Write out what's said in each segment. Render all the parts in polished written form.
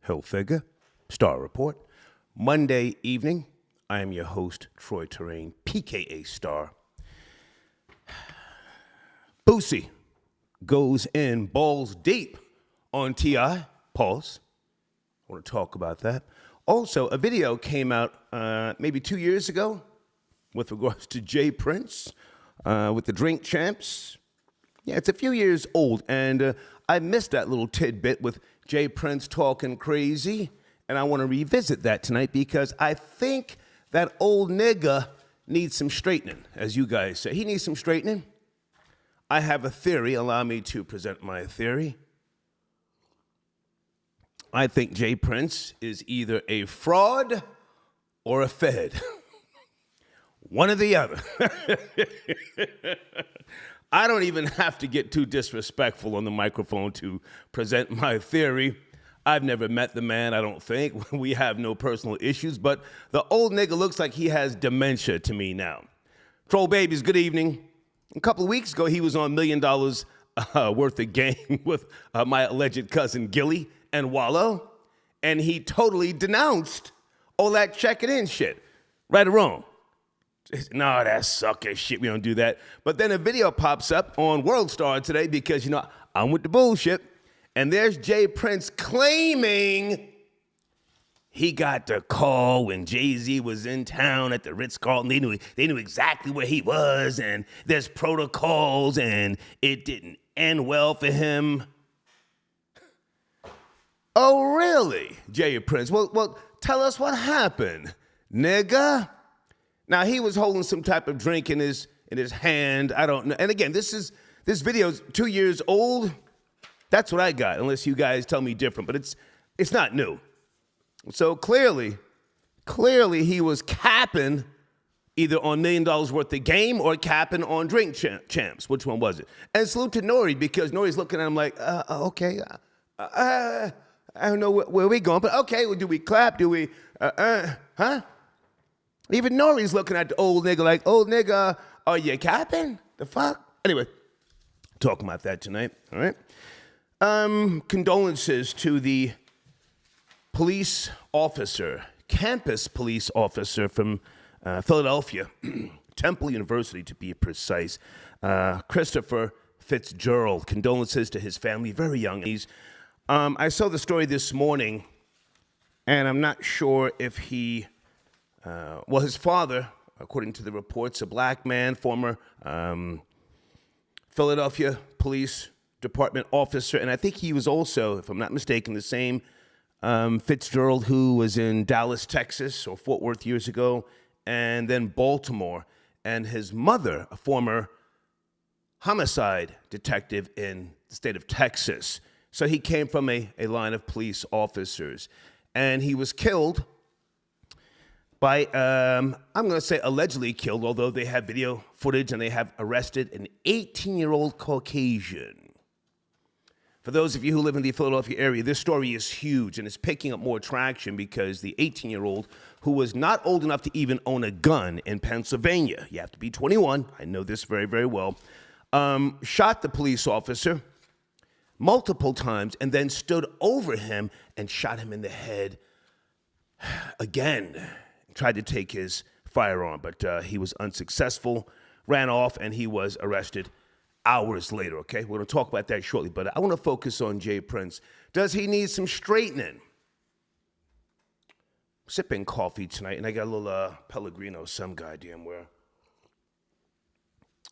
Hilfiger, Star Report. Monday evening, I am your host, Troy Terrain, PKA Star. Boosie goes in balls deep on T.I. Pause. I want to talk about that. Also, a video came out maybe 2 years ago with regards to Jay Prince with the Drink Champs. Yeah, it's a few years old, and I missed that little tidbit with Jay Prince talking crazy, and I want to revisit that tonight because I think that old nigga needs some straightening, as you guys say. He needs some straightening. I have a theory. Allow me to present my theory. I think Jay Prince is either a fraud or a fed. One or the other. I don't even have to get too disrespectful on the microphone to present my theory. I've never met the man, I don't think. We have no personal issues, but the old nigga looks like he has dementia to me now. Troll babies, good evening. A couple of weeks ago, he was on $1 million worth of game with my alleged cousin Gilly and Wallow, and he totally denounced all that checking in shit. Right or wrong? No, that's sucker shit. We don't do that. But then a video pops up on World Star today because, you know, I'm with the bullshit. And there's Jay Prince claiming he got the call when Jay-Z was in town at the Ritz-Carlton. They knew exactly where he was, and there's protocols, and it didn't end well for him. Oh, really, Jay Prince? Well, tell us what happened, nigga. Now, he was holding some type of drink in his hand. I don't know. And again, this video's 2 years old. That's what I got, unless you guys tell me different. But it's not new. So clearly he was capping either on $1 million worth of game or capping on Drink Champs. Which one was it? And salute to Nori, because Nori's looking at him like, okay, I don't know where we going, but okay, well, do we clap? Do we, huh? Even Nori's looking at the old nigga like, old nigga, are you capping? The fuck? Anyway, talking about that tonight, all right? Condolences to the police officer, campus police officer from Philadelphia, Temple University to be precise, Christopher Fitzgerald. Condolences to his family, very young. I saw the story this morning, and I'm not sure if he, his father, according to the reports, a black man, former Philadelphia Police Department officer, and I think he was also, if I'm not mistaken, the same Fitzgerald who was in Dallas, Texas, or Fort Worth years ago, and then Baltimore, and his mother, a former homicide detective in the state of Texas. So he came from a line of police officers, and he was killed by, I'm going to say allegedly killed, although they have video footage and they have arrested an 18-year-old Caucasian. For those of you who live in the Philadelphia area, this story is huge and it's picking up more traction because the 18-year-old, who was not old enough to even own a gun in Pennsylvania, you have to be 21, I know this very, very well, shot the police officer multiple times and then stood over him and shot him in the head again. Tried to take his firearm, but he was unsuccessful, ran off, and he was arrested hours later, okay? We're going to talk about that shortly, but I want to focus on Jay Prince. Does he need some straightening? Sipping coffee tonight, and I got a little Pellegrino some goddamn where.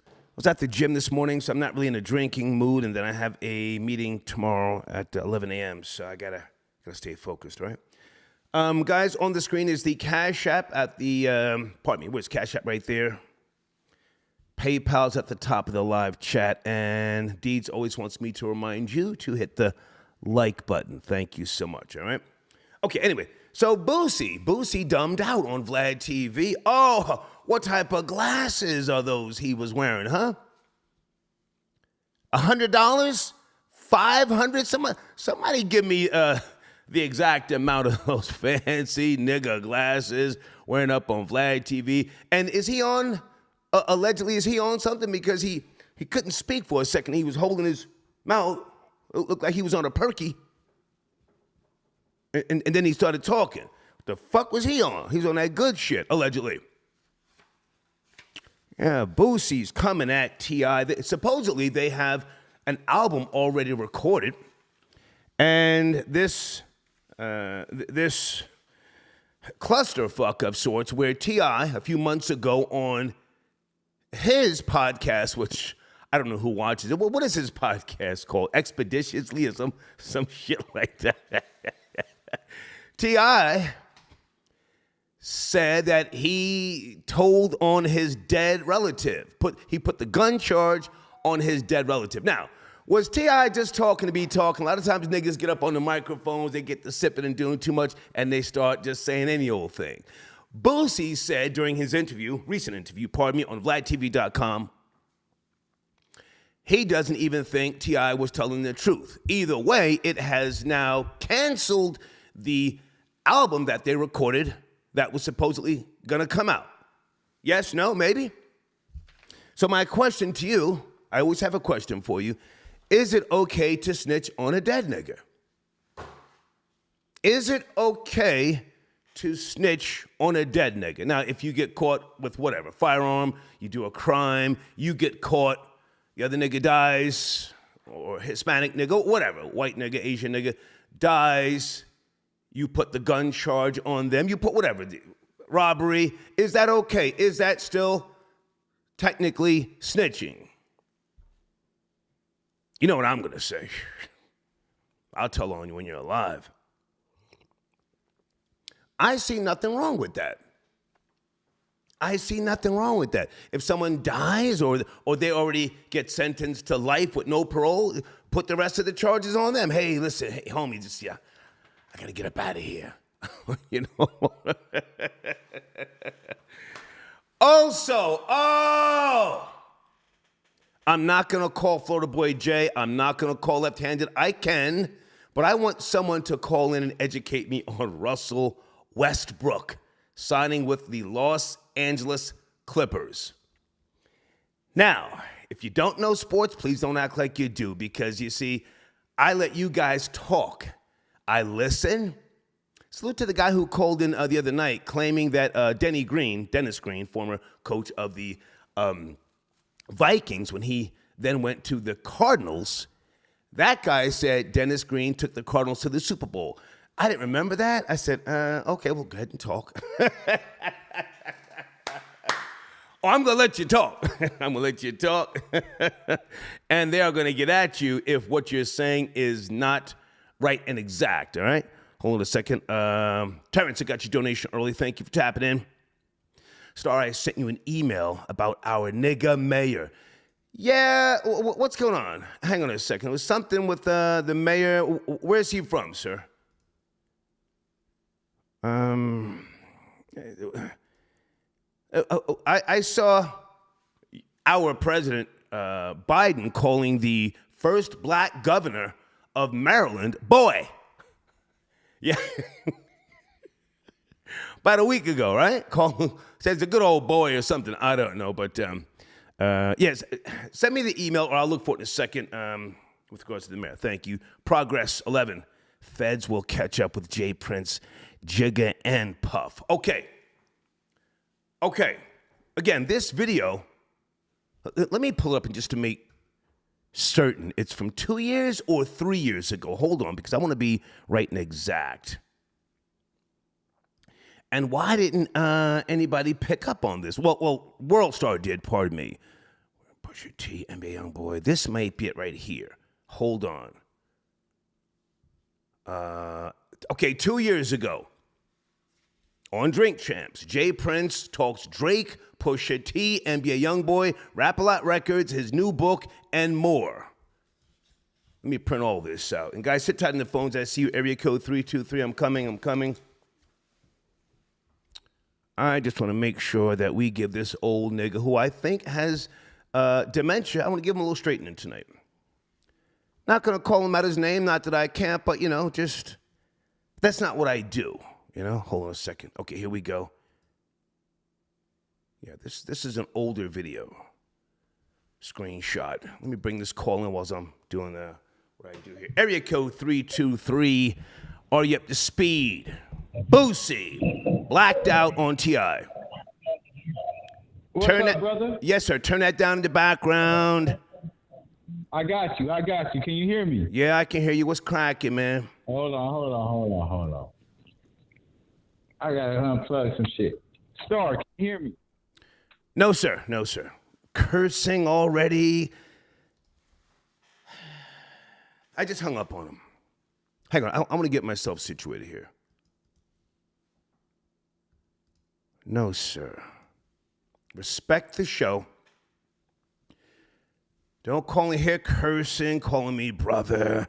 I was at the gym this morning, so I'm not really in a drinking mood, and then I have a meeting tomorrow at 11 a.m., so I gotta stay focused, right? Guys, on the screen is the Cash App at the, where's Cash App right there? PayPal's at the top of the live chat, and Deeds always wants me to remind you to hit the like button. Thank you so much, all right? Okay, anyway, so Boosie dumbed out on VlADTV. Oh, what type of glasses are those he was wearing, huh? $100? $500? Somebody give me the exact amount of those fancy nigga glasses wearing up on VlADTV. And is he on... allegedly, is he on something? Because he couldn't speak for a second. He was holding his mouth. It looked like he was on a perky. And then he started talking. The fuck was he on? He's on that good shit, allegedly. Yeah, Boosie's coming at T.I. Supposedly, they have an album already recorded. And this clusterfuck of sorts where T.I. a few months ago on his podcast, which I don't know who watches it. What is his podcast called? Expeditiously or some shit like that. T.I. said that he told on his dead relative. He put the gun charge on his dead relative. Now, was T.I. just talking to be talking? A lot of times niggas get up on the microphones, they get to sipping and doing too much, and they start just saying any old thing. Boosie said during his recent interview, on VlADTV.com, he doesn't even think T.I. was telling the truth. Either way, it has now canceled the album that they recorded that was supposedly gonna come out. Yes, no, maybe? So my question to you, I always have a question for you. Is it okay to snitch on a dead nigga? Is it okay to snitch on a dead nigga? Now, if you get caught with whatever, firearm, you do a crime, you get caught, the other nigga dies, or Hispanic nigga, whatever, white nigga, Asian nigga, dies, you put the gun charge on them, you put whatever, robbery, is that okay? Is that still technically snitching? You know what I'm gonna say. I'll tell on you when you're alive. I see nothing wrong with that. I see nothing wrong with that. If someone dies or they already get sentenced to life with no parole, put the rest of the charges on them. Hey, listen, hey, homie, just, yeah, I gotta get up out of here. You know? Also, I'm not gonna call Florida Boy Jay. I'm not gonna call left-handed. I can, but I want someone to call in and educate me on Russell Westbrook signing with the Los Angeles Clippers. Now, if you don't know sports, please don't act like you do, because you see, I let you guys talk. I listen. Salute to the guy who called in the other night claiming that Dennis Green, former coach of the Vikings, when he then went to the Cardinals, that guy said Dennis Green took the Cardinals to the Super Bowl. I didn't remember that. I said, okay, well, go ahead and talk. I'm going to let you talk. I'm going to let you talk. And they are going to get at you if what you're saying is not right and exact, all right? Hold on a second. Terrence, I got your donation early. Thank you for tapping in. Star, I sent you an email about our nigga mayor. Yeah, what's going on? Hang on a second. It was something with the mayor. Where's he from, sir? I saw our president, Biden, calling the first black governor of Maryland, boy. Yeah. About a week ago, right? Says a good old boy or something. I don't know, but yes, send me the email or I'll look for it in a second with regards to the mayor. Thank you. Progress 11. Feds will catch up with Jay Prince, Jigga, and Puff. Okay. Again, this video, let me pull it up and just to make certain it's from 2 years or 3 years ago. Hold on, because I want to be right and exact. And why didn't anybody pick up on this? Well, World Star did, pardon me. Pusha T, NBA Youngboy. This might be it right here. Hold on. Okay, 2 years ago, on Drink Champs, Jay Prince talks Drake, Pusha T, NBA Youngboy, Rap-A-Lot Records, his new book, and more. Let me print all this out. And guys, sit tight on the phones. I see you, area code 323. I'm coming. I just want to make sure that we give this old nigga, who I think has dementia, I want to give him a little straightening tonight. Not going to call him out his name, not that I can't, but, just, that's not what I do. Hold on a second. Okay, here we go. Yeah, this is an older video. Screenshot. Let me bring this call in while I'm doing what I do here. Area code 323. Are you up to speed? Boosie, blacked out on T.I. What's up, brother? Yes, sir. Turn that down in the background. I got you. Can you hear me? Yeah, I can hear you. What's cracking, man? Hold on. I gotta unplug some shit. Star, can you hear me? No, sir. Cursing already. I just hung up on him. Hang on. I'm going to get myself situated here. No, sir. Respect the show. Don't call me here cursing, calling me brother.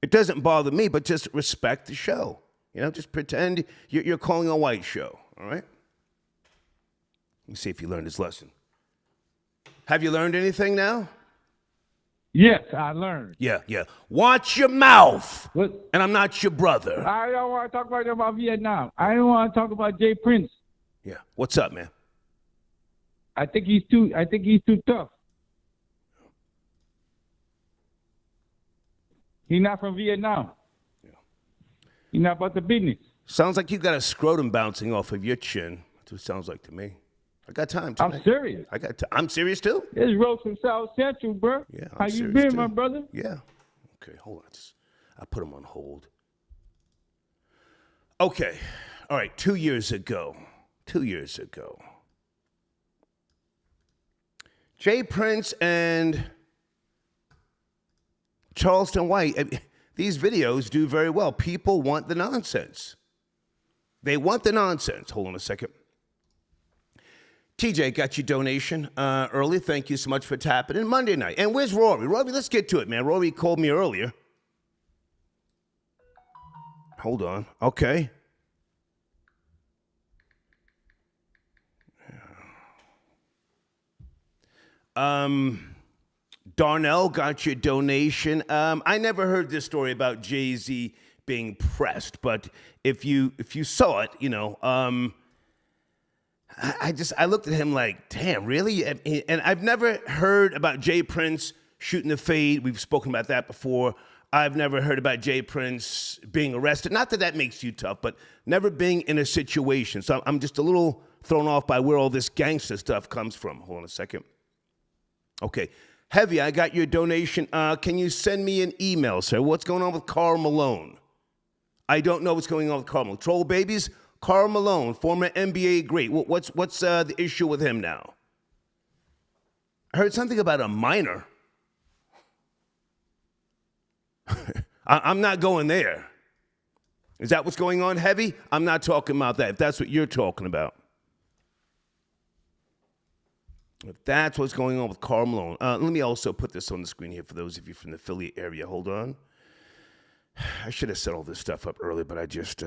It doesn't bother me, but just respect the show. You know, just pretend you're calling a white show, all right? Let me see if you learned his lesson. Have you learned anything now? Yes, I learned. Yeah. Watch your mouth. What? And I'm not your brother. I don't want to talk about Vietnam. I don't want to talk about Jay Prince. Yeah. What's up, man? I think he's too tough. He's not from Vietnam. Yeah. He's not about the business. Sounds like you got a scrotum bouncing off of your chin. That's what it sounds like to me. I got time tonight. I'm serious. I'm serious too? It's Rose from South Central, bro. Yeah, How you been, my brother? Yeah. Okay, hold on. I put him on hold. Okay. All right, 2 years ago. Jay Prince and Charleston White, these videos do very well. People want the nonsense. They want the nonsense. Hold on a second. TJ, got your donation early. Thank you so much for tapping in Monday night. And where's Rory? Rory, let's get to it, man. Rory called me earlier. Hold on. Okay. Darnell got your donation. I never heard this story about Jay-Z being pressed, but if you saw it, you know, I looked at him like, damn, really? And I've never heard about Jay Prince shooting the fade. We've spoken about that before. I've never heard about Jay Prince being arrested. Not that makes you tough, but never being in a situation. So I'm just a little thrown off by where all this gangster stuff comes from. Hold on a second. Okay. Heavy, I got your donation. Can you send me an email, sir? What's going on with Karl Malone? I don't know what's going on with Karl Malone. Troll babies? Karl Malone, former NBA great. What's the issue with him now? I heard something about a minor. I'm not going there. Is that what's going on, Heavy? I'm not talking about that, if that's what you're talking about. If that's what's going on with Karl Malone. Let me also put this on the screen here for those of you from the Philly area. Hold on. I should have set all this stuff up early, but I just...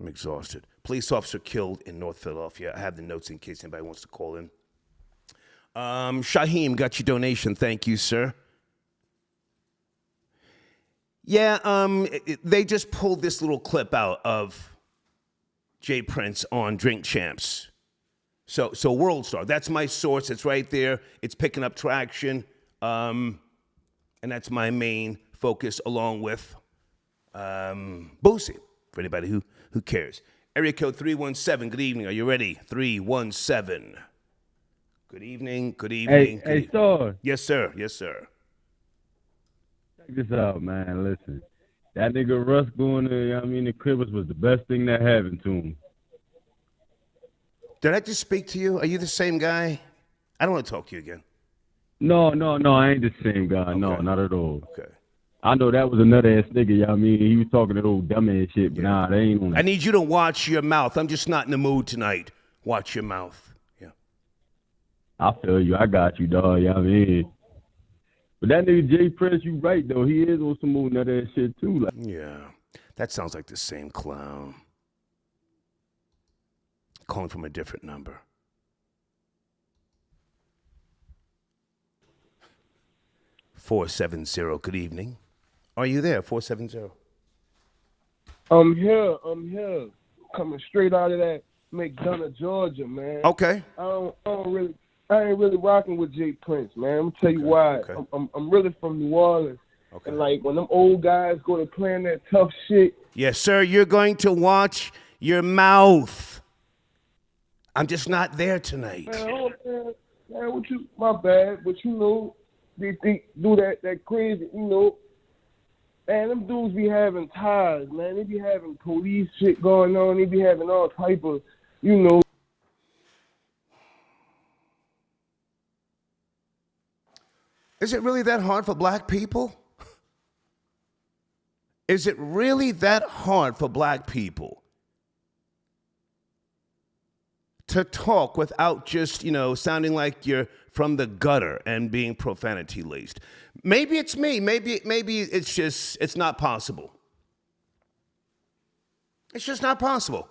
I'm exhausted. Police officer killed in North Philadelphia. I have the notes in case anybody wants to call in. Shaheem, got your donation. Thank you, sir. Yeah, they just pulled this little clip out of Jay Prince on Drink Champs. So World Star, that's my source. It's right there. It's picking up traction. And that's my main focus along with Boosie, for anybody who cares. Area code 317. Good evening. Are you ready? 317. Good evening. Hey, Star. Yes, sir. Check this out, man. Listen. That nigga Russ going to, the Clippers was the best thing that happened to him. Did I just speak to you? Are you the same guy? I don't want to talk to you again. No, I ain't the same guy. Okay. No, not at all. Okay. I know that was another ass nigga, he was talking that old dumb ass shit, but nah, they ain't on that. I need you to watch your mouth. I'm just not in the mood tonight. Watch your mouth. Yeah. I feel you. I got you, dog. But that nigga Jay Prince, you right, though. He is on some more nut ass shit, too. Like. Yeah. That sounds like the same clown. Calling from a different number. $470. Good evening. Are you there? 470. I'm here. Coming straight out of that McDonough, Georgia, man. Okay. I ain't really rocking with Jay Prince, man. I'm gonna tell you why. Okay. I'm really from New Orleans, Okay. And like when them old guys go to playing that tough shit. Yes, sir. You're going to watch your mouth. I'm just not there tonight. Man, what you? My bad, but you know, they do that crazy, you know. Man, them dudes be having ties, man. They be having police shit going on. They be having all type of, you know. Is it really that hard for black people? Is it really that hard for black people to talk without just, sounding like you're from the gutter and being profanity laced? Maybe it's me. Maybe it's not possible. It's just not possible.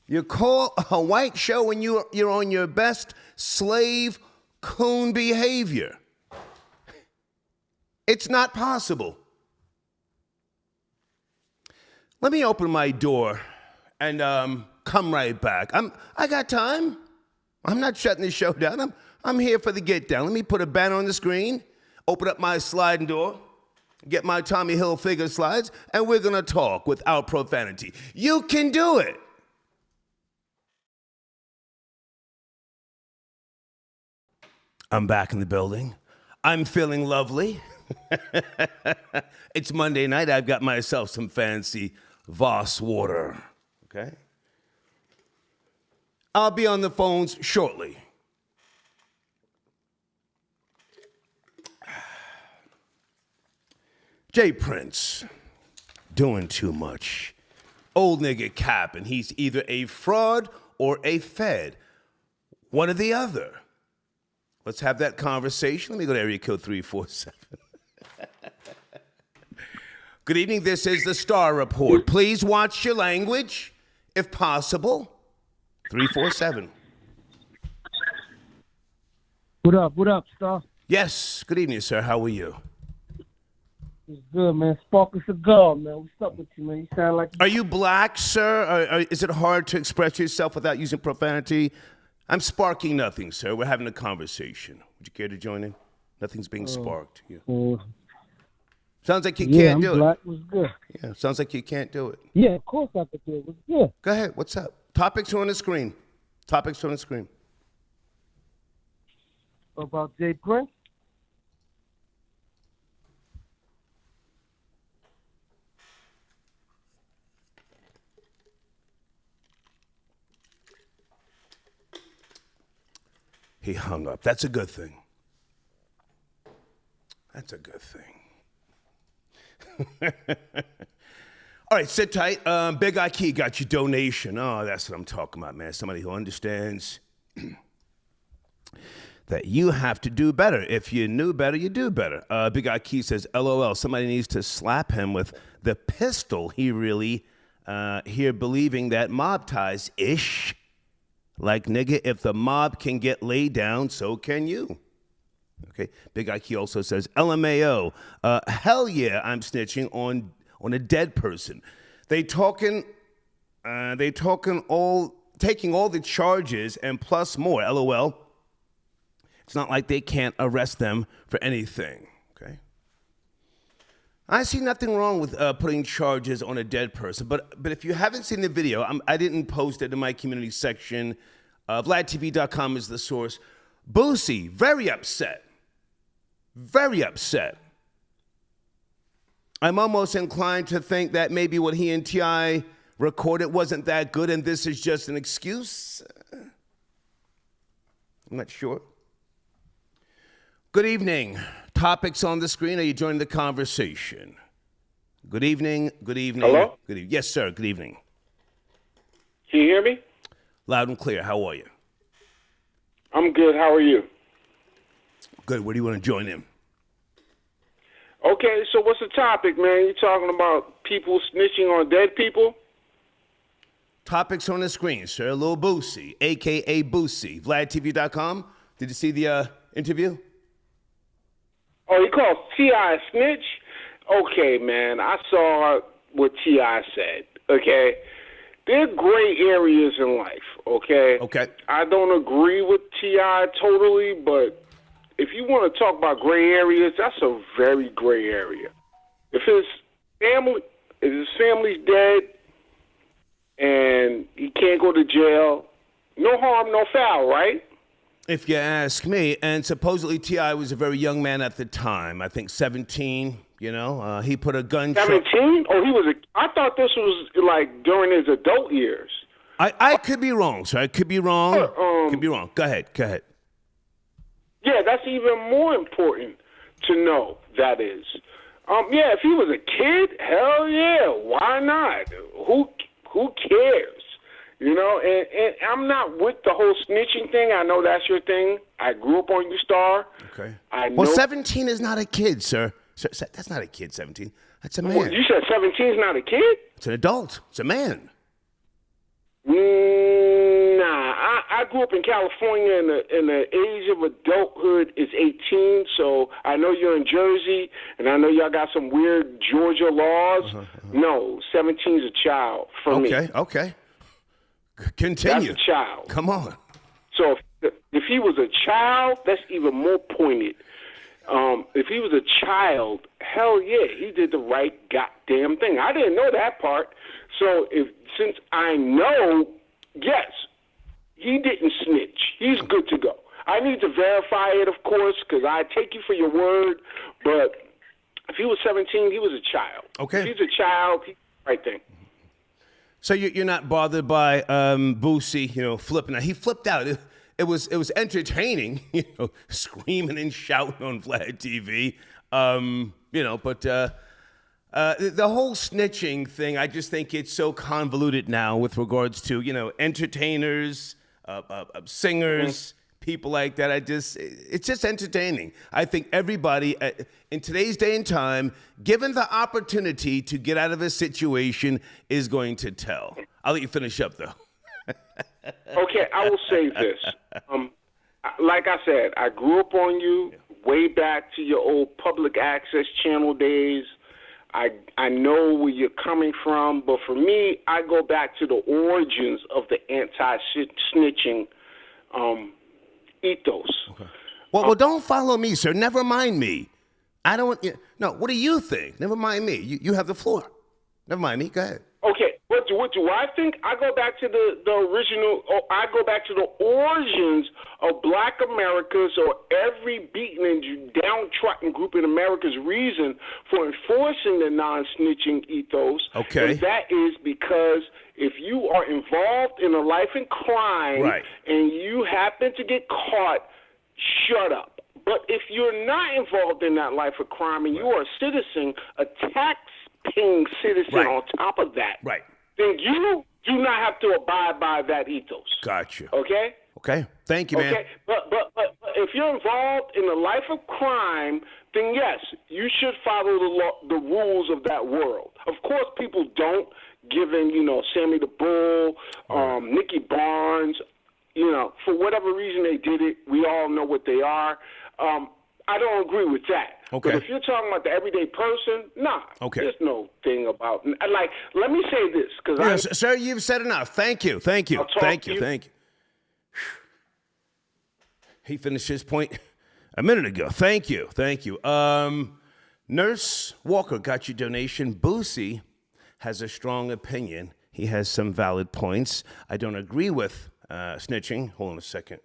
You call a white show when you're on your best slave coon behavior. It's not possible. Let me open my door and come right back. I got time. I'm not shutting the show down. I'm here for the get down. Let me put a banner on the screen, open up my sliding door, get my Tommy Hilfiger slides, and we're gonna talk without profanity. You can do it. I'm back in the building. I'm feeling lovely. It's Monday night. I've got myself some fancy Voss water. Okay? I'll be on the phones shortly. Jay Prince, doing too much. Old nigga capping. He's either a fraud or a fed. One or the other. Let's have that conversation. Let me go to area code 347. Good evening. This is the Star Report. Please watch your language, if possible. 347. What up, Star? Yes. Good evening, sir. How are you? It's good, man. Spark a cigar, man. What's up with you, man? You sound like... Are you black, sir? Or is it hard to express yourself without using profanity? I'm sparking nothing, sir. We're having a conversation. Would you care to join in? Nothing's being sparked here. Sounds like you can't do black. it. Was good. Yeah, sounds like you can't do it. Yeah, of course I could do it. Was good. Go ahead. What's up? Topics are on the screen. Topics are on the screen. About Jay Prince? He hung up. That's a good thing. That's a good thing. All right, sit tight. Big Ikey got your donation. Oh, that's what I'm talking about, man. Somebody who understands that you have to do better. If you knew better, you do better. Big Ikey says, LOL, somebody needs to slap him with the pistol. He really here believing that mob ties-ish. Like, nigga, if the mob can get laid down, so can you. Okay. Big Ike also says, LMAO, hell yeah, I'm snitching on a dead person. Taking all the charges and plus more, LOL. It's not like they can't arrest them for anything. Okay. I see nothing wrong with putting charges on a dead person, but if you haven't seen the video, I didn't post it in my community section. VlADTV.com is the source. Boosie, very upset. Very upset. I'm almost inclined to think that maybe what he and T.I. recorded wasn't that good and this is just an excuse. I'm not sure. Good evening. Topics on the screen. Are you joining the conversation? Good evening. Good evening. Hello? Good evening. Yes, sir. Good evening. Can you hear me? Loud and clear. How are you? I'm good. How are you? Good. Where do you want to join in? Okay, so what's the topic, man? You talking about people snitching on dead people? Topics on the screen, sir. Lil Boosie, a.k.a. Boosie. VlADTV.com. Did you see the interview? Oh, he called T.I. snitch? Okay, man. I saw what T.I. said, okay? There are gray areas in life, okay? Okay. I don't agree with T.I. totally, but if you want to talk about gray areas, that's a very gray area. If his family's dead and he can't go to jail, no harm, no foul, right? If you ask me, and supposedly T.I. was a very young man at the time. I think 17. He put a gun. 17? Oh, I thought this was like during his adult years. I could be wrong, sir. I could be wrong. Could be wrong. Go ahead. Yeah, that's even more important to know. That is. Yeah, if he was a kid, hell yeah, why not? Who cares? And I'm not with the whole snitching thing. I know that's your thing. I grew up on you, Star. Okay. Well, 17 is not a kid, sir. That's not a kid, 17. That's a man. Well, you said 17 is not a kid? It's an adult. It's a man. Nah, I grew up in California, and the age of adulthood is 18. So I know you're in Jersey, and I know y'all got some weird Georgia laws. No, 17 is a child for me. Okay. Continue. That's a child. Come on. So if he was a child, that's even more pointed. If he was a child, hell yeah, he did the right goddamn thing. I didn't know that part. So since I know, yes, he didn't snitch. He's good to go. I need to verify it, of course, because I take you for your word. But if he was 17, he was a child. Okay. If he's a child, he did the right thing. So you're not bothered by Boosie, flipping out. He flipped out. It was entertaining, screaming and shouting on VlADTV. But the whole snitching thing, I just think it's so convoluted now with regards to, entertainers, singers, people like that. It's just entertaining. I think everybody in today's day and time, given the opportunity to get out of a situation, is going to tell. I'll let you finish up, though. Okay, I will say this. Like I said, I grew up on you way back to your old public access channel days. I know where you're coming from, but for me, I go back to the origins of the anti-snitching ethos. Okay. Well, don't follow me, sir. Never mind me. I don't. No. What do you think? Never mind me. You have the floor. Never mind me. Go ahead. Okay. What do I think? I go back to the original. I go back to the origins of Black America's or every beaten and downtrodden group in America's reason for enforcing the non-snitching ethos. Okay. And that is because if you are involved in a life in crime, right, and you happen to get caught, shut up. But if you're not involved in that life of crime and you are a citizen, a tax-paying citizen on top of that, then you do not have to abide by that ethos. Gotcha. Okay? Okay. Thank you, man. Okay. But if you're involved in a life of crime, then yes, you should follow the rules of that world. Of course, people don't, given, Sammy the Bull, Nicky Barnes, for whatever reason they did it. We all know what they are. I don't agree with that. Okay. But if you're talking about the everyday person, nah. Okay. There's no thing about, let me say this. Yes, sir, you've said enough. Thank you. Thank you. He finished his point a minute ago. Thank you. Nurse Walker got your donation. Boosie has a strong opinion. He has some valid points. I don't agree with snitching. Hold on a second.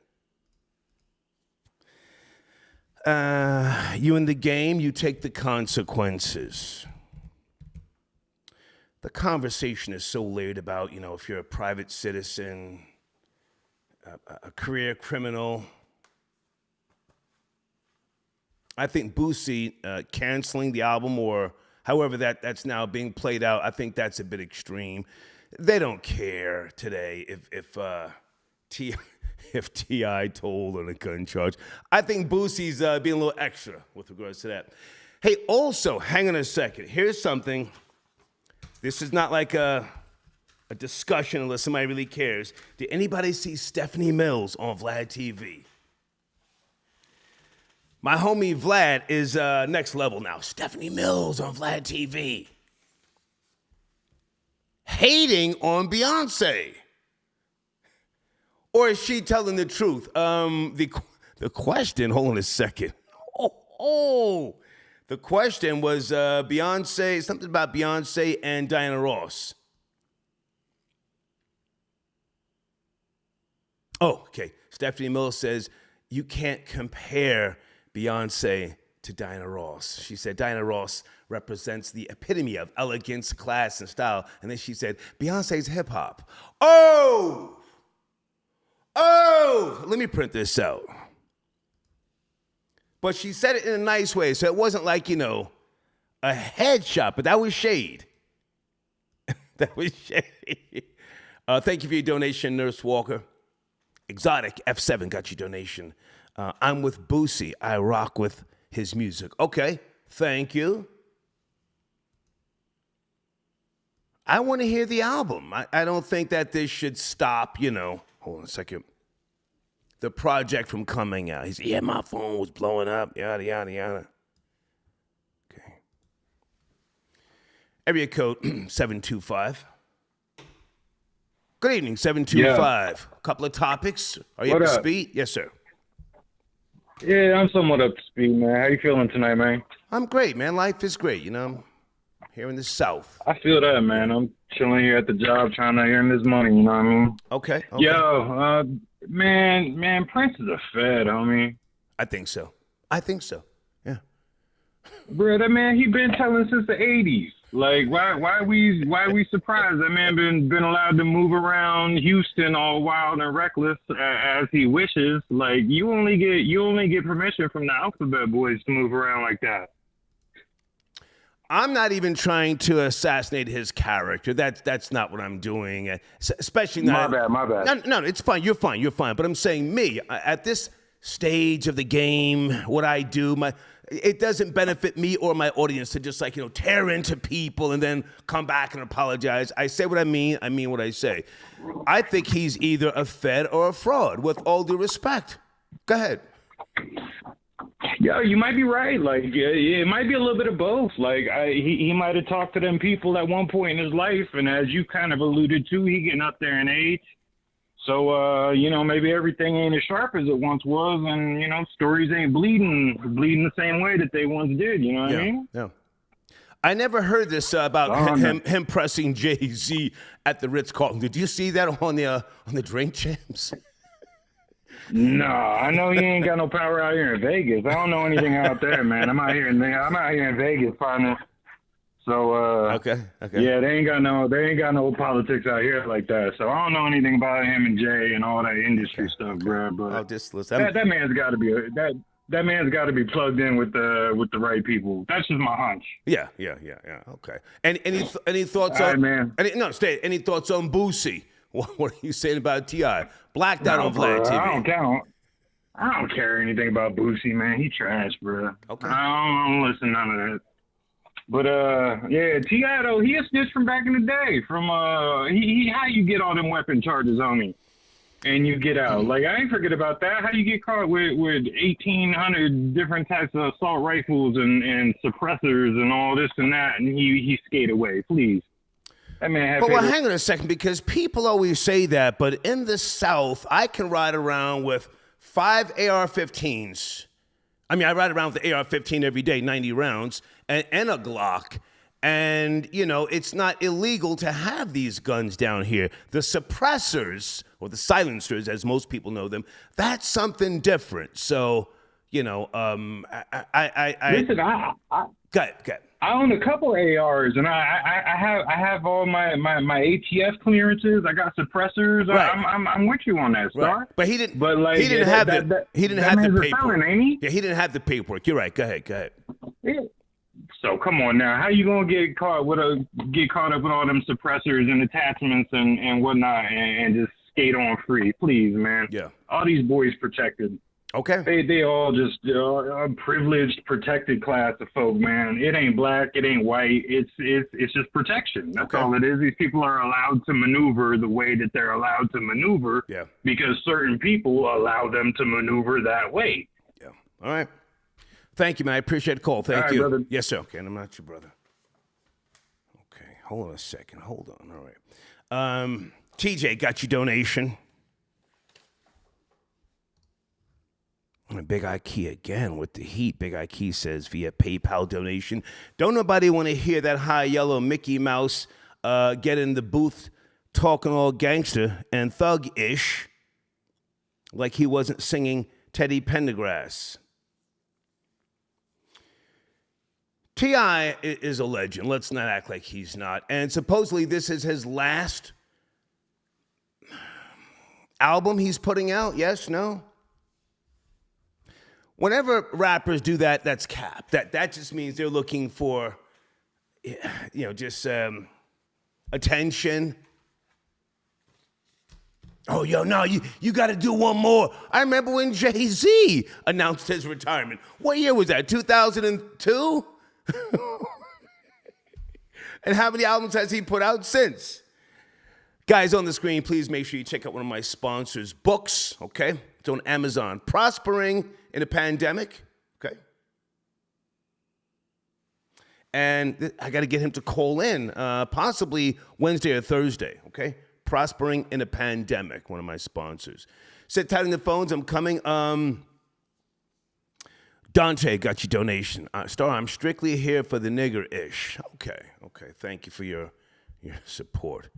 You in the game, you take the consequences. The conversation is so layered about, if you're a private citizen, a career criminal. I think Boosie canceling the album or however that's now being played out, I think that's a bit extreme. They don't care today if T.I. told on a gun charge. I think Boosie's being a little extra with regards to that. Hey, also, hang on a second. Here's something. This is not like a discussion unless somebody really cares. Did anybody see Stephanie Mills on VlADTV? My homie Vlad is next level now. Stephanie Mills on VlADTV. Hating on Beyonce. Or is she telling the truth? The The question, hold on a second. The question was Beyonce, something about Beyonce and Diana Ross. Oh, okay. Stephanie Miller says, you can't compare Beyonce to Diana Ross. She said Diana Ross represents the epitome of elegance, class, and style. And then she said, Beyonce's hip hop. Oh, let me print this out. But she said it in a nice way, so it wasn't like, a headshot, but that was shade. That was shade. Thank you for your donation, Nurse Walker. Exotic F7 got your donation. I'm with Boosie. I rock with his music. Okay, thank you. I want to hear the album. I don't think that this should stop, hold on a second, the project from coming out. He said, yeah, my phone was blowing up, yada, yada, yada. Okay. Area code 725. Good evening, 725. A couple of topics. Are you up to speed? Yes, sir. Yeah, I'm somewhat up to speed, man. How you feeling tonight, man? I'm great, man. Life is great, I'm here in the South. I feel that, man. I'm chilling here at the job trying to earn this money, you know what I mean? Okay. Yo, man, Prince is a fed, homie. I think so. Yeah. Bro, that man, he been telling since the 80s. Like, why we surprised? That man been allowed to move around Houston all wild and reckless as he wishes. Like, you only get permission from the Alphabet Boys to move around like that. I'm not even trying to assassinate his character. That's not what I'm doing. Especially not. My bad. No, it's fine. You're fine. But I'm saying me at this stage of the game, what I do, it doesn't benefit me or my audience to just tear into people and then come back and apologize. I say what I mean what I say. I think he's either a fed or a fraud, with all due respect. Go ahead. Yo, you might be right. Like, it might be a little bit of both. Like, he might have talked to them people at one point in his life, and as you kind of alluded to, he getting up there in age. So, maybe everything ain't as sharp as it once was, and, stories ain't bleeding the same way that they once did, you know what I mean? Yeah. I never heard this about him pressing Jay-Z at the Ritz-Carlton. Did you see that on the Drink Champs? No, I know he ain't got no power out here in Vegas. I don't know anything out there, man. I'm out here in Vegas, partner. So okay. Yeah, they ain't got no politics out here like that. So I don't know anything about him and Jay and all that industry stuff, bro. But that man's got to be that man's got to be plugged in with the right people. That's just my hunch. Yeah. Okay. Any thoughts on man? Any thoughts on Boosie? What are you saying about T.I.? Blacked out on VlADTV. I don't care anything about Boosie, man. He trash, bro. Okay. I don't listen to none of that. But yeah, T.I. though, he a snitch from back in the day. From he how you get all them weapon charges on him and you get out. Like, I ain't forget about that. How you get caught with 1,800 different types of assault rifles and suppressors and all this and that, and he skate away. Please. That man had well, hang on a second, because people always say that, but in the South, I can ride around with 5 AR-15s. I mean, I ride around with the AR-15 every day, 90 rounds, and a Glock. And, it's not illegal to have these guns down here. The suppressors, or the silencers, as most people know them, that's something different. So, Listen, Go ahead. I own a couple ARs, and I have all my ATF clearances. I got suppressors. Right. I'm with you on that, Star. Right. But he didn't. But like, he didn't have the paperwork. Felon, ain't he? Yeah, he didn't have the paperwork. You're right. Go ahead. Yeah. So come on now, how you gonna get caught up with all them suppressors and attachments and whatnot, and just skate on free? Please, man. Yeah. All these boys protected. Okay. They all just a privileged, protected class of folk, man. It ain't black, it ain't white. It's just protection. That's all it is. These people are allowed to maneuver the way that they're allowed to maneuver. Yeah. Because certain people allow them to maneuver that way. Yeah. All right. Thank you, man. I appreciate the call. Thank you. Brother. Yes, sir. Okay, and I'm not your brother. Okay, hold on a second. Hold on. All right. TJ got your donation. Big Ikea again with the heat. Big Ikea says via PayPal donation. Don't nobody want to hear that high yellow Mickey Mouse get in the booth talking all gangster and thug-ish like he wasn't singing Teddy Pendergrass. T.I. is a legend. Let's not act like he's not. And supposedly this is his last album he's putting out. Yes? No? Whenever rappers do that, that's cap. That just means they're looking for, just attention. Oh, yo, no, you got to do one more. I remember when Jay-Z announced his retirement. What year was that, 2002? And how many albums has he put out since? Guys, on the screen, please make sure you check out one of my sponsors' books, okay? It's on Amazon. Prospering in a Pandemic, okay? And I got to get him to call in, possibly Wednesday or Thursday, okay? Prospering in a Pandemic, one of my sponsors. Sit tight on the phones. I'm coming. Dante got your donation. Star, I'm strictly here for the nigger-ish. Okay. Thank you for your support.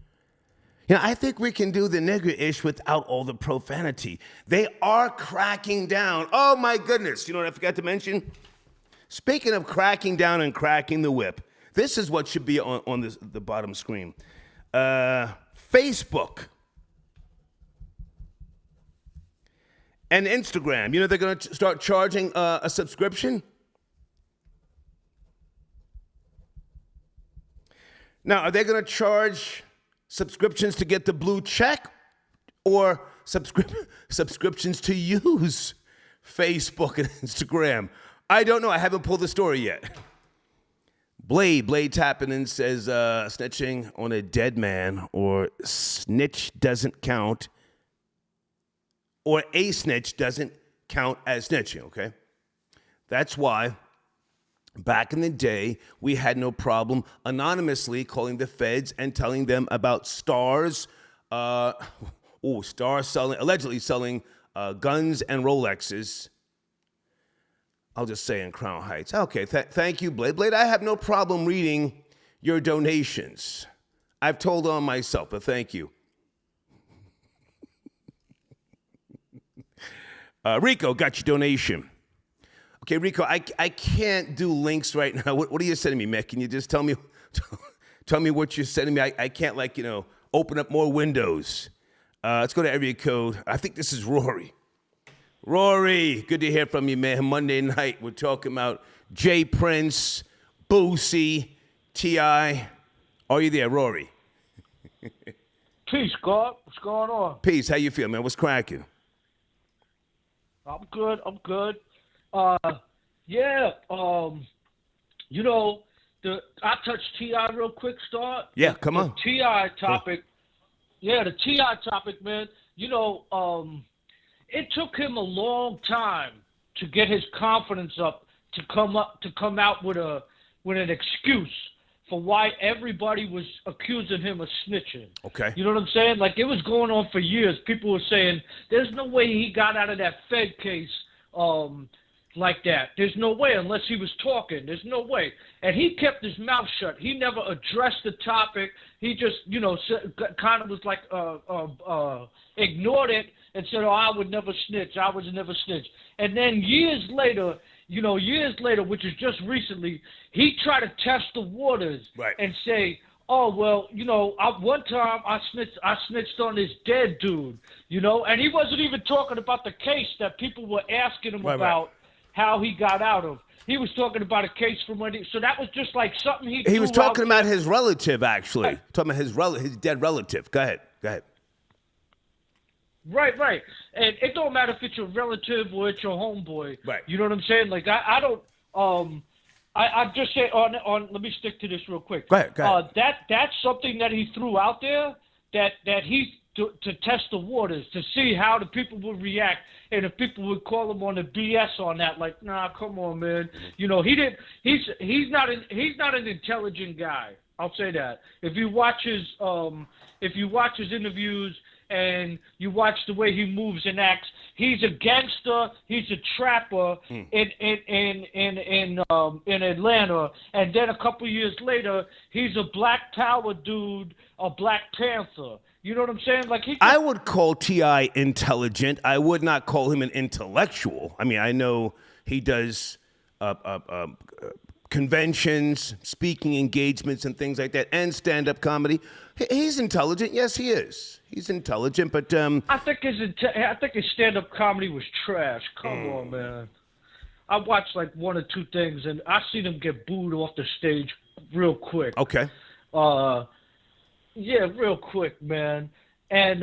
I think we can do the nigger-ish without all the profanity. They are cracking down. Oh, my goodness. You know what I forgot to mention? Speaking of cracking down and cracking the whip, this is what should be on the bottom screen. Facebook and Instagram. They're going to start charging a subscription. Now, are they going to charge subscriptions to get the blue check or subscriptions to use Facebook and Instagram? I don't know. I haven't pulled the story yet. Blade tapping in says snitching on a dead man or snitch doesn't count, or a snitch doesn't count as snitching, okay? That's why back in the day, we had no problem anonymously calling the feds and telling them about Stars allegedly selling guns and Rolexes. I'll just say in Crown Heights. Okay, thank you, Blade. Blade, I have no problem reading your donations. I've told on myself, but thank you. Rico got your donation. Okay, Rico, I can't do links right now. What are you sending me, Mick? Can you just tell me what you're sending me? I can't, open up more windows. Let's go to area code. I think this is Rory. Rory, good to hear from you, man. Monday night, we're talking about Jay Prince, Boosie, T.I. Are you there, Rory? Peace, God. What's going on? Peace. How you feel, man? What's cracking? I'm good. I touched T.I. real quick, start. Yeah, come on. The T.I. topic. Yeah, the T.I. topic, man. It took him a long time to get his confidence up to come out with an excuse for why everybody was accusing him of snitching. Okay. You know what I'm saying? It was going on for years. People were saying, there's no way he got out of that Fed case like that. There's no way unless he was talking. There's no way. And he kept his mouth shut. He never addressed the topic. He just, kind of was ignored it and said, I would never snitch. I was never snitch. And then years later, which is just recently, he tried to test the waters and say, one time I snitched on this dead dude, and he wasn't even talking about the case that people were asking him about how he got out of. He was talking about a case from when so that was just something he was talking about his relative, actually. Right. Talking about his dead relative. Go ahead. Right. And it don't matter if it's your relative or it's your homeboy. Right. You know what I'm saying? I don't I just say let me stick to this real quick. Go ahead. That's something that he threw out there that he to test the waters, to see how the people would react, and if people would call him on the BS on that, nah, come on, man. He's not an intelligent guy. I'll say that. If you watch his interviews, and you watch the way he moves and acts. He's a gangster. He's a trapper in Atlanta, and then a couple years later, he's a Black Power dude, a Black Panther. You know what I'm saying? Like I would call T.I. intelligent. I would not call him an intellectual. I mean, I know he does conventions, speaking engagements, and things like that, and stand-up comedy. He's intelligent. Yes, he is. He's intelligent, but I think his stand-up comedy was trash. Come on, man. I watched like one or two things, and I seen him get booed off the stage real quick. Okay. Yeah, real quick, man. And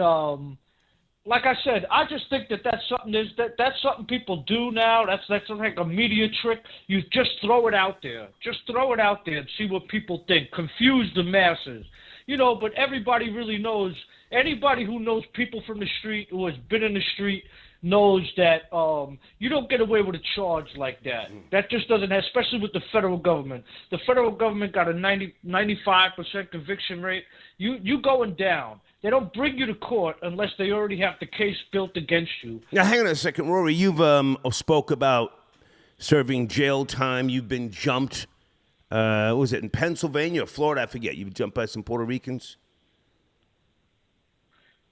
like I said, I just think that's something people do now. That's like a media trick. You just throw it out there. Just throw it out there and see what people think. Confuse the masses. You know, but everybody really knows. Anybody who knows people from the street, who has been in the street, knows that you don't get away with a charge like that. That just doesn't have, especially with the federal government. The federal government got a 95% conviction rate. You going down. They don't bring you to court unless they already have the case built against you. Now, hang on a second, Rory. You've spoke about serving jail time. You've been jumped. Was it in Pennsylvania or Florida? I forget. You jumped by some Puerto Ricans?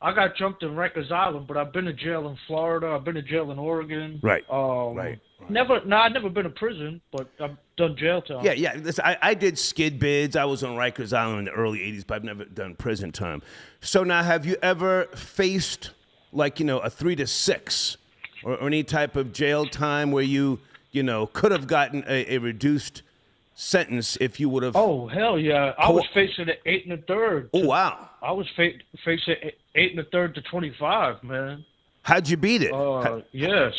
I got jumped in Rikers Island, but I've been to jail in Florida. I've been to jail in Oregon. Right. I've never been to prison, but I've done jail time. Yeah. Listen, I did skid bids. I was on Rikers Island in the early 80s, but I've never done prison time. So now, have you ever faced, like, a 3 to 6 or any type of jail time where you could have gotten a reduced sentence if you would have? Oh, hell yeah. I was facing an 8 1/3. Oh, wow. I was facing 8 1/3 to 25, man. How'd you beat it? Yes.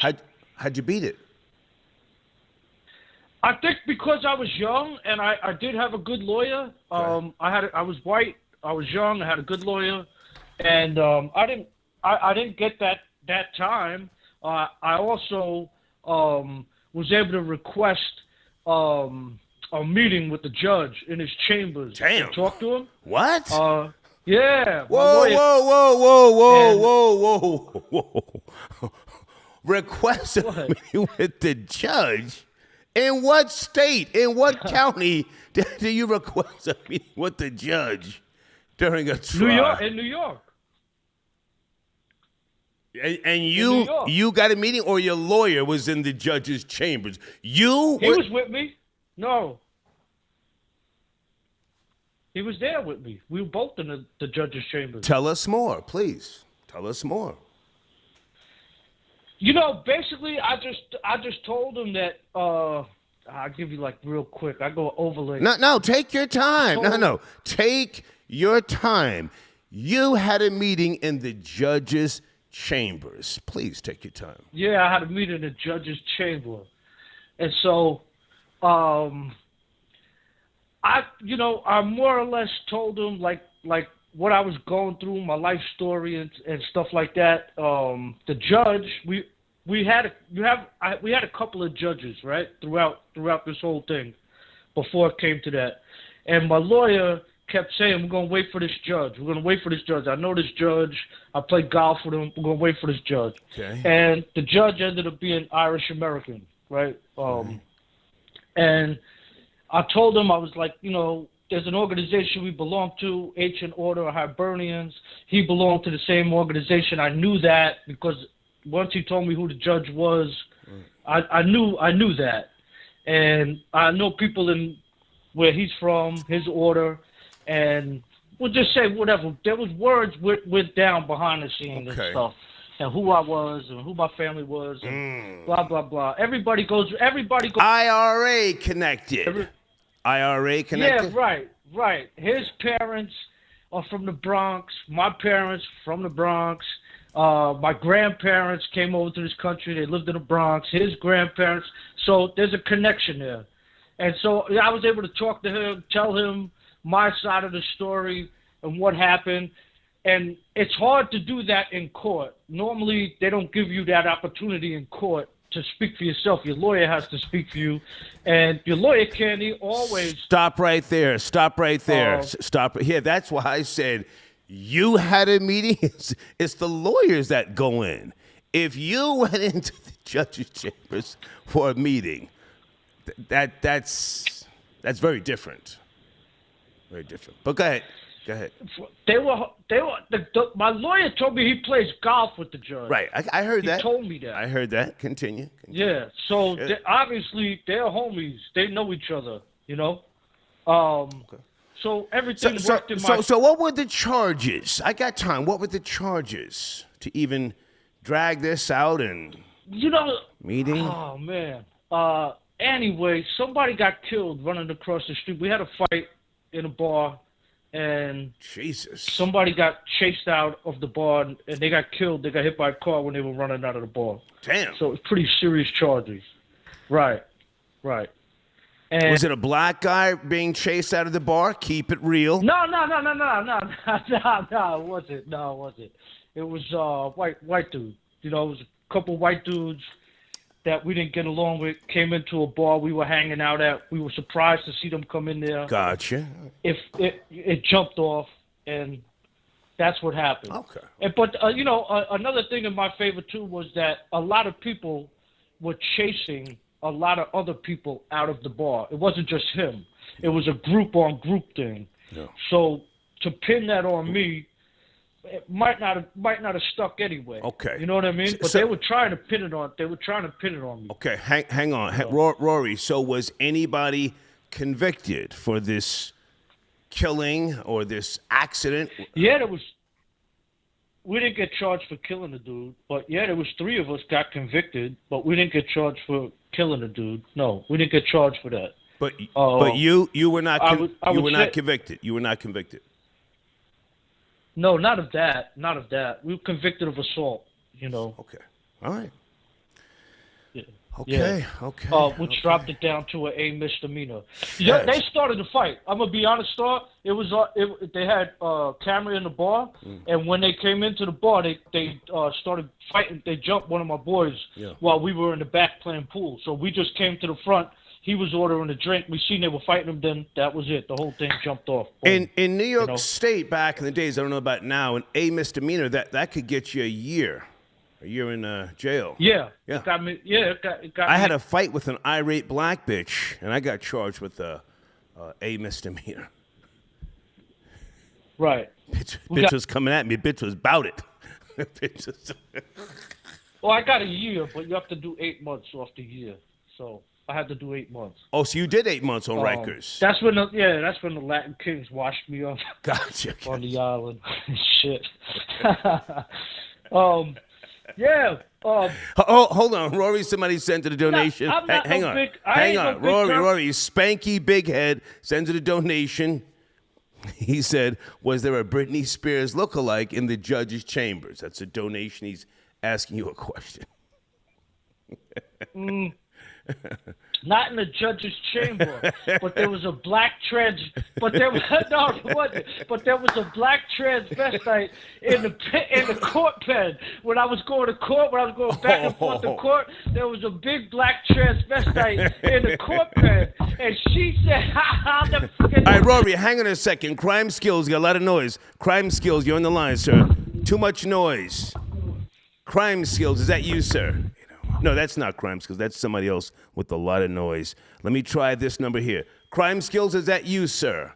How'd you beat it? I think because I was young and I did have a good lawyer. Okay. I was white. I was young. I had a good lawyer, and I didn't get that time. I also was able to request a meeting with the judge in his chambers. Damn. To talk to him. What? Yeah. Whoa. Request a meeting with the judge? In what state? In what county do you request a meeting with the judge during a trial? New York. And you got a meeting, or your lawyer was in the judge's chambers? He was with me. No. He was there with me. We were both in the judge's chambers. Tell us more, please. Tell us more. Basically, I just told him that. I'll give you like real quick. I go overlay. No, take your time. No, take your time. You had a meeting in the judge's chambers. Please take your time. Yeah, I had a meeting in the judge's chamber, and so, I more or less told him like what I was going through, my life story and stuff like that. The judge, we had a couple of judges, right, throughout this whole thing before it came to that. And my lawyer kept saying, we're going to wait for this judge. We're going to wait for this judge. I know this judge. I played golf with him. We're going to wait for this judge. Okay. And the judge ended up being Irish American, right? And I told him, I was like, there's an organization we belong to, Ancient Order of Hibernians. He belonged to the same organization. I knew that because once he told me who the judge was, I knew that. And I know people in where he's from, his order, and we'll just say whatever. There was words went down behind the scenes and stuff, and who I was and who my family was, and blah blah blah. Everybody goes. IRA connected. IRA connected. Yeah, right. His parents are from the Bronx. My parents from the Bronx. My grandparents came over to this country. They lived in the Bronx. His grandparents. So there's a connection there. And so I was able to talk to him, tell him my side of the story and what happened. And it's hard to do that in court. Normally, they don't give you that opportunity in court to speak for yourself. Your lawyer has to speak for you. And your lawyer can't always... Stop right there. Stop. Yeah, that's why I said you had a meeting. It's the lawyers that go in. If you went into the judge's chambers for a meeting, that's very different. Very different. But go ahead. Go ahead. My lawyer told me he plays golf with the judge. Right. I heard that. He told me that. I heard that. Continue. Yeah. So obviously they're homies. They know each other. You know. Okay. So everything worked in my. So what were the charges? I got time. What were the charges to even drag this out and meeting? Oh man. Anyway, somebody got killed running across the street. We had a fight in a bar. And Jesus, somebody got chased out of the bar, and they got killed. They got hit by a car when they were running out of the bar. Damn. So it's pretty serious charges. Right. And was it a black guy being chased out of the bar? Keep it real. No, it wasn't. No, it wasn't. It was white dude. It was a couple white dudes that we didn't get along with, came into a bar we were hanging out at. We were surprised to see them come in there. Gotcha. It jumped off, and that's what happened. Okay. But another thing in my favor, too, was that a lot of people were chasing a lot of other people out of the bar. It wasn't just him. It was a group-on-group thing. Yeah. So to pin that on me, it might not have stuck anyway. Okay. You know what I mean? But they were trying to pin it on. They were trying to pin it on me. Okay, hang on, Rory. So was anybody convicted for this killing or this accident? Yeah, there was. We didn't get charged for killing the dude, but there was 3 of us got convicted, but we didn't get charged for killing the dude. No, we didn't get charged for that. But you were not convicted. You were not convicted. No, not of that. Not of that. We were convicted of assault, Okay. All right. Yeah. Okay. Yeah. Okay. Which dropped it down to a misdemeanor. Yeah, they started the fight. I'm gonna be honest, Star. It was they had camera in the bar, and when they came into the bar, they started fighting. They jumped one of my boys while we were in the back playing pool. So we just came to the front. He was ordering a drink. We seen they were fighting him. Then that was it. The whole thing jumped off. Boom. In New York State, back in the days, I don't know about now, a misdemeanor that could get you a year in jail. Yeah. Yeah. It got me. Yeah. It got I me. had a fight with an irate black bitch, and I got charged with a misdemeanor. Right. Bitch was coming at me. Bitch was about it. Bitch was... Well, I got a year, but you have to do 8 months off the year. So I had to do 8 months. Oh, so you did 8 months on Rikers. That's when the Latin Kings washed me up. Gotcha. On the island. Shit. Yeah. Hold on, Rory. Somebody sent a donation. Hang on, Rory. Spanky Big Head sends a donation. He said, "Was there a Britney Spears lookalike in the judge's chambers?" That's a donation. He's asking you a question. Not in the judge's chamber, but there was a black But there was it wasn't. But there was a black transvestite in the court pen. When I was going to court, when I was going back and forth to court, there was a big black transvestite in the court pen, and she said, "I'll never forget." All right, Rory, hang on a second. Crime Skills, you got a lot of noise. Crime Skills, you're on the line, sir. Too much noise. Crime Skills, is that you, sir? No, that's not Crime Skills. That's somebody else with a lot of noise. Let me try this number here. Crime Skills, is that you, sir?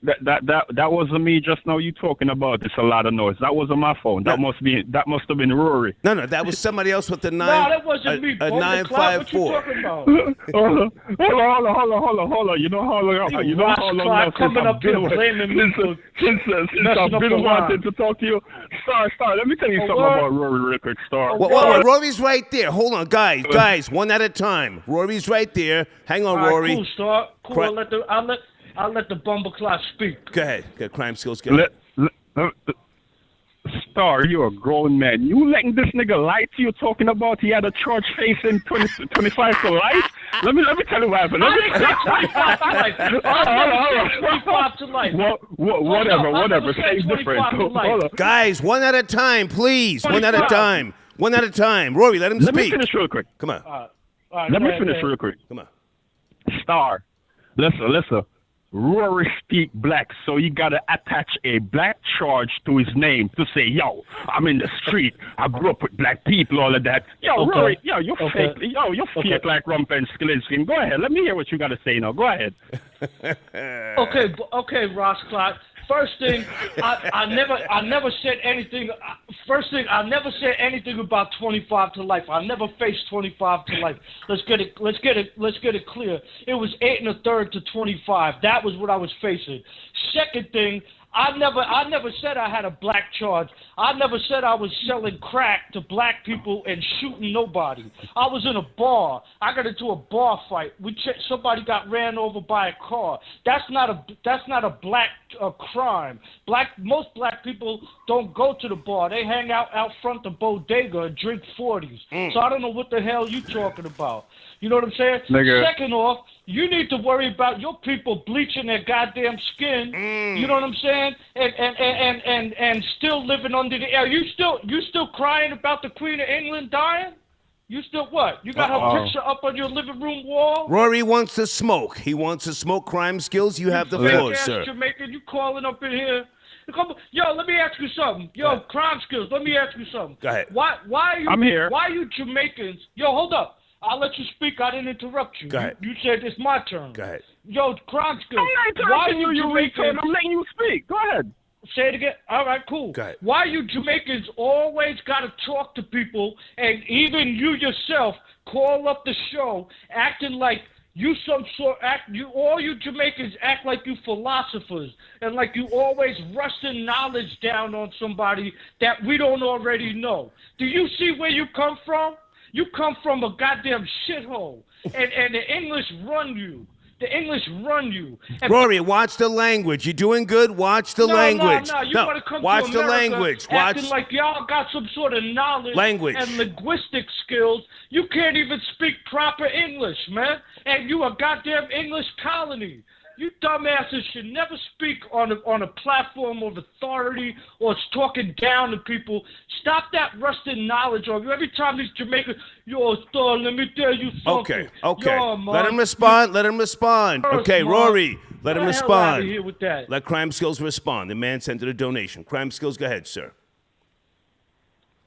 That wasn't me just now. You talking about it's a lot of noise. That wasn't my phone. That must have been Rory. No, that was somebody else with the 9. No, that wasn't me. A 954. What you talking about? Hold on. You know how long coming up here blaming me for since I've been wanting to talk to you. Star, let me tell you something about Rory real quick, Star. Well, Rory's right there. Hold on, guys, one at a time. Rory's right there. Hang on, Rory. Cool, Star. Cool. I'll let the bumbleclot speak. Go ahead. Crime Skills. Go ahead. Star, you're a grown man. You letting this nigga lie to you, talking about he had a charge facing 25 to life? Let me tell you what happened. I didn't say 25 to life. Whatever. Same difference. Guys, one at a time, please. 25. One at a time. Rory, let him speak. Let me finish real quick. Come on. Let me finish real quick. Come on. Star, listen. Rory speak black, so you gotta attach a black charge to his name to say, yo, I'm in the street. I grew up with black people, all of that. Yo, Okay. Rory, yo, you're Okay. fake. Yo, you're Okay. fake like Rumpelstiltskin. Go ahead. Let me hear what you gotta say now. Go ahead. Okay, Ross Clark. First thing, I never said anything. First thing, I never said anything about 25 to life. I never faced 25 to life. Let's get it clear. It was 8 1/3 to 25. That was what I was facing. Second thing, I never said I had a black charge. I never said I was selling crack to black people and shooting nobody. I was in a bar. I got into a bar fight. Somebody got ran over by a car. That's not a black crime. Most black people don't go to the bar. They hang out front the bodega and drink 40s. So I don't know what the hell you talking about. You know what I'm saying? Nigga. Second off, you need to worry about your people bleaching their goddamn skin. You know what I'm saying? And still living under the air. You still crying about the Queen of England dying? You still what? You got her picture up on your living room wall? Rory wants to smoke. He wants to smoke. Crime Skills. You have the floor, sir. Jamaican, you calling up in here? Yo, let me ask you something. Yo, Crime Skills, let me ask you something. Go ahead. Why are you? I'm here. Why are you Jamaicans? Yo, hold up. I'll let you speak. I didn't interrupt you. Go ahead. You said it's my turn. Go ahead. Yo, Crime Skills. I'm not interrupting you, you retard. I'm letting you speak. Go ahead. Say it again. All right, cool. Go ahead. Why you Jamaicans always got to talk to people, and even you yourself call up the show acting like you all you Jamaicans act like you philosophers and like you always rushing knowledge down on somebody that we don't already know. Do you see where you come from? You come from a goddamn shithole, and the English run you. The English run you. And Rory, watch the language. You're doing good. Watch the language. No. You want to come watch to the America language. acting Watch like y'all got some sort of knowledge language and linguistic skills. You can't even speak proper English, man. And you a goddamn English colony. You dumbasses should never speak on a platform of authority or talking down to people. Stop that rusting knowledge on you. Every time these Jamaicans, yo, Star, let me tell you something. Okay. Yo, man, Let him respond. Okay, man. Rory, let him Get the hell outta respond. here with that. Let Crime Skills respond. The man sent it a donation. Crime Skills, go ahead, sir.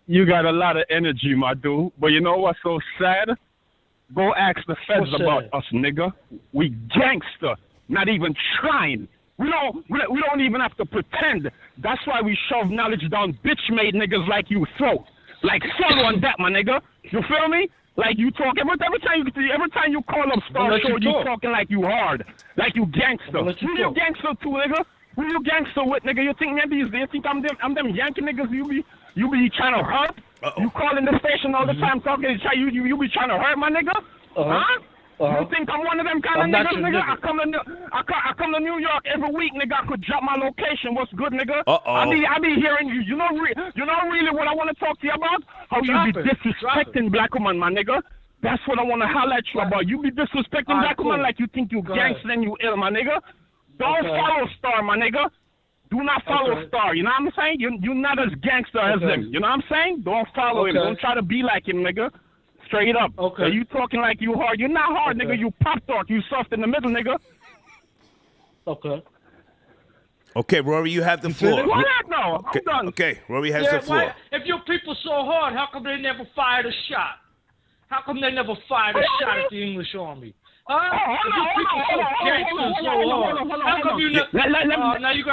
You got a lot of energy, my dude. But you know what's so sad? Go ask the feds What's about sad? us, nigga. We gangster. Not even trying. We don't even have to pretend. That's why we shove knowledge down bitch-made niggas like you throat. Like swallow on that, my nigga. You feel me? Like you talk every time you call up Star Show, you talking like you hard, like you gangster. Who you gangster to, nigga? Who you gangster with, nigga? You think I'm them Yankee niggas? You be trying to hurt? You calling the station all the time talking? You be trying to hurt my nigga? Huh? You think I'm one of them kind of niggas, nigga? I come to New York every week, nigga. I could drop my location. What's good, nigga? I be hearing you. You know really what I want to talk to you about? How you be disrespecting black woman, my nigga. That's what I want to highlight you about. You be disrespecting black woman like you think you gangster and you ill, my nigga. Don't follow Star, my nigga. Do not follow Star. You know what I'm saying? You're not as gangster as him. You know what I'm saying? Don't follow him. Don't try to be like him, nigga. Straight up. Okay. You talking like you hard. You're not hard, nigga. You pop talk. You soft in the middle, nigga. Okay. Okay, Rory, you have the floor. Why not? No, I'm done. Okay, Rory has the floor. If your people so hard, how come they never fired a shot? How come they never fired a shot at the English army?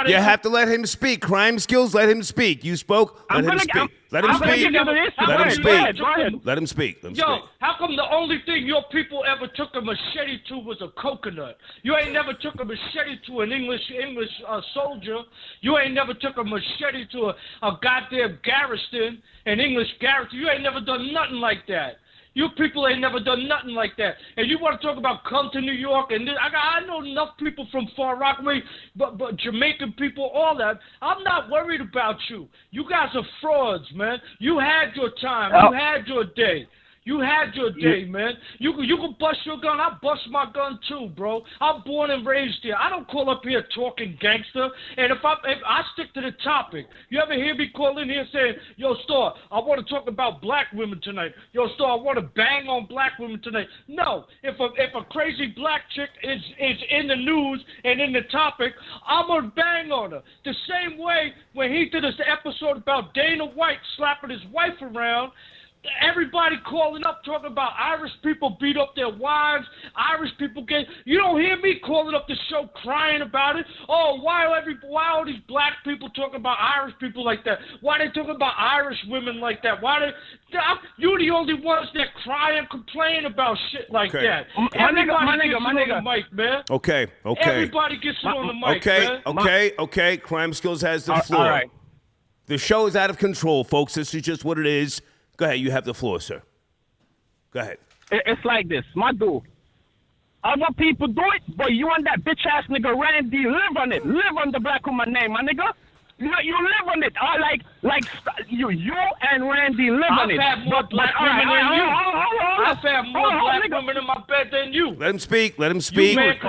You have to let him speak. Crime Skills, let him speak. You spoke, let him speak. Let him speak. Let him speak. Let him speak. Yo, how come the only thing your people ever took a machete to was a coconut? You ain't never took a machete to an English soldier. You ain't never took a machete to a goddamn garrison, an English garrison. You ain't never done nothing like that. You people ain't never done nothing like that. And you want to talk about come to New York and this, I know enough people from Far Rockaway, but Jamaican people, all that. I'm not worried about you. You guys are frauds, man. You had your time. You had your day. You had your day, man. You can bust your gun. I bust my gun too, bro. I'm born and raised here. I don't call up here talking gangster. And if I stick to the topic, you ever hear me call in here saying, "Yo, Star, I want to talk about black women tonight. Yo, Star, I want to bang on black women tonight." No. If a crazy black chick is in the news and in the topic, I'm gonna bang on her. The same way when he did this episode about Dana White slapping his wife around. Everybody calling up talking about Irish people beat up their wives, Irish people get. You don't hear me calling up the show crying about it. Oh, why are these black people talking about Irish people like that? Why are they talking about Irish women like that? You're the only ones that cry and complain about shit like that. Everybody gets on the mic, man. Okay. Everybody gets on the mic, man. Okay. Crime Skills has the floor. All right. The show is out of control, folks. This is just what it is. Go ahead, you have the floor, sir. Go ahead. It's like this, my dude. Other people do it, but you and that bitch ass nigga Randy live on it. Live on the black woman name, my nigga. You live on it. Like you and Randy live on it. I've had more black women than you. I've had more black women in my bed than you. Let him speak. Let him speak. Rory. You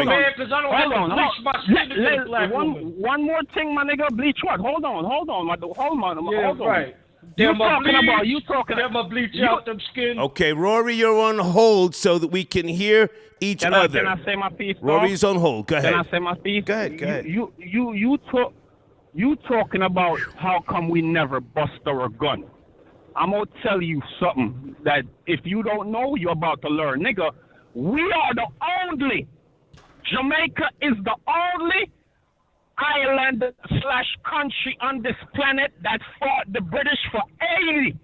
mad because I don't have to bleach my skin to get a black woman. One more thing, my nigga. Bleach what? Hold on, my dude. Hold on. Right. You talking Them a bleach out them skin. Okay, Rory, you're on hold so that we can hear each other. Can I say my piece? Rory's on hold. Go ahead. Can I say my piece? Go ahead. You talking about how come we never bust our gun? I'm gonna tell you something that if you don't know, you're about to learn, nigga. We are the only. Jamaica is the only island/country on this planet that fought the British for 80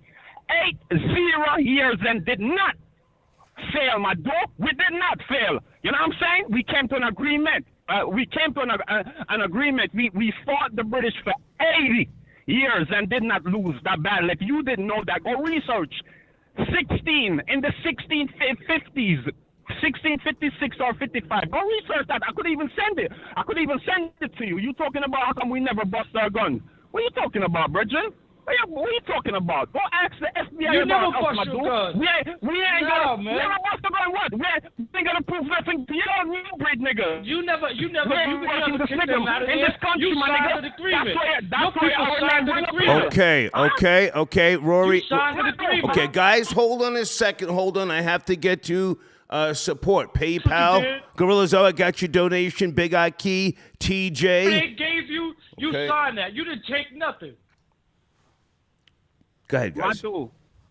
years and did not fail, my dog. We did not fail. You know what I'm saying? We came to an agreement. An agreement. We fought the British for 80 years and did not lose that battle. If you didn't know that, go research. In the 1650s. 1656 or 55. Go research that. I could even send it to you. You talking about how come we never bust our gun? What are you talking about, Bridget? What are you talking about? Go ask the FBI you about never us, my bust dude. your gun. We ain't gonna bust the gun. What? We ain't gonna prove nothing. You don't need breed, nigga. You never working the the them out of in this country, you my signed nigga. an agreement. That's why our signed land an went agreement. Okay, Rory. You signed an agreement. Okay, guys, hold on a second. Hold on. I have to get to support. PayPal. Gorilla Zoe, I got your donation. Big Eye Key. TJ. They gave you signed that. You didn't take nothing. Go ahead, guys.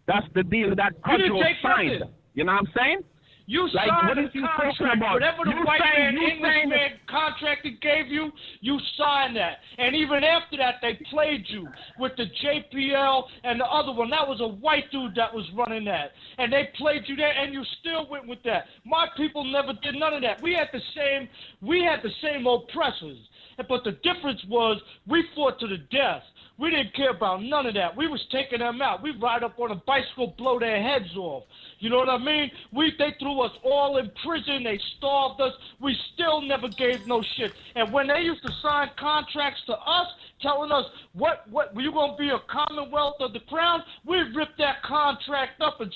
That's the deal that Cudjoe signed. nothing. You know what I'm saying? You Like, signed what the is you talking contract. about? Whatever the You white saying- man, you English saying- man contract they gave you, you signed that. And even after that, they played you with the JPL and the other one. That was a white dude that was running that. And they played you there, and you still went with that. My people never did none of that. We had the same oppressors. But the difference was we fought to the death. We didn't care about none of that. We was taking them out. We ride up on a bicycle, blow their heads off. You know what I mean? They threw us all in prison. They starved us. We still never gave no shit. And when they used to sign contracts to us, telling us what you gonna be a Commonwealth of the Crown, we ripped that contract up and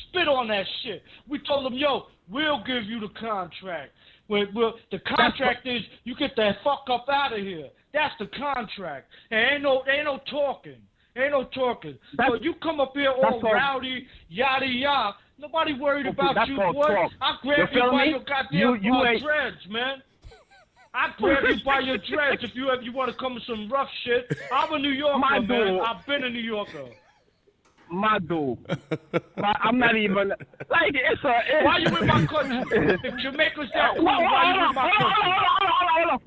spit on that shit. We told them, yo, we'll give you the contract. The contract is you get the fuck up out of here. That's the contract. And ain't no talking. So you come up here all rowdy, yada yada. Nobody worried about you, boy. I grab you by your goddamn dreads, man. I grab you by your dreads if you want to come with some rough shit. I'm a New Yorker, man. I've been a New Yorker. My dude. I'm not even like it's a. Why you in my country? If Jamaica's that cool, why you in my country? Hold on.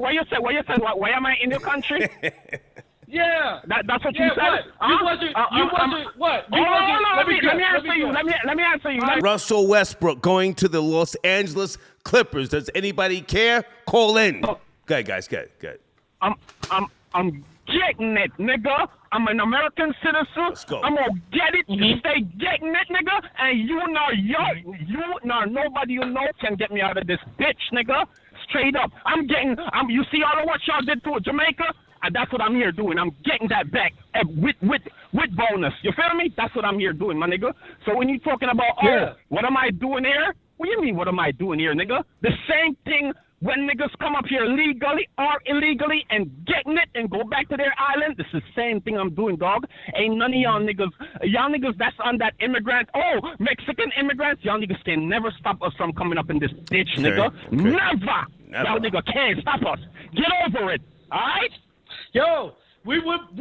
Why you said? Why am I in your country? Yeah. That's what you said. What? You wasn't. What? You wasn't. Let me answer you. Russell Westbrook going to the Los Angeles Clippers. Does anybody care? Call in. Go ahead, guys. Go ahead. I'm getting it, nigga. I'm an American citizen. Let's go. I'm gonna get it. Stay getting it, nigga. And you nor nobody you know can get me out of this bitch, nigga. Straight up. You see all of what y'all did to Jamaica? That's what I'm here doing. I'm getting that back with bonus. You feel me? That's what I'm here doing, my nigga. So when you talking about, what am I doing here? What do you mean, what am I doing here, nigga? The same thing when niggas come up here legally or illegally and getting it and go back to their island. This is the same thing I'm doing, dog. Ain't none of y'all niggas that's on that immigrant, Mexican immigrants, y'all niggas can never stop us from coming up in this ditch, nigga. Okay. Never. Y'all nigga can't stop us. Get over it, all right? Yo, we wouldn't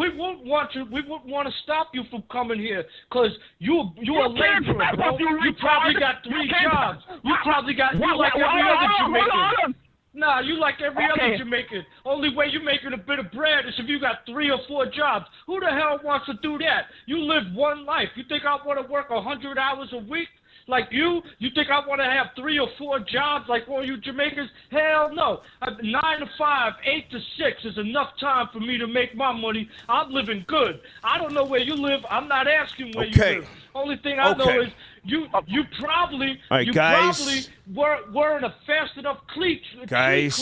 want to stop you from coming here, cause you a laborer, bro. You probably got 3 jobs. You probably got like every other Jamaican. Nah, you like every other Jamaican. Only way you're making a bit of bread is if you got 3 or 4 jobs. Who the hell wants to do that? You live one life. You think I want to work 100 hours a week? Like you think I want to have 3 or 4 jobs like all you Jamaicans? Hell no. 9 to 5, 8 to 6 is enough time for me to make my money. I'm living good. I don't know where you live. I'm not asking where you live. Only thing I know is you probably were in a fast enough clique. Guys.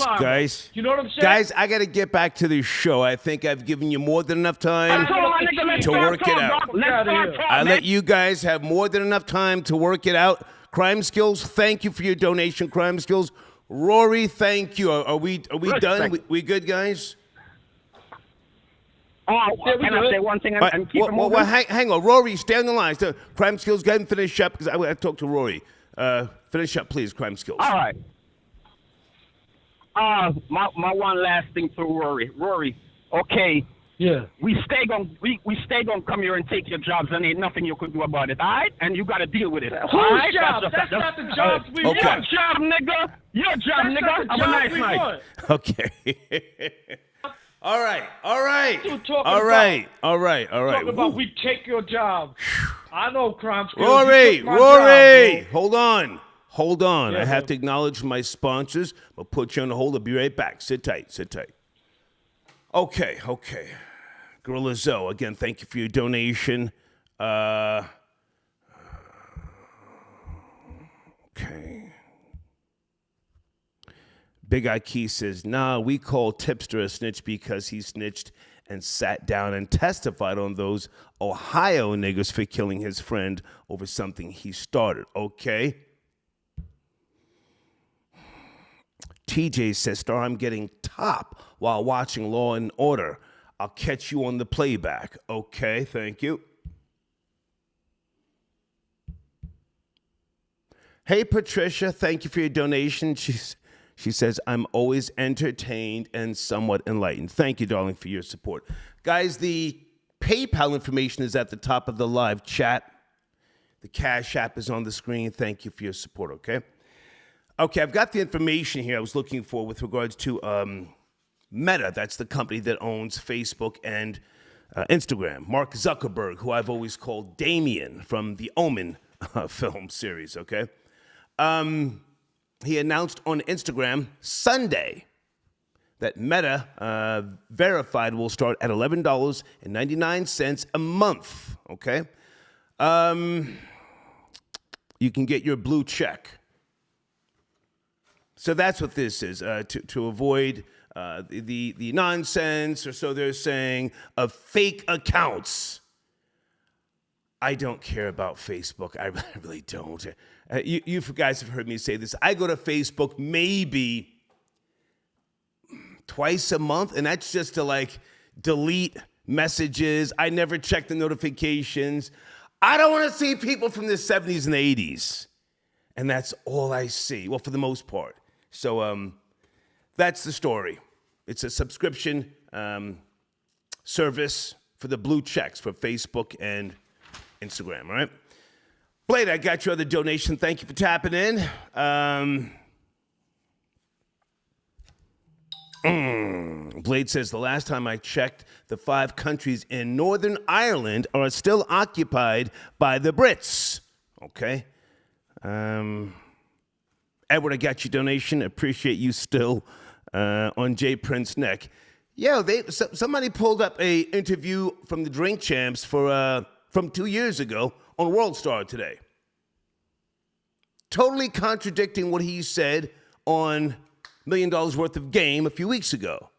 You know what I'm saying? Guys, I got to get back to the show. I think I've given you more than enough time to work it out. I let you guys have more than enough time to work it out. Crime Skills, thank you for your donation. Crime Skills, Rory, thank you. Are we done? We good, guys? Can I say one thing and keep it moving? Well, hang on. Rory, stay on the line. So, Crime Skills, go ahead and finish up, because I talked to Rory. Finish up, please, Crime Skills. All right. My one last thing to Rory. Rory, okay. Yeah. We stay gonna come here and take your jobs, and ain't nothing you could do about it, all right? And you got to deal with it. Whose job? That's not the jobs we want. Your job, nigga. Your job, nigga. Have a nice night. Okay. All right. Talking about we take your job. I know, Crime Skills. Rory, hold on. Yeah, I have to acknowledge my sponsors. I'll put you on hold. I'll be right back. Sit tight. Okay. Gorilla Zoe, again, thank you for your donation. Okay. Big Eye Key says, nah, we call Tipster a snitch because he snitched and sat down and testified on those Ohio niggas for killing his friend over something he started. Okay. TJ says, Star, I'm getting top while watching Law and Order. I'll catch you on the playback. Okay, thank you. Hey, Patricia, thank you for your donation. She says, I'm always entertained and somewhat enlightened. Thank you, darling, for your support. Guys, the PayPal information is at the top of the live chat. The Cash App is on the screen. Thank you for your support, okay? Okay, I've got the information here I was looking for with regards to Meta. That's the company that owns Facebook and Instagram. Mark Zuckerberg, who I've always called Damien from the Omen film series, okay? He announced on Instagram Sunday that Meta Verified will start at $11.99 a month, okay? You can get your blue check. So that's what this is, to avoid the nonsense, or so they're saying, of fake accounts. I don't care about Facebook. I really don't. You guys have heard me say this. I go to Facebook maybe twice a month, and that's just to delete messages. I never check the notifications. I don't want to see people from the 70s and the 80s. And that's all I see. Well, for the most part. So that's the story. It's a subscription service for the blue checks for Facebook and Instagram, all right? Blade, I got your other donation. Thank you for tapping in. Blade says, the last time I checked, the 5 countries in Northern Ireland are still occupied by the Brits. Okay. Edward, I got your donation. Appreciate you still on J. Prince neck. Yeah, somebody pulled up a interview from the Drink Champs from 2 years ago on World Star today. Totally contradicting what he said on $1 Million Worth of Game a few weeks ago.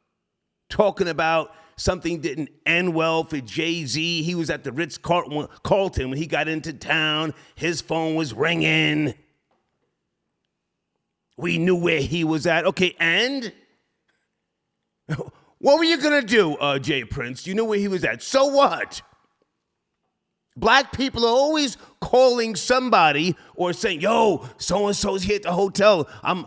Talking about something didn't end well for Jay-Z. He was at the Ritz-Carlton when he got into town. His phone was ringing. We knew where he was at. Okay, and? What were you going to do, Jay Prince? You knew where he was at. So what? Black people are always calling somebody or saying, yo, so-and-so's here at the hotel. I'm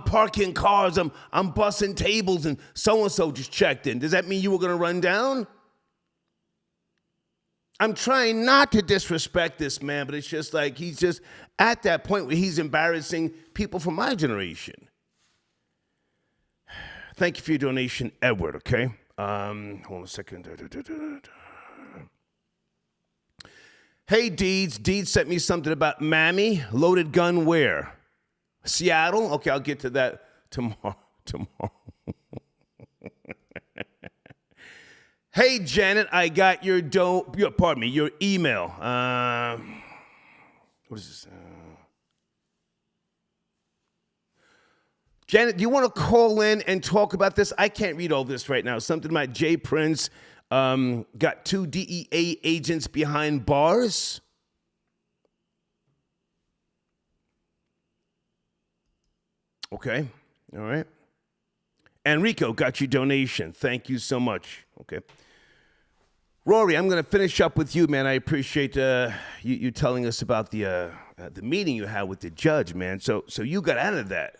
parking cars. I'm bussing tables, and so-and-so just checked in. Does that mean you were going to run down? I'm trying not to disrespect this man, but it's just like he's just at that point where he's embarrassing people from my generation. Thank you for your donation, Edward, okay? Hold on a second. Hey, Deeds. Deeds sent me something about Mammy. Loaded gun where? Seattle? Okay, I'll get to that tomorrow. Hey, Janet, I got your email. What is this? Janet, do you want to call in and talk about this? I can't read all this right now. Something about Jay Prince got 2 DEA agents behind bars. Okay, all right. Enrico got your donation. Thank you so much. Okay. Rory, I'm going to finish up with you, man. I appreciate you telling us about the meeting you had with the judge, man. So you got out of that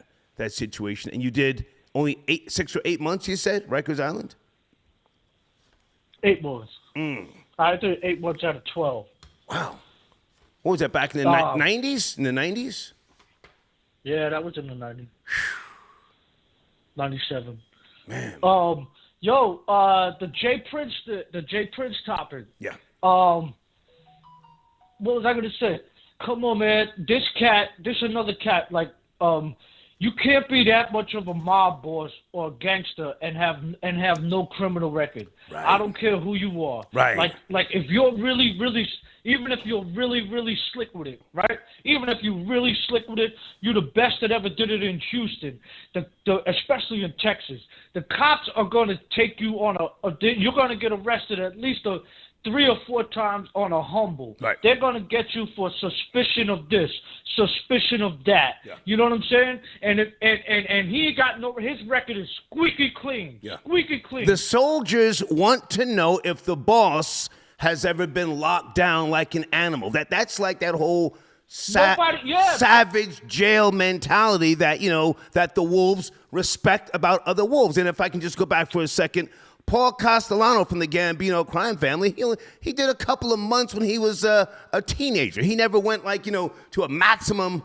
situation, and you did only 6 or 8 months, you said, Rikers Island? 8 months. I did 8 months out of 12. Wow. What was that, back in the 90s? In the 90s? Yeah, that was in the 90s. 97. Man. The Jay Prince topic. Yeah. What was I gonna say? Come on, man. This another cat. Like, you can't be that much of a mob boss or a gangster and have no criminal record. Right. I don't care who you are. Right. Like if you're really, even if you're really, really slick with it, right? Even if you're really slick with it, you're the best that ever did it in Houston, especially in Texas. The cops are going to take you on you're going to get arrested at least 3 or 4 times on a humble. Right. They're going to get you for suspicion of this, suspicion of that. Yeah. You know what I'm saying? And he got his record is squeaky clean. Yeah. Squeaky clean. The soldiers want to know if the boss has ever been locked down like an animal. That's like that whole savage jail mentality that, that the wolves respect about other wolves. And if I can just go back for a second, Paul Castellano from the Gambino crime family, he did a couple of months when he was a teenager. He never went to a maximum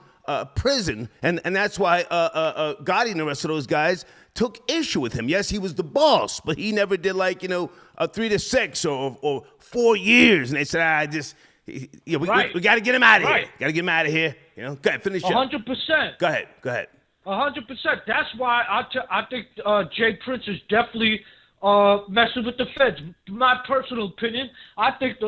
prison. And that's why Gotti and the rest of those guys took issue with him. Yes, he was the boss, but he never did a 3 to 6 or 4 years. And they said, we got to get him out of here. Got to get him out of here. Go ahead, finish up. 100%. Go ahead. 100%. That's why I think Jay Prince is definitely messing with the feds. My personal opinion, I think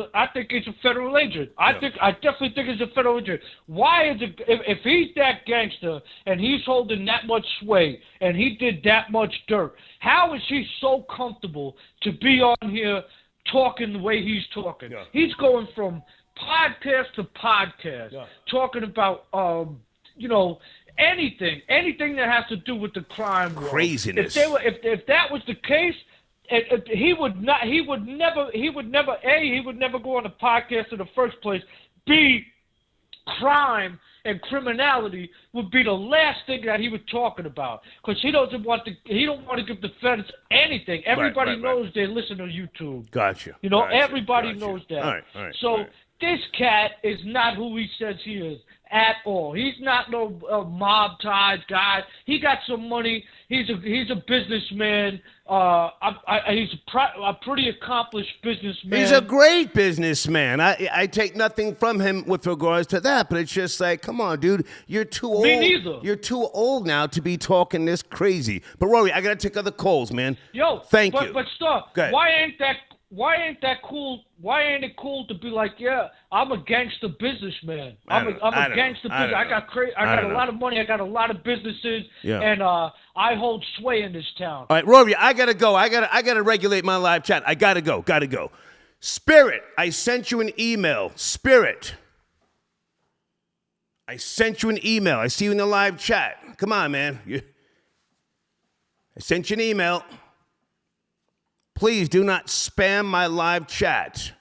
he's a federal agent. I definitely think he's a federal agent. Why is it if he's that gangster and he's holding that much sway and he did that much dirt, how is he so comfortable to be on here talking the way he's talking? Yeah. He's going from podcast to podcast, talking about anything that has to do with the crime world. Craziness. If that was the case, he would never go on a podcast in the first place. B, crime and criminality would be the last thing that he was talking about, because he don't want to give the feds anything. Everybody knows they listen to YouTube. Gotcha. Everybody knows that. All right. So this cat is not who he says he is at all. He's not no mob ties guy. He got some money. He's a businessman. He's a pretty accomplished businessman. He's a great businessman. I take nothing from him with regards to that, but it's just like, come on, dude, you're too old. Me neither. You're too old now to be talking this crazy. But Rory, I gotta take other calls, man. Yo, thank you. But stop. Go ahead. Why ain't that why ain't that cool? Why ain't it cool to be like, yeah, I'm a gangster businessman. I'm a gangster business. I got a lot of money. I got a lot of businesses, and I hold sway in this town. All right, Rory, I gotta go. I gotta regulate my live chat. I gotta go. Spirit, I sent you an email. Spirit, I sent you an email. I see you in the live chat. Come on, man. I sent you an email. Please do not spam my live chat.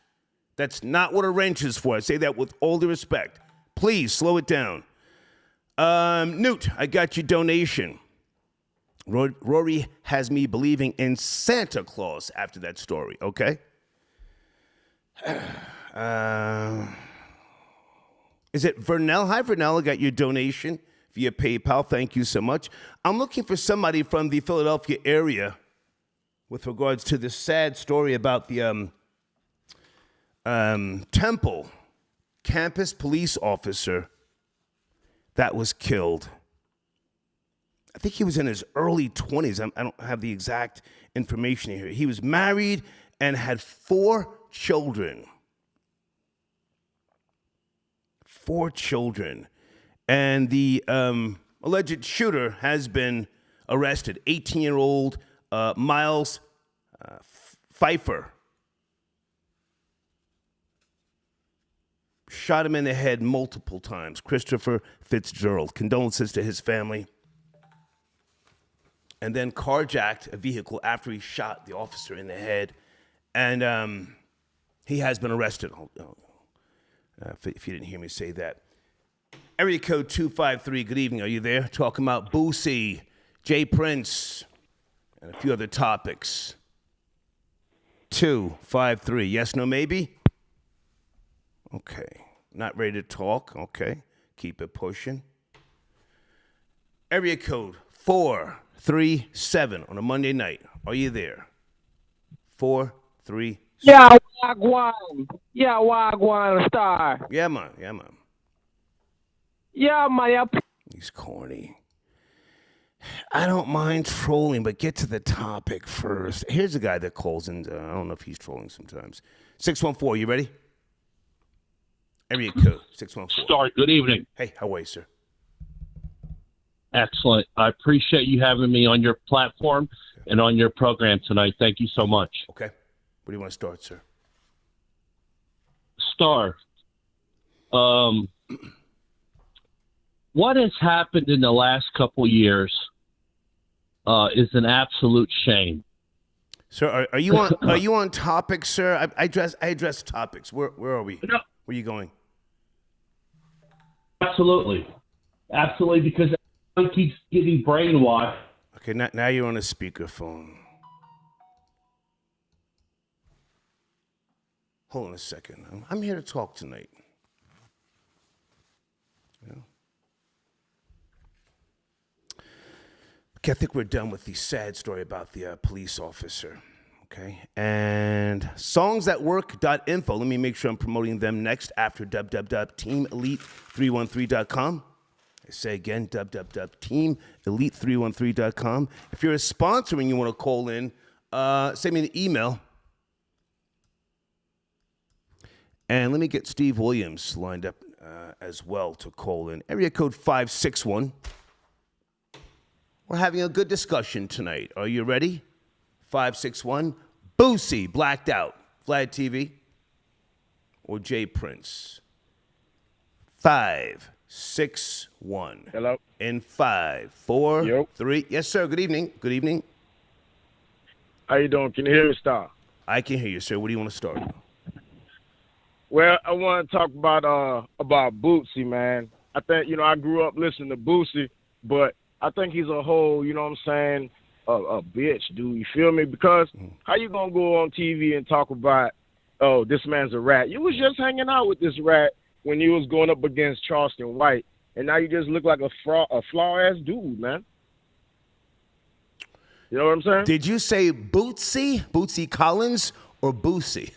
That's not what a wrench is for. I say that with all due respect. Please slow it down. Newt, I got your donation. Rory has me believing in Santa Claus after that story, okay? Is it Vernell? Hi, Vernell. I got your donation via PayPal. Thank you so much. I'm looking for somebody from the Philadelphia area with regards to this sad story about the Temple campus police officer that was killed. I think he was in his early 20s. I don't have the exact information here. He was married and had 4 children. 4 children. And the alleged shooter has been arrested. 18-year-old Miles Pfeiffer shot him in the head multiple times. Christopher Fitzgerald. Condolences to his family. And then carjacked a vehicle after he shot the officer in the head. And he has been arrested. If you didn't hear me say that. Area code 253, good evening. Are you there? Talking about Boosie, Jay Prince, and a few other topics. 253, yes, no, maybe? Okay. Not ready to talk. Okay. Keep it pushing. Area code 437 on a Monday night. Are you there? 437. Yeah, Wagwan. Yeah, Wagwan Star. Yeah, man. Yeah, man. He's corny. I don't mind trolling, but get to the topic first. Here's a guy that calls in. I don't know if he's trolling sometimes. 614, you ready? Area code 614. Star, good evening. Hey, how are you, sir? Excellent. I appreciate you having me on your platform and on your program tonight. Thank you so much. Okay. Where do you want to start, sir? Star, what has happened in the last couple years is an absolute shame. Sir, are you on topic, sir? I address topics. Where are we? No. Where are you going? Absolutely, because everyone keeps getting brainwashed. Okay, now you're on a speakerphone. Hold on a second. I'm here to talk tonight. Yeah. Okay, I think we're done with the sad story about the police officer. Okay, and songsthatwork.info. Let me make sure I'm promoting them next after www.teamelite313.com. I say again, www.teamelite313.com. If you're a sponsor and you want to call in, send me an email. And let me get Steve Williams lined up as well to call in. Area code 561. We're having a good discussion tonight. Are you ready? 561. Boosie, blacked out. VlADTV or Jay Prince? 561. Hello. In 5, 4, 3. Yes, sir. Good evening. Good evening. How you doing? Can you hear me, Star? I can hear you, sir. What do you want to start? Well, I want to talk about Boosie, man. I think, I grew up listening to Boosie, but I think he's a whole, you know what I'm saying, a bitch, dude. You feel me? Because how you going to go on TV and talk about, oh, this man's a rat? You was just hanging out with this rat when you was going up against Charleston White, and now you just look like a flaw-ass dude, man. You know what I'm saying? Did you say Bootsy? Bootsy Collins or Boosie?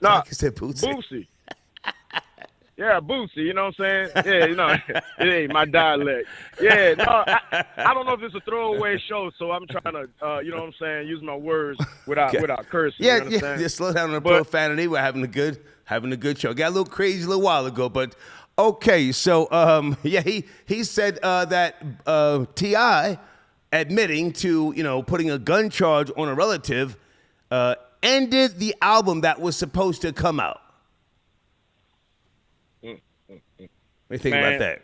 No, I said Bootsy. Boosie. Yeah, Boosie, you know what I'm saying? Yeah, you know, it ain't my dialect. Yeah, no, I don't know if it's a throwaway show, so I'm trying to, you know what I'm saying, use my words without cursing. Yeah, you understand? just slow down on the profanity. We're having a good show. Got a little crazy a little while ago, but okay. So, he said that T.I. admitting to, putting a gun charge on a relative ended the album that was supposed to come out. What do you think about that?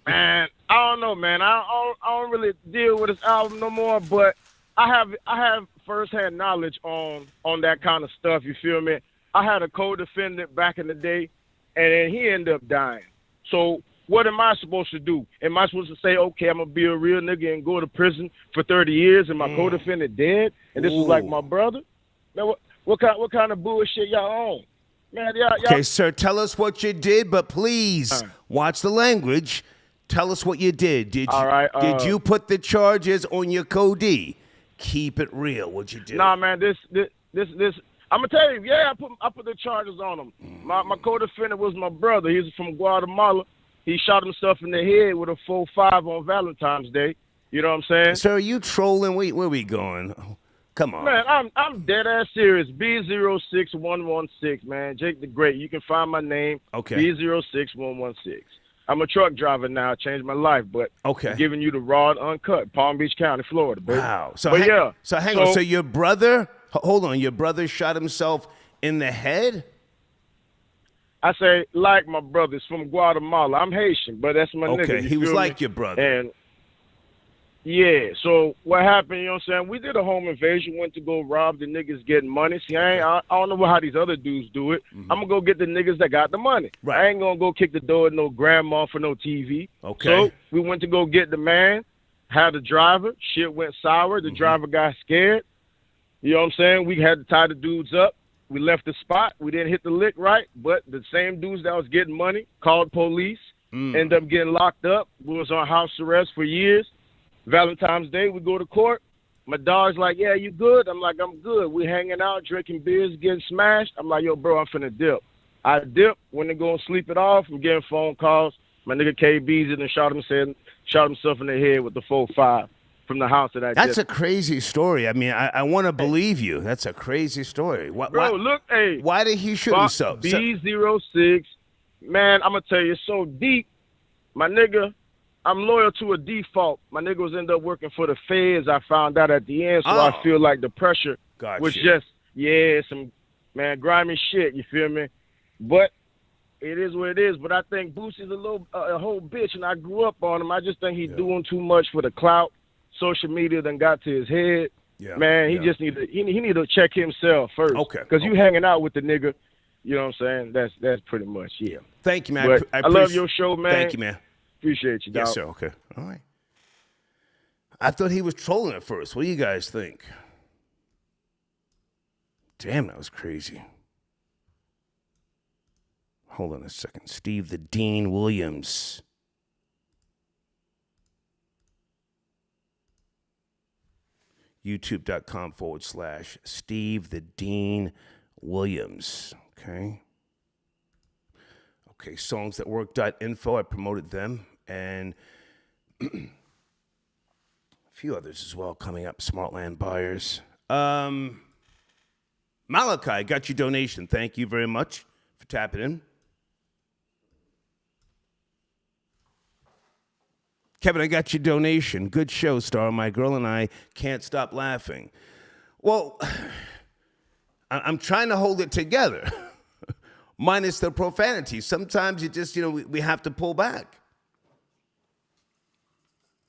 Man, I don't know, man. I don't really deal with this album no more, but I have firsthand knowledge on that kind of stuff. You feel me? I had a co-defendant back in the day, and then he ended up dying. So what am I supposed to do? Am I supposed to say, okay, I'm gonna be a real nigga and go to prison for 30 years, and my co-defendant dead, and this is like my brother? Now, what kind of bullshit y'all on? Man, okay, sir, tell us what you did, but please watch the language. Tell us what you did. Did you put the charges on your co-D? Keep it real. What you did? Nah, man, this. I'm gonna tell you. Yeah, I put the charges on him. My co-defendant was my brother. He's from Guatemala. He shot himself in the head with a 4.5 on Valentine's Day. You know what I'm saying? Sir, are you trolling? Where we going? Come on. Man, I'm dead ass serious. B06116, man. Jake the Great. You can find my name. Okay. B06116. I'm a truck driver now. Changed my life, but okay. I'm giving you the raw and uncut. Palm Beach County, Florida, baby. Wow. So hang on. So your brother, hold on. Your brother shot himself in the head? I say like my brother's from Guatemala. I'm Haitian, but that's my nigga. Okay, he was like your brother. And yeah, so what happened, you know what I'm saying? We did a home invasion, went to go rob the niggas getting money. See, I don't know how these other dudes do it. I'm going to go get the niggas that got the money. Right. I ain't going to go kick the door at no grandma for no TV. Okay. So we went to go get the man, had the driver. Shit went sour. The driver got scared. You know what I'm saying? We had to tie the dudes up. We left the spot. We didn't hit the lick right, but the same dudes that was getting money called police, ended up getting locked up. We was on house arrest for years. Valentine's Day, we go to court. My dog's like, yeah, you good? I'm like, I'm good. We hanging out, drinking beers, getting smashed. I'm like, yo, bro, I'm finna dip. I dip, went to go and sleep it off. I'm getting phone calls. My nigga KB's and shot himself in the head with the 4.5 from the house that I That's a crazy story. I mean, I want to believe you. That's a crazy story. Why did he shoot himself? B06, man, I'm going to tell you, it's so deep. My nigga, I'm loyal to a default. My nigga was end up working for the feds. I found out at the end, so I feel like the pressure was just, some, grimy shit, you feel me? But it is what it is. But I think Boosie's a whole bitch, and I grew up on him. I just think he's doing too much for the clout. Social media done got to his head. Yeah, man, he just need to check himself first. Okay. Because you hanging out with the nigga, you know what I'm saying? That's pretty much, yeah. Thank you, man. But I love your show, man. Thank you, man. Appreciate you, dog. Yes, sir. Okay. All right. I thought he was trolling at first. What do you guys think? Damn, that was crazy. Hold on a second. Steve the Dean Williams. YouTube.com/Steve the Dean Williams. Okay. Okay, songs.work.info. I promoted them. And a few others as well coming up. Smartland buyers. Malachi, got your donation. Thank you very much for tapping in. Kevin, I got your donation. Good show, Star. My girl and I can't stop laughing. Well, I'm trying to hold it together. Minus the profanity. Sometimes you just, we have to pull back.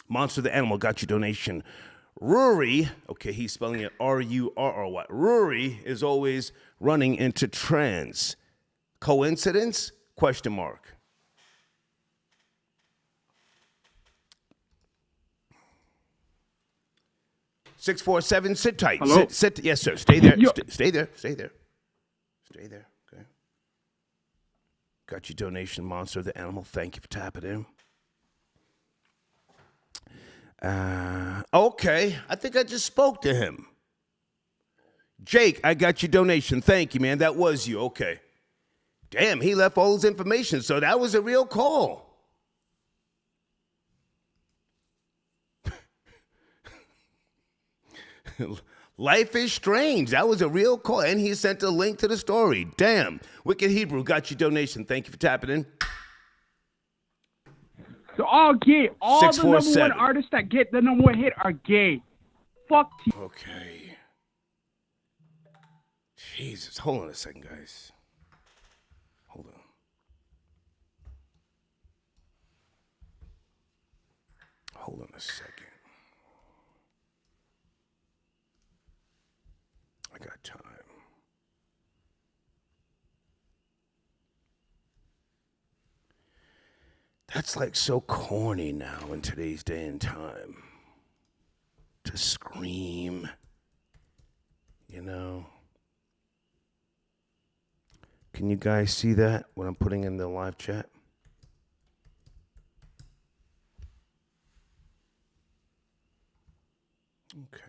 Monster the Animal got your donation. Rory, okay, he's spelling it R-U-R-R-Y. Rory is always running into trans. Coincidence? Question mark. $647, sit tight. Hello? Sit. Yes, sir. Stay there. Stay there. Stay there. Stay there. Okay. Got your donation, Monster the Animal. Thank you for tapping in. Okay. I think I just spoke to him. Jake, I got your donation. Thank you, man. That was you. Okay. Damn, he left all his information. So that was a real call. Life is strange. That was a real call. And he sent a link to the story. Damn. Wicked Hebrew got your donation. Thank you for tapping in. So all gay. All the number 647. one artists that get the number one hit are gay. Fuck you. Okay. Jesus. Hold on a second, guys. Hold on. Hold on a second. I got time. That's like so corny now in today's day and time. To scream, you know. Can you guys see that when I'm putting in the live chat? Okay.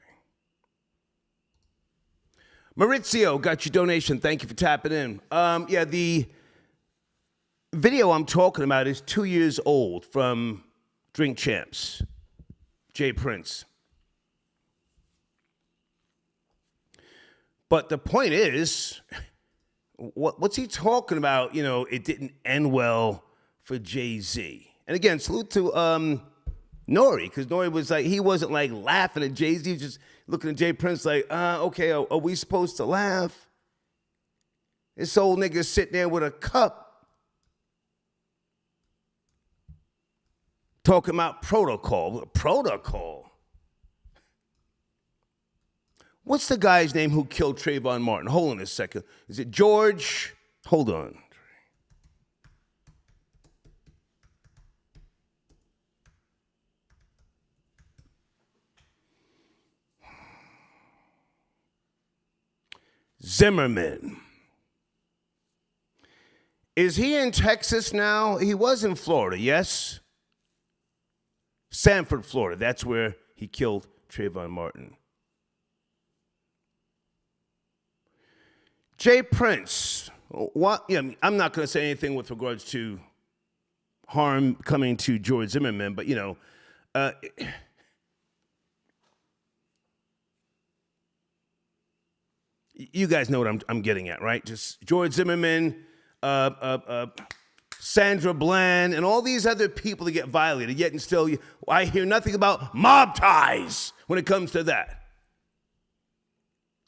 Maurizio got your donation. Thank you for tapping in. Yeah, the video I'm talking about is 2 years old from Drink Champs, Jay Prince. But the point is, what's he talking about? You know, it didn't end well for Jay-Z. And again, salute to Nori, because Nori was like, he wasn't like laughing at Jay-Z, he was just looking at Jay Prince like, okay, are we supposed to laugh? This old nigga sitting there with a cup talking about protocol. Protocol? What's the guy's name who killed Trayvon Martin? Hold on a second. Is it George? Hold on. Zimmerman. Is he in Texas now? He was in Florida, yes? Sanford, Florida. That's where he killed Trayvon Martin. Jay Prince. What? Yeah, I'm not going to say anything with regards to harm coming to George Zimmerman, but, you know, you guys know what I'm getting at, right? Just George Zimmerman, Sandra Bland, and all these other people that get violated, yet and still I hear nothing about mob ties when it comes to that.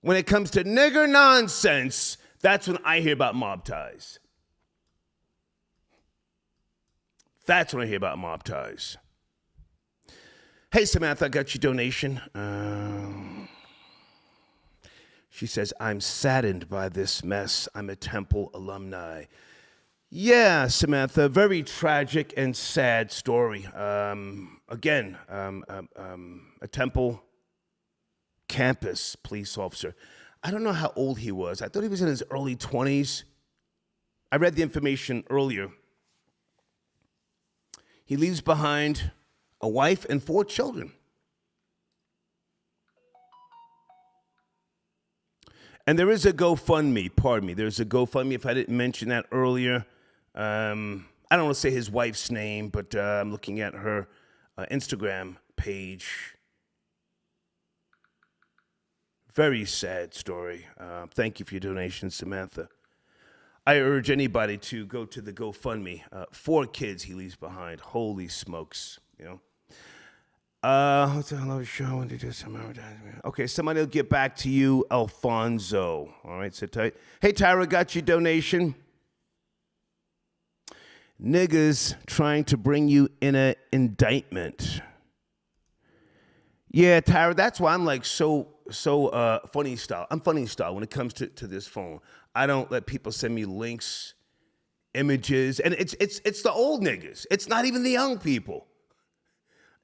When it comes to nigger nonsense, that's when I hear about mob ties. That's when I hear about mob ties. Hey, Samantha, I got your donation. She says, I'm saddened by this mess. I'm a Temple alumni. Yeah, Samantha, very tragic and sad story. Again, a Temple campus police officer. I don't know how old he was. I thought he was in his early 20s. I read the information earlier. He leaves behind a wife and 4 children. And there is a GoFundMe, pardon me. There's a GoFundMe, if I didn't mention that earlier. I don't want to say his wife's name, but I'm looking at her Instagram page. Very sad story. Thank you for your donation, Samantha. I urge anybody to go to the GoFundMe. 4 kids he leaves behind. Holy smokes, you know. What's the hell show? When did you do some advertisement? Okay, somebody will get back to you, Alfonso. All right, sit tight. Hey, Tyra, got your donation. Niggas trying to bring you in an indictment. Yeah, Tyra, that's why I'm like so funny style. I'm funny style when it comes to this phone. I don't let people send me links, images, and it's the old niggas. It's not even the young people.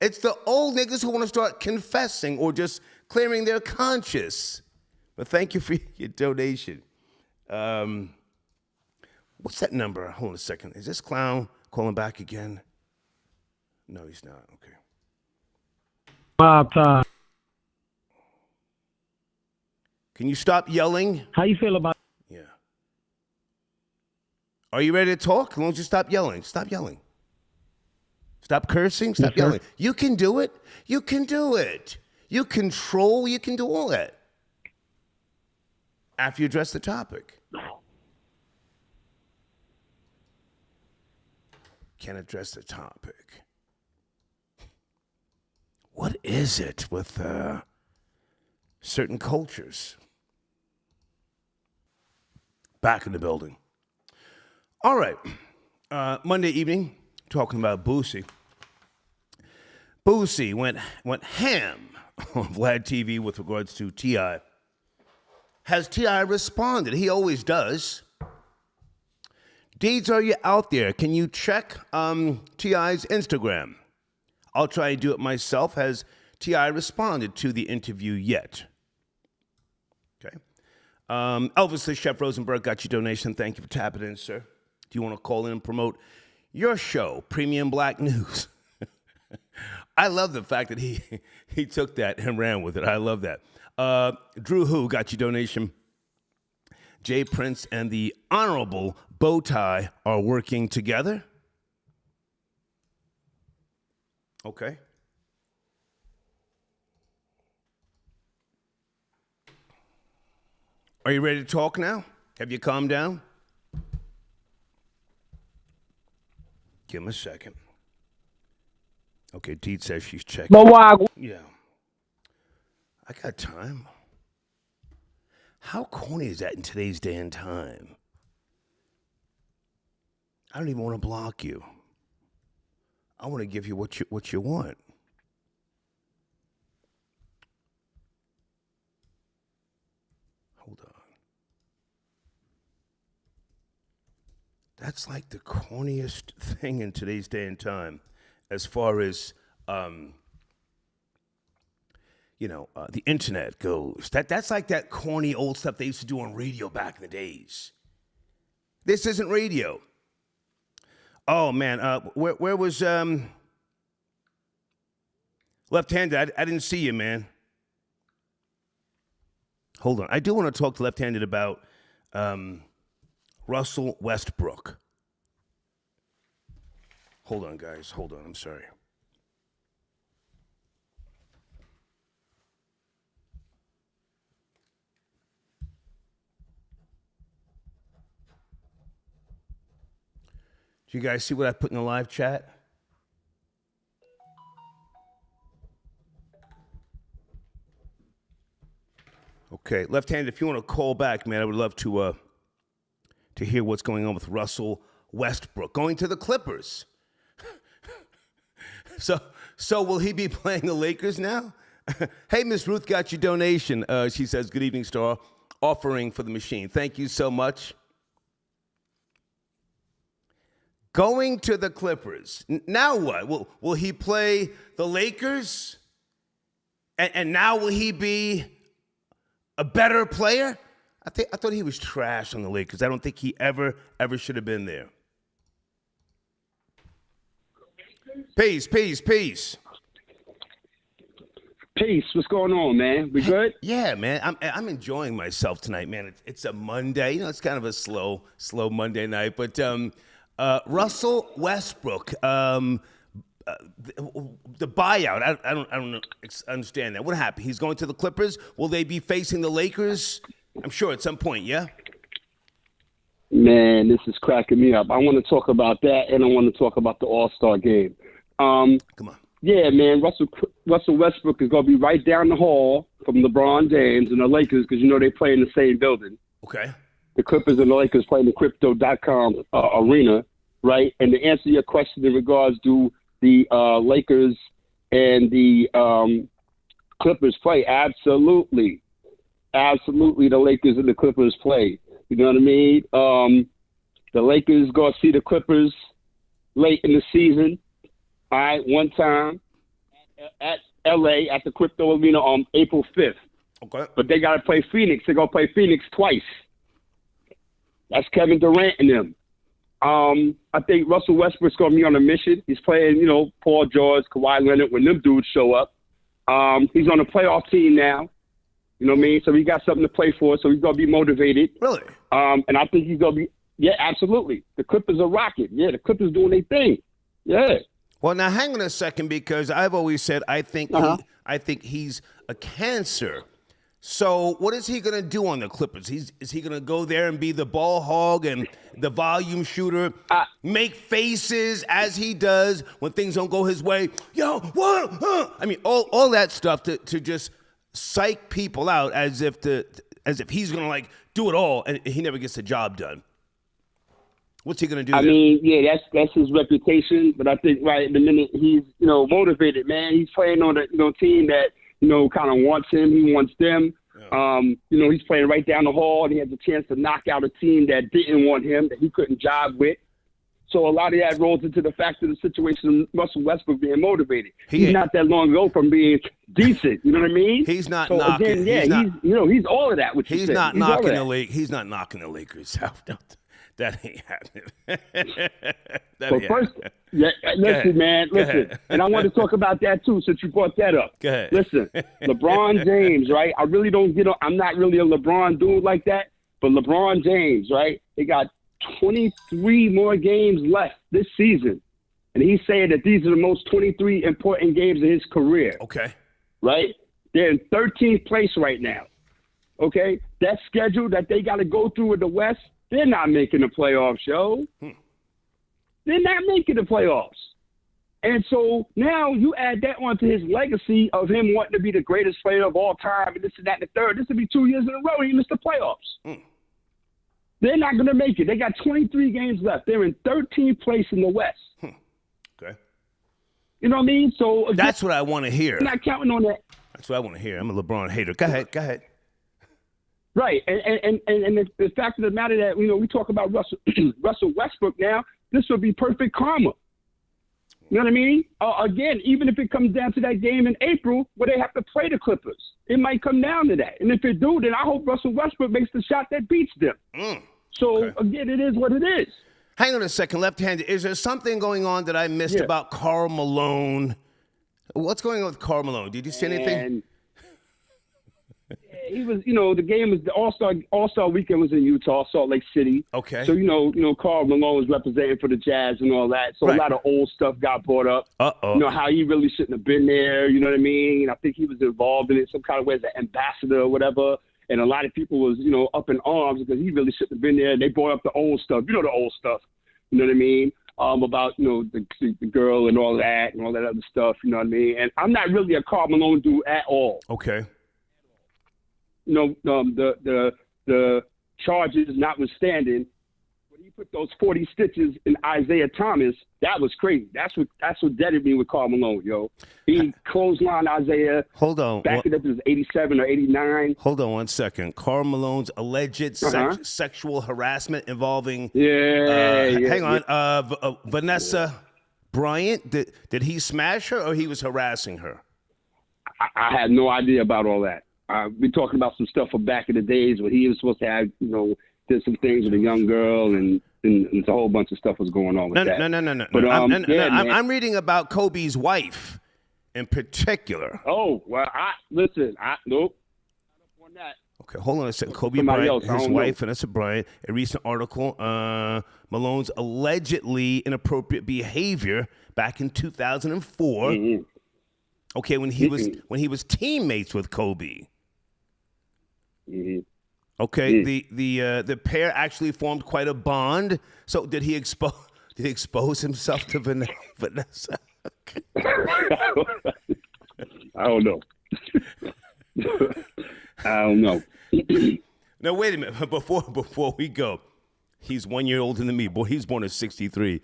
It's the old niggas who want to start confessing or just clearing their conscience. But thank you for your donation. What's that number? Hold on a second. Is this clown calling back again? No, he's not. Okay. Mob time. Can you stop yelling? How you feel about? Yeah. Are you ready to talk? As long as you stop yelling. Stop yelling. Stop cursing. Stop yelling. You can do it. You can do it. You control. You can do all that. After you address the topic. Can't address the topic. What is it with certain cultures? Back in the building. All right. Monday evening, talking about Boosie. Boosie went ham on VlADTV with regards to T.I. Has T.I. responded? He always does. Deeds, are you out there? Can you check T.I.'s Instagram? I'll try and do it myself. Has T.I. responded to the interview yet? Okay. Elvis the Chef Rosenberg got your donation. Thank you for tapping in, sir. Do you want to call in and promote your show, Premium Black News? I love the fact that he took that and ran with it. I love that. Drew Who got your donation. Jay Prince and the Honorable Bowtie are working together. Okay. Are you ready to talk now? Have you calmed down? Give him a second. Okay, Deed says she's checking. Yeah. I got time. How corny is that in today's day and time? I don't even want to block you. I want to give you what you want. Hold on. That's like the corniest thing in today's day and time, as far as the internet goes. That's like that corny old stuff they used to do on radio back in the days. This isn't radio. Oh man, where was Left-Handed? I didn't see you, man. Hold on, I do want to talk to Left-Handed about Russell Westbrook. Hold on, guys. Hold on. I'm sorry. Do you guys see what I put in the live chat? Okay, Left-Handed, if you want to call back, man, I would love to hear what's going on with Russell Westbrook going to the Clippers. So will he be playing the Lakers now? Hey, Miss Ruth got your donation. She says, good evening, Star. Offering for the machine. Thank you so much. Going to the Clippers. Now what? Will he play the Lakers? And now will he be a better player? I thought he was trash on the Lakers. I don't think he ever should have been there. Peace. Peace. What's going on, man? We good? Yeah, man. I'm enjoying myself tonight, man. It's a Monday. It's kind of a slow Monday night. But Russell Westbrook, the buyout. I don't understand that. What happened? He's going to the Clippers. Will they be facing the Lakers? I'm sure at some point. Yeah. Man, this is cracking me up. I want to talk about that, and I want to talk about the All-Star game. Come on. Yeah, man, Russell Westbrook is going to be right down the hall from LeBron James and the Lakers because, they play in the same building. Okay. The Clippers and the Lakers play in the Crypto.com arena, right? And to answer your question in regards to the Lakers and the Clippers play, absolutely. Absolutely, the Lakers and the Clippers play. You know what I mean? The Lakers going to see the Clippers late in the season. All right, one time at L.A. at the Crypto Arena on April 5th. Okay. But they got to play Phoenix. They're going to play Phoenix twice. That's Kevin Durant and them. I think Russell Westbrook's going to be on a mission. He's playing, Paul George, Kawhi Leonard when them dudes show up. He's on a playoff team now. You know what I mean? So he got something to play for, so he's going to be motivated. Really? And I think he's going to be Yeah, absolutely. The Clippers are rocking. Yeah, the Clippers doing their thing. Yeah. Well, now hang on a second, because I've always said I think he's a cancer. So what is he going to do on the Clippers? Is he going to go there and be the ball hog and the volume shooter, make faces as he does when things don't go his way? Yo, what? I mean, all that stuff to just psych people out as if he's going to like do it all, and he never gets the job done. What's he going to do? I mean, yeah, that's his reputation. But I think right in the minute he's motivated, man. He's playing on a team that kind of wants him. He wants them. Yeah. He's playing right down the hall, and he has a chance to knock out a team that didn't want him, that he couldn't jive with. So a lot of that rolls into the fact of the situation of Russell Westbrook being motivated. He's not that long ago from being decent. You know what I mean? He's not knocking. Again, he's all of that. He's not knocking the league. He's not knocking the Lakers out. That ain't happening. Listen, man, listen. And I want to talk about that too, since you brought that up. Go ahead. Listen, LeBron James, right? I really don't I'm not really a LeBron dude like that, but LeBron James, right? He got 23 more games left this season. And he's saying that these are the most 23 important games of his career. Okay. Right? They're in 13th place right now. Okay? That schedule that they got to go through with the West, they're not making the playoffs, yo. They're not making the playoffs. And so now you add that onto his legacy of him wanting to be the greatest player of all time and this and that and the third. This will be 2 years in a row he missed the playoffs. They're not going to make it. They got 23 games left. They're in 13th place in the West. Okay. You know what I mean? So again, that's what I want to hear. I'm not counting on that. That's what I want to hear. I'm a LeBron hater. Go ahead. Right, and the fact of the matter that we talk about Russell Westbrook now, this would be perfect karma. You know what I mean? Again, even if it comes down to that game in April where they have to play the Clippers, it might come down to that. And if it do, then I hope Russell Westbrook makes the shot that beats them. So again, it is what it is. Hang on a second, left-handed. Is there something going on that I missed about Karl Malone? What's going on with Karl Malone? Did you see anything? He was, the game was the All-Star weekend was in Utah, Salt Lake City. Okay. So Karl Malone was representing for the Jazz and all that. So a lot of old stuff got brought up. How he really shouldn't have been there. You know what I mean? I think he was involved in it some kind of way as an ambassador or whatever. And a lot of people was up in arms because he really shouldn't have been there. And they brought up the old stuff. The old stuff. You know what I mean? About the girl and all that and all that other stuff. You know what I mean? And I'm not really a Karl Malone dude at all. Okay. The charges notwithstanding, when he put those 40 stitches in Isaiah Thomas, that was crazy. That's what deaded me with Karl Malone, yo. He clotheslined Isaiah. Hold on. Back it up to 87 or 89. Hold on 1 second. Karl Malone's alleged sexual harassment involving hang on, Vanessa Bryant. Did he smash her or he was harassing her? I had no idea about all that. We're talking about some stuff from back in the days when he was supposed to have, did some things with a young girl, and a whole bunch of stuff was going on with that. No. But I'm reading about Kobe's wife in particular. Oh, well, nope. On that. Okay, hold on a second. Kobe Bryant, his wife, Vanessa Bryant, a recent article, Malone's allegedly inappropriate behavior back in 2004. Okay, when he was teammates with Kobe. Okay, the pair actually formed quite a bond. So did he expose himself to Vanessa? Okay. I don't know. I don't know. Now wait a minute. Before we go, he's 1 year older than me. Boy, he's born in '63.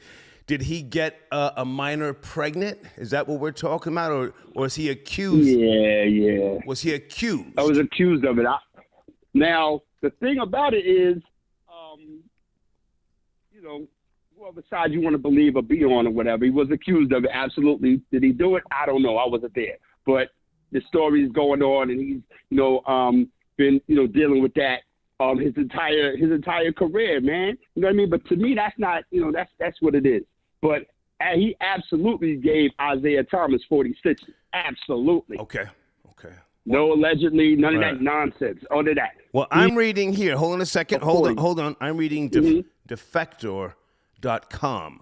Did he get a minor pregnant? Is that what we're talking about, or is he accused? Yeah. Was he accused? I was accused of it. Now, the thing about it is, whatever side you want to believe or be on or whatever, he was accused of it, absolutely. Did he do it? I don't know. I wasn't there. But the story is going on, and he's, been, dealing with that his entire career, man. You know what I mean? But to me, that's not, that's what it is. But he absolutely gave Isaiah Thomas 40 stitches. Absolutely. Okay. No, allegedly, none of that nonsense. All of that. Well, I'm reading here. Hold on a second. Hold on. I'm reading defector.com.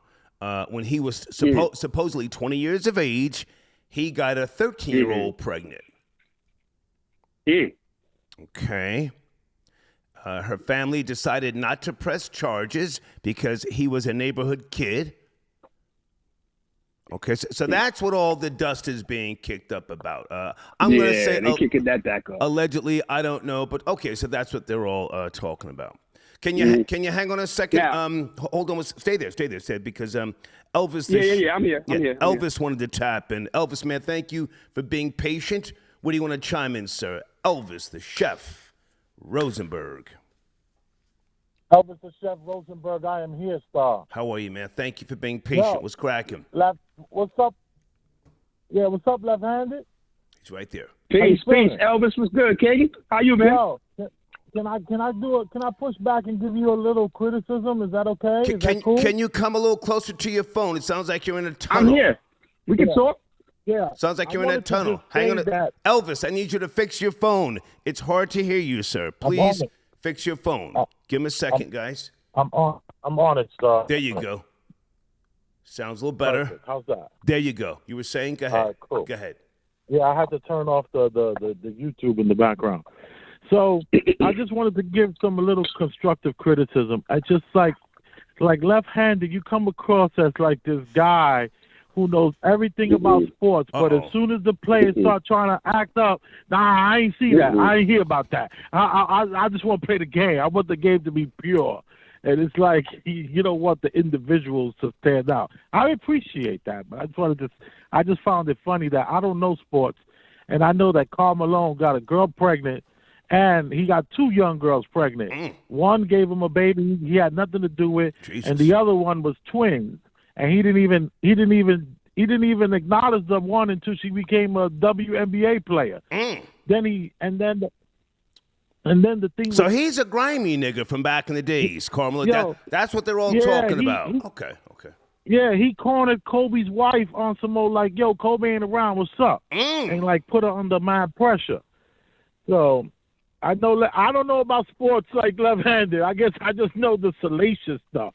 When he was supposedly 20 years of age, he got a 13-year-old pregnant. Okay. Her family decided not to press charges because he was a neighborhood kid. Okay, so that's what all the dust is being kicked up about. I'm going to say they're kicking that back up. Allegedly, I don't know, but okay, so that's what they're all talking about. Can you hang on a second? Yeah. Hold on, stay there, Sid, because Elvis. I'm here. Elvis wanted to tap in. Elvis, man, thank you for being patient. What do you want to chime in, sir? Elvis, the chef, Rosenberg. Elvis the Chef Rosenberg, I am here, star. How are you, man? Thank you for being patient. What's cracking? What's up? Yeah, what's up, left-handed? He's right there. Peace. Elvis was good, Katie. How you, man? Yo, can I do it? Can I push back and give you a little criticism? Is that okay? Is that cool? Can you come a little closer to your phone? It sounds like you're in a tunnel. I'm here. We can talk. Yeah. Sounds like you're in a tunnel. Hang on. Elvis, I need you to fix your phone. It's hard to hear you, sir. Please fix your phone. Give him a second, guys. I'm on it, star. There you go. Sounds a little better. Perfect. How's that? There you go. You were saying? Go ahead. All right, cool. Go ahead. Yeah, I had to turn off the YouTube in the background. So I just wanted to give a little constructive criticism. I just like left-handed, you come across as like this guy who knows everything about sports, but as soon as the players start trying to act up, nah, I ain't see that. I ain't hear about that. I just want to play the game. I want the game to be pure. And it's like you don't want the individuals to stand out. I appreciate that, but I just found it funny that I don't know sports, and I know that Karl Malone got a girl pregnant, and he got two young girls pregnant. One gave him a baby he had nothing to do with, and the other one was twins. And he didn't even acknowledge the one until she became a WNBA player. Then the thing. So he's a grimy nigga from back in the days, Carmelo. That's what they're all talking about. Okay. Yeah, he cornered Kobe's wife on some more like, yo, Kobe ain't around. What's up? And like put her under mad pressure. So I don't know about sports like left-handed. I guess I just know the salacious stuff.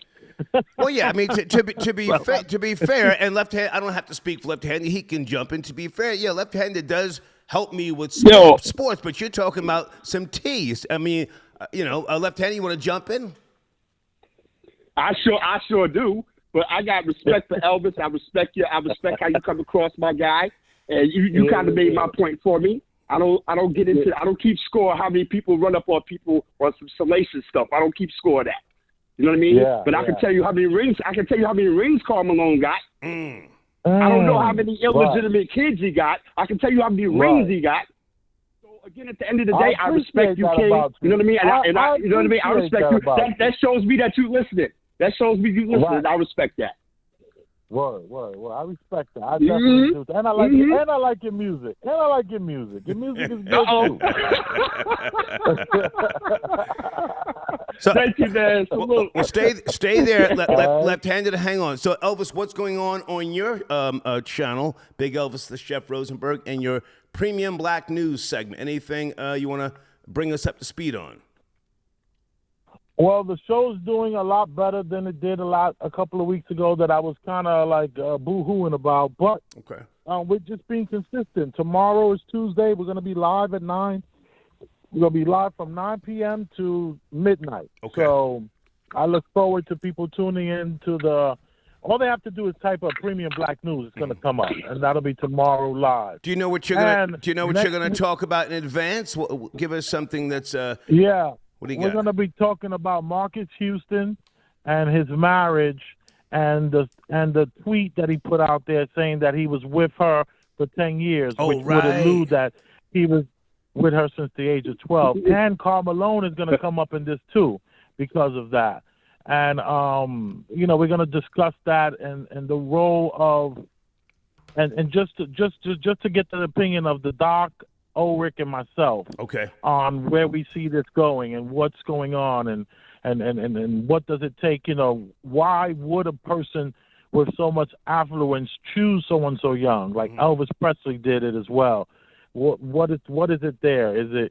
Well, yeah, I mean, to be fair, and left-handed, I don't have to speak for left-handed. He can jump in. To be fair, yeah, left-handed does help me with sports, but you're talking about some teas. I mean, left-handed, you want to jump in? I sure do. But I got respect for Elvis. I respect you. I respect how you come across, my guy. And you kind of made my point for me. I don't keep score how many people run up on people on some salacious stuff. I don't keep score of that. You know what I mean? But I can tell you how many rings. I can tell you how many rings Karl Malone got. I don't know how many illegitimate kids he got. I can tell you how many rings he got. So again, at the end of the day, I respect you, King. You know what I mean? You know what I mean? I respect you. That shows me that you listening. That shows me you listening. I respect that. Word. I respect that. I definitely do. And I like it. And I like your music. Your music is good too. So, thank you, man. Well, stay there, left-handed. Hang on. So, Elvis, what's going on your channel, Big Elvis, the Chef Rosenberg, and your premium black news segment? Anything you want to bring us up to speed on? Well, the show's doing a lot better than it did a couple of weeks ago that I was kind of like boo-hooing about. But we're just being consistent. Tomorrow is Tuesday. We're going to be live at 9. We're going to be live from 9 p.m. to midnight. Okay. So I look forward to people tuning in to all they have to do is type up Premium Black News. It's going to come up, and that'll be tomorrow live. Do you know what you're going to talk about in advance? Give us something that's yeah. What do you We're got? going to be talking about Marcus Houston and his marriage and the tweet that he put out there saying that he was with her for 10 years, which would allude that he was with her since the age of 12. And Karl Malone is going to come up in this too because of that. And we're going to discuss that and the role of and just to get the opinion of the Doc, Ulrich, and myself on where we see this going and what's going on and what does it take, why would a person with so much affluence choose someone so young? Like Elvis Presley did it as well. What is it there? Is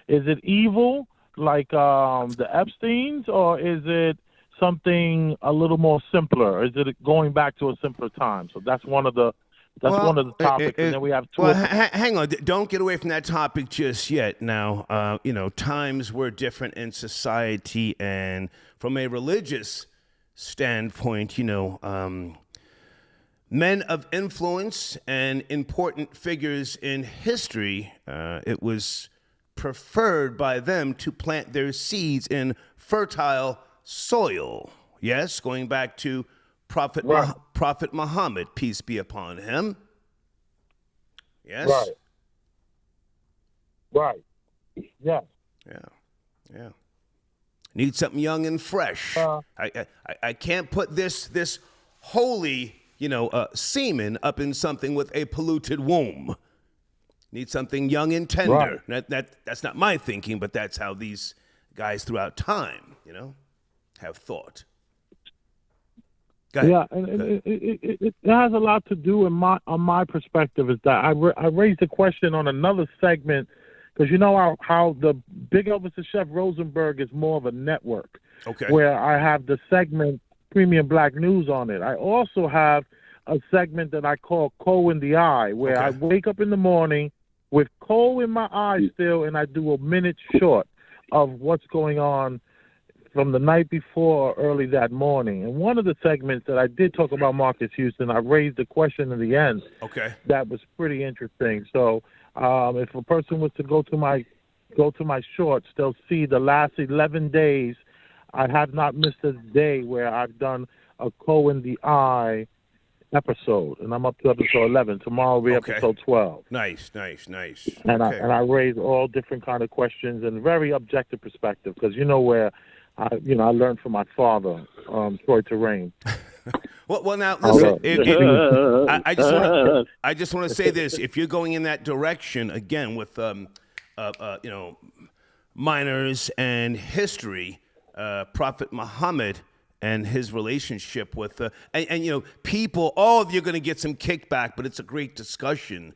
it evil? like the Epsteins, or is it something a little more simpler? Is it going back to a simpler time? So that's one of the topics. And then we have two. Well, hang on. Don't get away from that topic just yet. Now, times were different in society, and from a religious standpoint, men of influence and important figures in history, it was preferred by them to plant their seeds in fertile soil. Yes, going back to Prophet Muhammad, peace be upon him. Yes. Right. Yes. Yeah. Need something young and fresh. I can't put this holy, semen up in something with a polluted womb. Need something young and tender. Right. That's not my thinking, but that's how these guys throughout time, have thought. Yeah, and it has a lot to do on my perspective is that I raised a question on another segment because how the Big Elvis and Chef Rosenberg is more of a network. Okay. Where I have the segment Premium Black News on it. I also have a segment that I call Coal in the Eye, where I wake up in the morning with coal in my eye still, and I do a minute short of what's going on from the night before or early that morning. And one of the segments that I did talk about Marcus Houston, I raised a question in the end. Okay. That was pretty interesting. So if a person was to go to my shorts, they'll see the last 11 days I have not missed a day where I've done a Coal in the Eye episode, and I'm up to episode 11. Tomorrow will be episode 12. Nice. And I raise all different kind of questions and very objective perspective because where I learned from my father, Troy Terrain. Well, now listen. I just want to say this: if you're going in that direction again with minors and history, Prophet Muhammad and his relationship with people, you're going to get some kickback, but it's a great discussion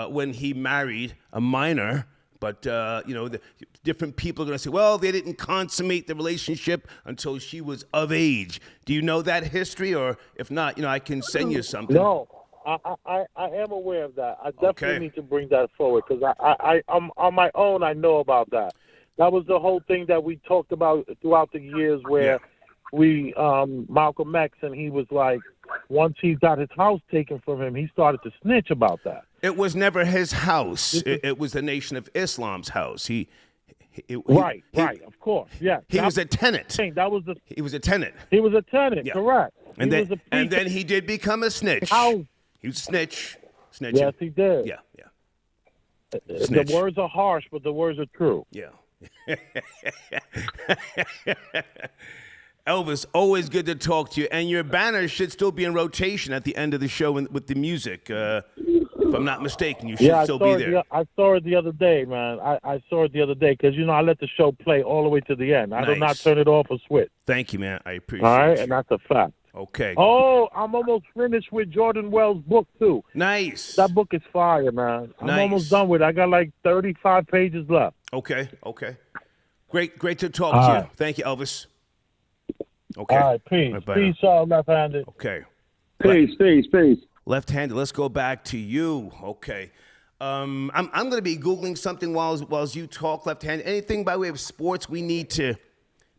when he married a minor. But, the different people are going to say, well, they didn't consummate the relationship until she was of age. Do you know that history? Or if not, I can send you something. No, I am aware of that. I definitely need to bring that forward because I'm on my own. I know about that. That was the whole thing that we talked about throughout the years where we, Malcolm X, and he was like, once he got his house taken from him, he started to snitch about that. It was never his house. It was the Nation of Islam's house. Right, of course, yeah. He was a tenant. He was a tenant. He was a tenant, correct. And then he did become a snitch. He was a snitch. Snitching. Yes, he did. Yeah. The words are harsh, but the words are true. Yeah. Elvis, always good to talk to you. And your banner should still be in rotation at the end of the show with the music. If I'm not mistaken, you should still be there. I saw it the other day, man. I saw it the other day because, I let the show play all the way to the end. I do not turn it off or switch. Thank you, man. I appreciate it. All right, and that's a fact. Okay. Oh, I'm almost finished with Jordan Wells' book, too. Nice. That book is fire, man. I'm almost done with it. I got like 35 pages left. Okay. Great to talk to you. Thank you, Elvis. Okay. All right, peace. Peace out, left-handed. Okay. Peace. Left-handed, let's go back to you. Okay. I'm going to be Googling something while you talk, left-handed. Anything by way of sports we need to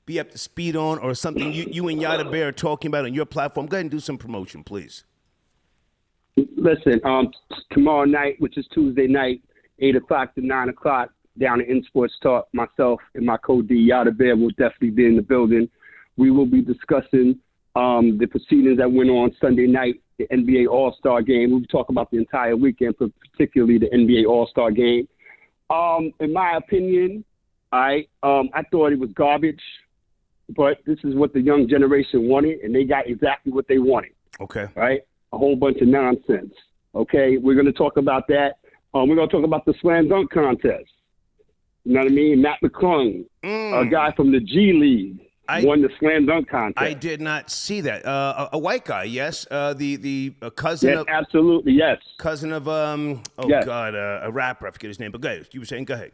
be up to speed on or something you and Yada Bear are talking about on your platform? Go ahead and do some promotion, please. Listen, tomorrow night, which is Tuesday night, 8 o'clock to 9 o'clock, down at In Sports Talk, myself and my co-D, Yada Bear, will definitely be in the building. We will be discussing the proceedings that went on Sunday night, the NBA All-Star Game. We'll talk about the entire weekend, but particularly the NBA All-Star Game. In my opinion, I thought it was garbage, but this is what the young generation wanted, and they got exactly what they wanted. Okay. Right? A whole bunch of nonsense. Okay? We're going to talk about that. We're going to talk about the slam dunk contest. You know what I mean? Matt McClung, a guy from the G League. Won the slam dunk contest. I did not see that. A white guy, yes. The cousin. Yes, of, absolutely, yes. Cousin of a rapper. I forget his name. But go ahead. You were saying. Go ahead.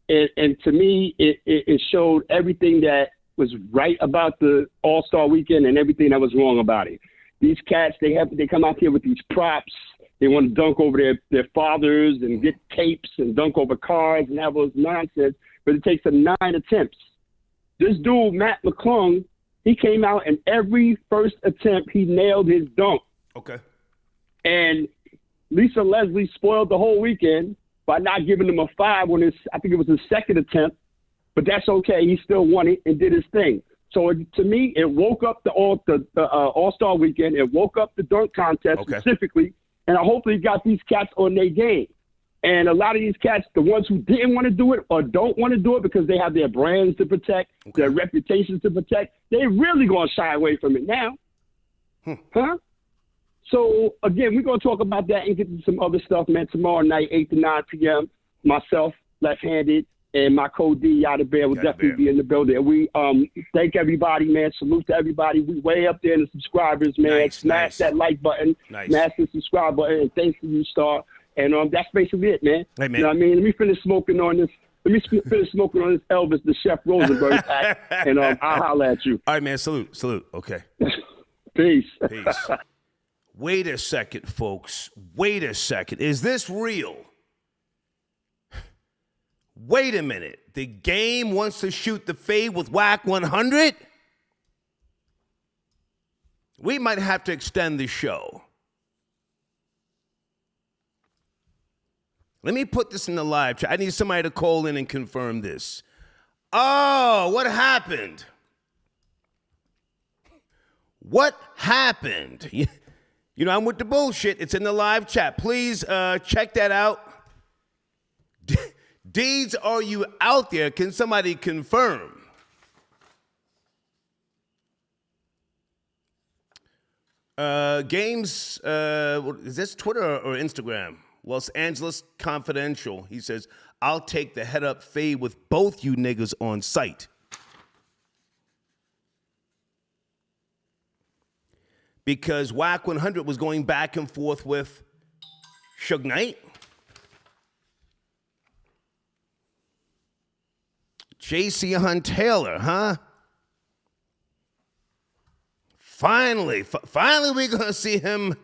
and to me, it showed everything that was right about the All-Star Weekend and everything that was wrong about it. These cats, they come out here with these props. They want to dunk over their fathers and get tapes and dunk over cars and have those nonsense, but it takes them 9 attempts. This dude, Matt McClung, he came out and every first attempt, he nailed his dunk. Okay. And Lisa Leslie spoiled the whole weekend by not giving him a 5 on I think it was his second attempt, but that's okay. He still won it and did his thing. So to me, it woke up the All-Star Weekend. It woke up the dunk contest specifically, and I hopefully got these cats on their game. And a lot of these cats, the ones who didn't want to do it or don't want to do it because they have their brands to protect, their reputations to protect, they really going to shy away from it now. Huh? So, again, we're going to talk about that and get to some other stuff, man. Tomorrow night, 8 to 9 p.m., myself, left-handed, and my co-D, Yada Bear, will definitely be in the building. And we thank everybody, man. Salute to everybody. We way up there in the subscribers, man. Smash that like button. Smash the subscribe button. And thanks to you, Star. And that's basically it, man. Hey, man. You know what I mean? Let me finish smoking on this. Finish smoking on this Elvis, the Chef Rosenberg pack, and I'll holler at you. All right, man. Salute. Okay. Peace. Wait a second, folks. Wait a second. Is this real? Wait a minute. The game wants to shoot the fade with WAC 100? We might have to extend the show. Let me put this in the live chat. I need somebody to call in and confirm this. Oh, what happened? What happened? You know, I'm with the bullshit. It's in the live chat. Please check that out. Deeds, are you out there? Can somebody confirm? Games, is this Twitter or Instagram? Los Angeles Confidential. He says, I'll take the head up fade with both you niggas on site. Because WAC 100 was going back and forth with Suge Knight. J.C. Hunt Taylor, huh? Finally, we're gonna see him,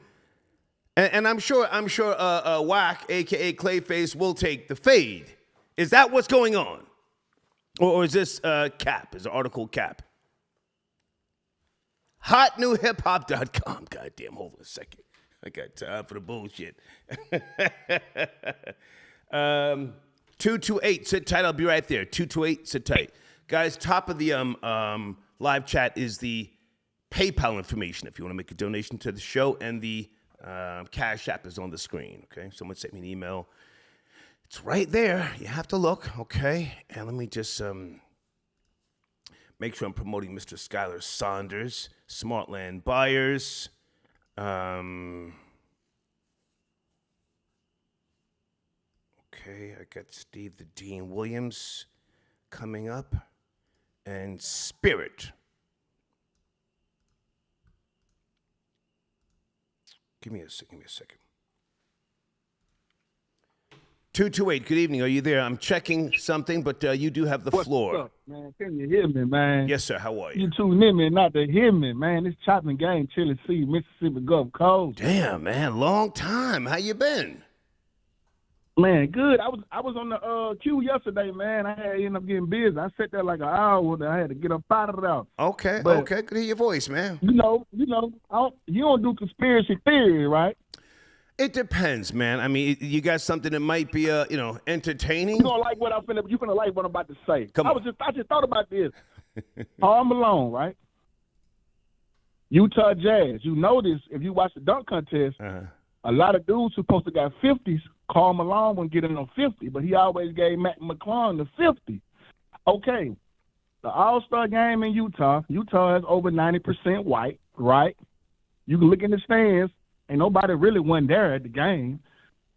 and I'm sure, WAC, aka Clayface, will take the fade. Is that what's going on, or is this Cap? Is the article Cap? HotNewHipHop.com. Goddamn, hold on a second. I got time for the bullshit. 228, sit tight. I'll be right there. 228, sit tight. Guys, top of the live chat is the PayPal information if you want to make a donation to the show, and the Cash App is on the screen, okay? Someone sent me an email. It's right there. You have to look, okay? And let me just make sure I'm promoting Mr. Skylar Saunders, Smartland Buyers. Okay, I got Steve the Dean Williams coming up, and Spirit. Give me a second. 228, good evening. Are you there? I'm checking something, but you do have the floor. What's up, man? Can you hear me, man? Yes, sir. How are you? You tuned in me not to hear me, man. It's chopping game, Tennessee, Mississippi Gulf Coast. Damn, man. Long time. How you been? Man, good. I was on the queue yesterday, man. I had ended up getting busy. I sat there like an hour, and I had to get up out of there. Okay, good to hear your voice, man. You don't do conspiracy theory, right? It depends, man. I mean, you got something that might be, entertaining. You gonna like what I'm about to say. I just thought about this. Karl Malone, right? Utah Jazz. You notice if you watch the dunk contest, a lot of dudes supposed to got 50s. Karl Malone wouldn't get in on 50, but he always gave Matt McClung the 50. Okay, the All-Star game in Utah. Utah has over 90% white, right? You can look in the stands. Ain't nobody really went there at the game.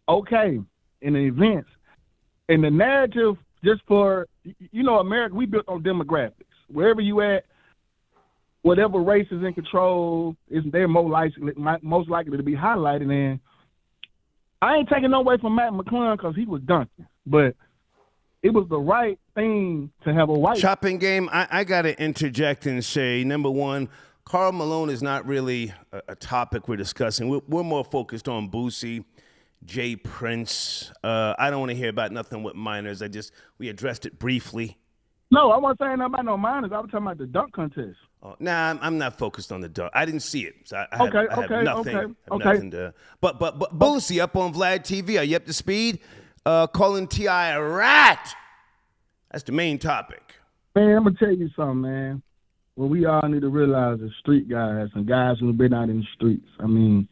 Okay, in the events. And the narrative, just for, America, we built on demographics. Wherever you at, whatever race is in control, they're most likely to be highlighted. And I ain't taking no away from Matt McClung because he was dunking. But it was the right thing to have a white chopping game. I got to interject and say, number one, Karl Malone is not really a topic we're discussing. We're more focused on Boosie, Jay Prince. I don't want to hear about nothing with minors. We addressed it briefly. No, I wasn't saying nothing about no minors. I was talking about the dunk contest. Oh, nah, I'm not focused on the dunk. I didn't see it. So I have nothing to. But Boosie up on VlADTV. Are you up to speed? Calling T.I. a rat. That's the main topic. Man, I'm gonna tell you something, man. What we all need to realize is street guys and guys who've been out in the streets. I mean,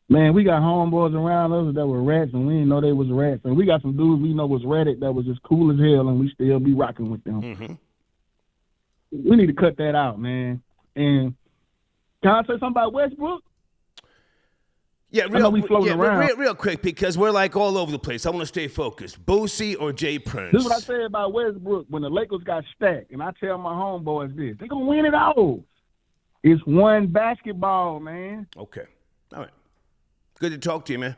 man, we got homeboys around us that were rats, and we didn't know they was rats. And we got some dudes we know was ratted that was just cool as hell, and we still be rocking with them. Mm-hmm. We need to cut that out, man. And can I say something about Westbrook? Yeah, real quick, because we're like all over the place. I want to stay focused. Boosie or Jay Prince? This is what I say about Westbrook. When the Lakers got stacked, and I tell my homeboys this, they going to win it all. It's one basketball, man. Okay. All right. Good to talk to you, man.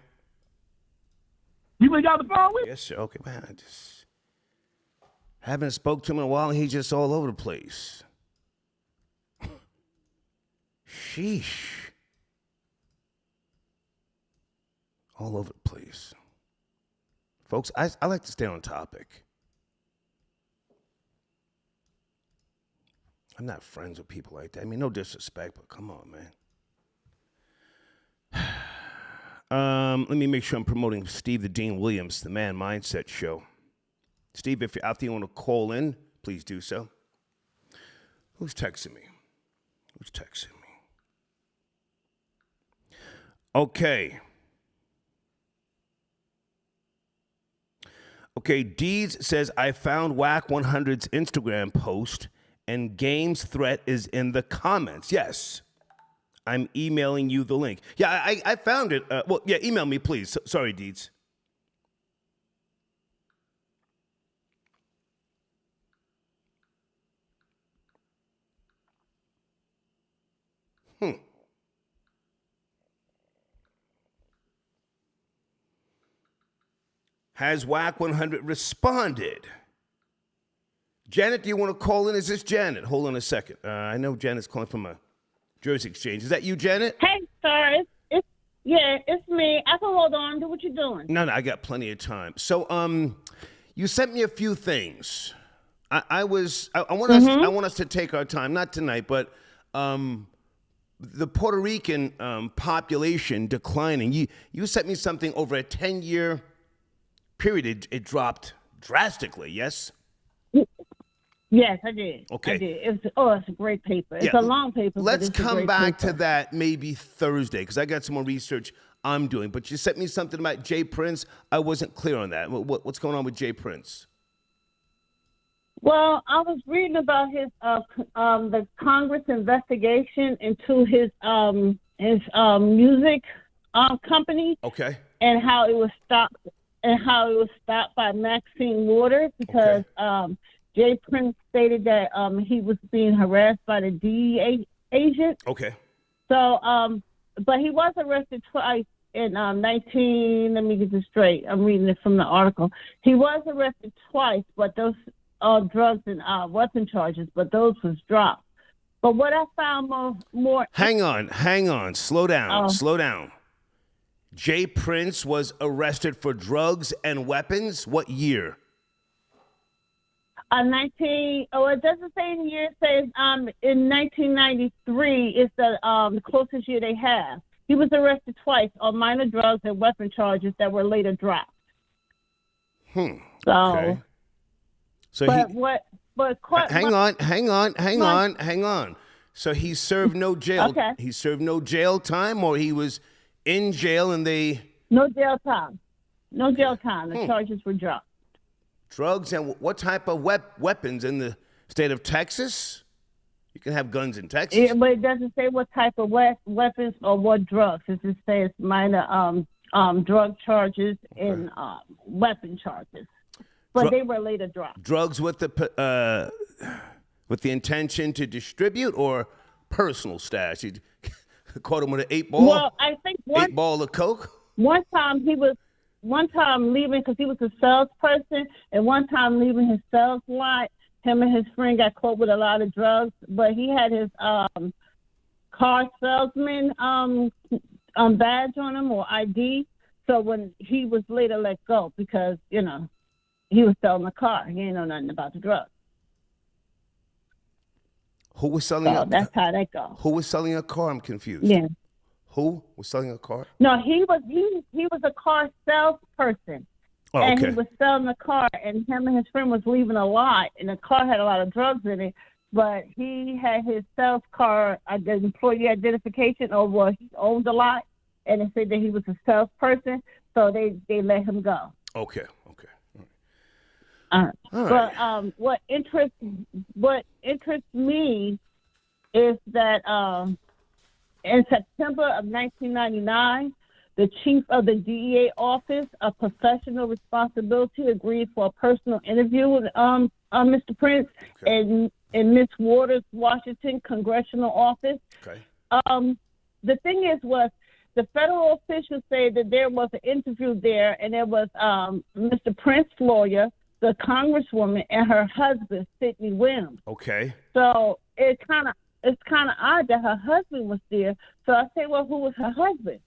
You been got the phone with? Yes, sir. Okay, man. I just haven't spoke to him in a while, and he's just all over the place. Sheesh. All over the place. Folks, I like to stay on topic. I'm not friends with people like that. I mean, no disrespect, but come on, man. Let me make sure I'm promoting Steve the Dean Williams, the Man Mindset Show. Steve, if you're out there, you want to call in, please do so. Who's texting me? Okay. Okay, Deeds says, I found Whack 100's Instagram post, and Game's threat is in the comments. Yes. I'm emailing you the link. Yeah, I found it. Email me, please. Sorry, Deeds. Has Whack 100 responded? Janet, do you want to call in? Is this Janet? Hold on a second. I know Janet's calling from a Jersey Exchange. Is that you, Janet? Hey, sir. It's me. I can hold on. Do what you're doing. No, I got plenty of time. So, you sent me a few things. I want us to take our time, not tonight, but the Puerto Rican population declining. You sent me something over a 10-year period. It dropped drastically. Yes. Yes, I did. Okay. I did. It's a great paper. It's a long paper. Let's come back to that maybe Thursday, because I got some more research I'm doing. But you sent me something about Jay Prince. I wasn't clear on that. What's going on with Jay Prince? Well, I was reading about his the Congress investigation into his music company. Okay. And how it was stopped. By Maxine Waters because Jay Prince stated that he was being harassed by the DEA agent. Okay. So, but he was arrested twice in 19. Let me get this straight. I'm reading it from the article. He was arrested twice, but those drugs and weapon charges, but those was dropped. But what I found more. Hang on. Slow down. Jay Prince was arrested for drugs and weapons. What year? 19. Oh, it doesn't say in year. It says in 1993 is the closest year they have. He was arrested twice on minor drugs and weapon charges that were later dropped. Okay. So hang on. So he served no jail. Okay. He served no jail time, or he was in jail and they. No jail time. The charges were dropped. Drugs and what type of weapons in the state of Texas? You can have guns in Texas. Yeah, but it doesn't say what type of weapons or what drugs. It just says minor drug charges and weapon charges. But they were later dropped. Drugs with the intention to distribute or personal stash? You caught him with an 8-ball? Well, I think 8-ball of coke? One time he was one time leaving, because he was a salesperson, and one time leaving his sales lot, him and his friend got caught with a lot of drugs, but he had his car salesman badge on him or ID. So when he was later let go, because, you know, he was selling the car. He ain't know nothing about the drugs. Who was selling so that's how that goes. Who was selling a car? I'm confused. Yeah. Who was selling a car? No, he was a car salesperson. Oh, and okay. he was selling the car, and him and his friend was leaving a lot, and the car had a lot of drugs in it, but he had his sales car, the employee identification, or well, he owned a lot, and they said that he was a salesperson, so they let him go. Okay. All right. All right. But what interests me is that in September of 1999, the chief of the DEA office of professional responsibility agreed for a personal interview with Mr. Prince in Miss Waters' Washington congressional office. Okay. The thing is, the federal officials say that there was an interview there, and there was Mr. Prince's lawyer, the congresswoman, and her husband, Sidney Williams. Okay. So it's kind of odd that her husband was there. So I say, well, who was her husband?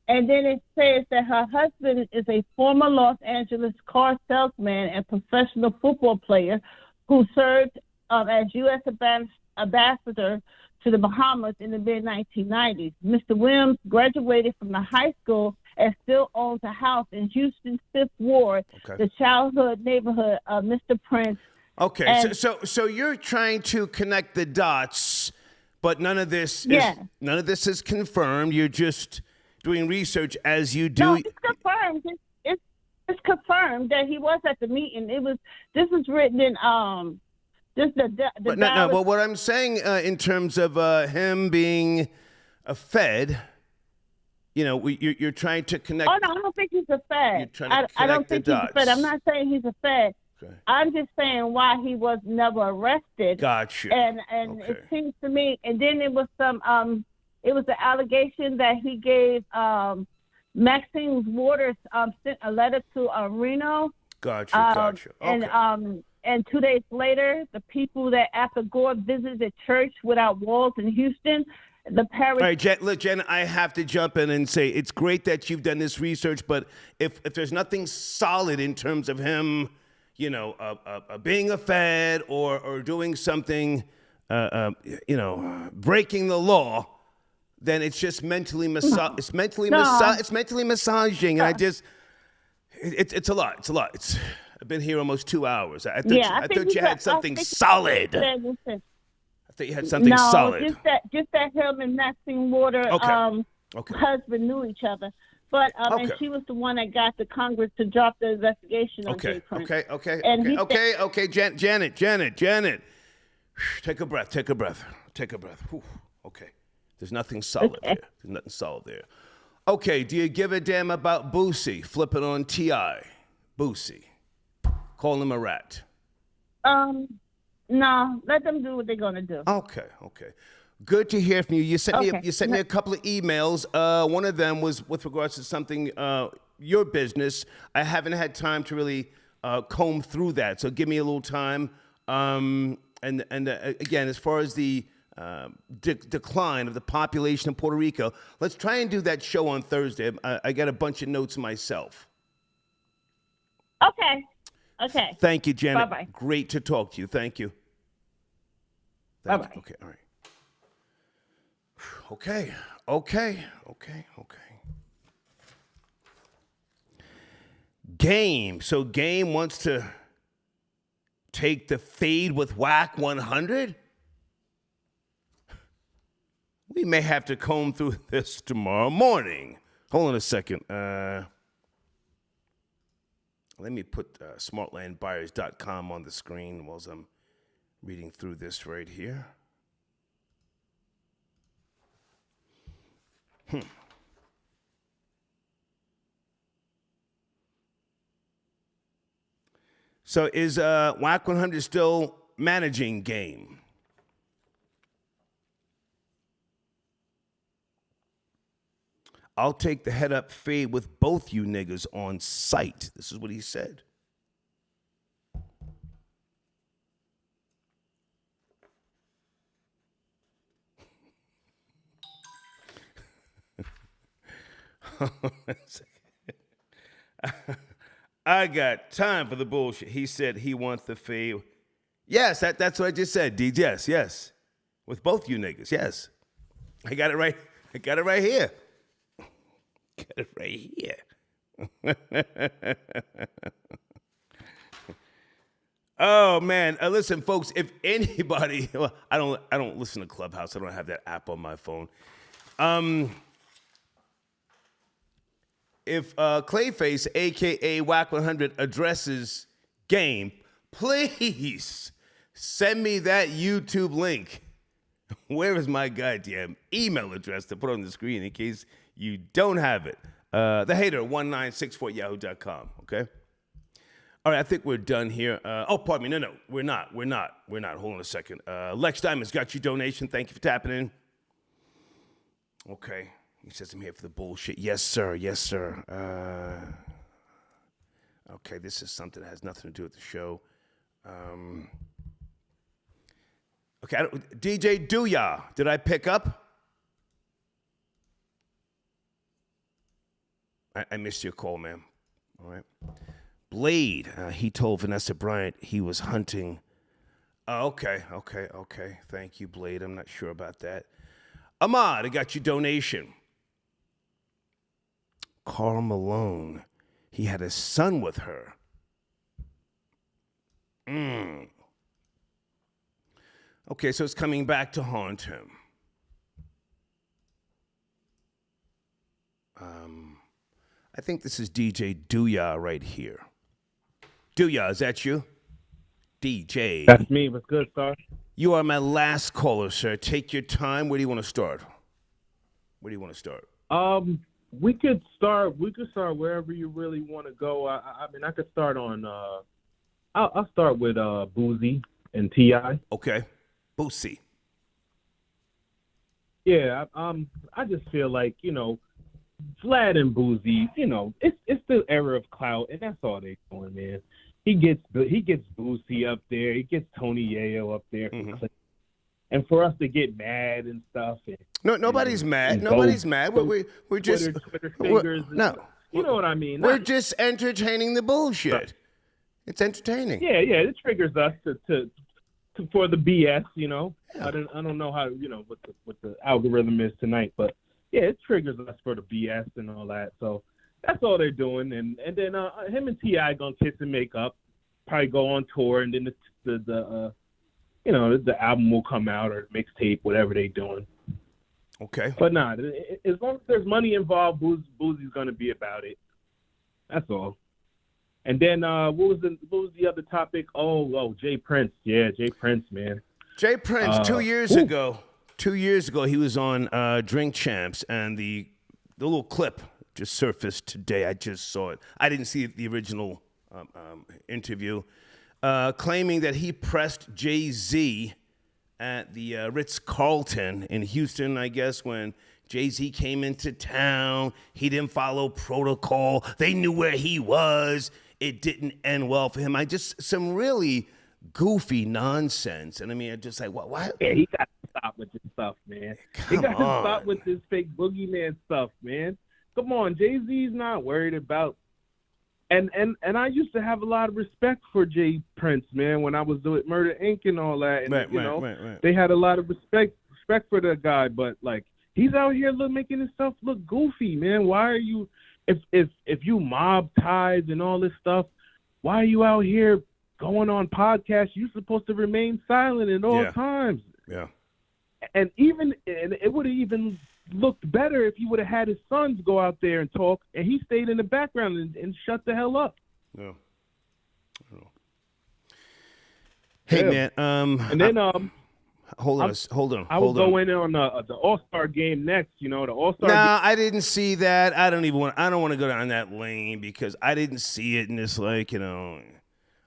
And then it says that her husband is a former Los Angeles car salesman and professional football player who served as U.S. ambassador to the Bahamas in the mid-1990s. Mr. Williams graduated from the high school and still owns a house in Houston's 5th Ward, the childhood neighborhood of Mr. Prince. Okay, And so you're trying to connect the dots, but none of this is confirmed. You're just doing research as you do. No, it's confirmed. It's confirmed that he was at the meeting. This is written in But what I'm saying in terms of him being a Fed, you know, you're trying to connect. Oh no, I don't think he's a Fed. I don't think he's a Fed. I'm not saying he's a Fed. Okay. I'm just saying why he was never arrested. Gotcha. And it seems to me, and then it was it was the allegation that he gave Maxine Waters sent a letter to Reno. Gotcha. Okay. And 2 days later, the people that after Gore visited the church without walls in Houston, the parish. All right, look, Jen, I have to jump in and say it's great that you've done this research, but if there's nothing solid in terms of him, you know, being a Fed or doing something, breaking the law, then it's just mentally it's mentally massaging, and it's a lot. I've been here almost 2 hours. I thought you had something solid. I thought you had something solid. Just that him and Maxine Water husband knew each other. But and she was the one that got the Congress to drop the investigation on Jay Prince. Okay. Janet. Take a breath. Whew. Okay. There's nothing solid there. Okay, do you give a damn about Boosie flipping on T.I.? Boosie. Call him a rat. No, let them do what they're gonna do. Okay. Good to hear from you. You sent me a couple of emails. One of them was with regards to something your business. I haven't had time to really comb through that, so give me a little time. And again, as far as the decline of the population of Puerto Rico, let's try and do that show on Thursday. I got a bunch of notes myself. Okay. Thank you, Janet. Bye-bye. Great to talk to you. Thank you. Bye-bye. Okay, all right. Okay. Game. So Game wants to take the fade with whack 100? We may have to comb through this tomorrow morning. Hold on a second. Let me put smartlandbuyers.com on the screen while I'm reading through this right here. So is WAC 100 still managing Game? I'll take the head up fade with both you niggas on sight. This is what he said. I got time for the bullshit. He said he wants the fade. Yes, that's what I just said, DJ. Yes. With both you niggas, yes. I got it right. I got it right here. Got it right here. Oh man, listen, folks. If anybody, well, I don't listen to Clubhouse. I don't have that app on my phone. If Clayface, aka Whack 100, addresses game, please send me that YouTube link. Where is my goddamn email address to put on the screen in case you don't have it? The hater 1964yahoo.com. Okay. All right, I think we're done here. Oh, pardon me. No, we're not. Hold on a second. Lex Diamond's got your donation. Thank you for tapping in. Okay. He says I'm here for the bullshit. Yes, sir. Okay, this is something that has nothing to do with the show. Okay, DJ Dooyah, did I pick up? I missed your call, ma'am. All right. Blade, he told Vanessa Bryant he was hunting. Okay. Thank you, Blade. I'm not sure about that. Ahmad, I got your donation. Karl Malone, he had a son with her. Okay, so it's coming back to haunt him. I think this is DJ Dooyah right here. Dooyah, is that you? DJ. That's me. What's good, sir? You are my last caller, sir. Take your time. Where do you want to start? We could start wherever you really want to go. I mean, I could start on. I'll start with Boosie and T.I. Okay, Boosie. Yeah, I just feel like Vlad and Boosie, it's the era of clout, and that's all they doing, man. He gets Boosie up there, he gets Tony Yayo up there, and for us to get mad and stuff. Nobody's mad. Nobody's mad. We're just Twitter fingers. You know what I mean. We're just entertaining the bullshit. It's entertaining. Yeah, it triggers us to for the BS. Yeah. I don't know how what the algorithm is tonight, but. Yeah, it triggers us for the BS and all that. So that's all they're doing. And then him and T.I. gonna kiss and make up, probably go on tour, and then the album will come out or mixtape, whatever they're doing. Okay. But as long as there's money involved, Boosie's gonna be about it. That's all. And then what was the other topic? Oh, Jay Prince. Yeah, Jay Prince, man. Jay Prince, 2 years ago. 2 years ago, he was on Drink Champs, and the little clip just surfaced today. I just saw it. I didn't see the original interview, claiming that he pressed Jay-Z at the Ritz-Carlton in Houston, I guess, when Jay-Z came into town. He didn't follow protocol. They knew where he was. It didn't end well for him. Some really goofy nonsense. And I mean, I'm just like, what? Yeah, he got to stop with this stuff, man. He got to stop with this fake boogeyman stuff, man. Come on, Jay-Z's not worried about. And I used to have a lot of respect for Jay Prince, man, when I was with Murder Inc. and all that. And right. They had a lot of respect for the guy, but like he's out here making himself look goofy, man. Why are you if you mob ties and all this stuff, why are you out here going on podcasts? You're supposed to remain silent at all times. Yeah. And it would have even looked better if he would have had his sons go out there and talk, and he stayed in the background and shut the hell up. Yeah. Hey, man. And then hold on. I will go in on the All-Star game next. The All-Star. Nah, I didn't see that. I don't want to go down that lane because I didn't see it, and it's like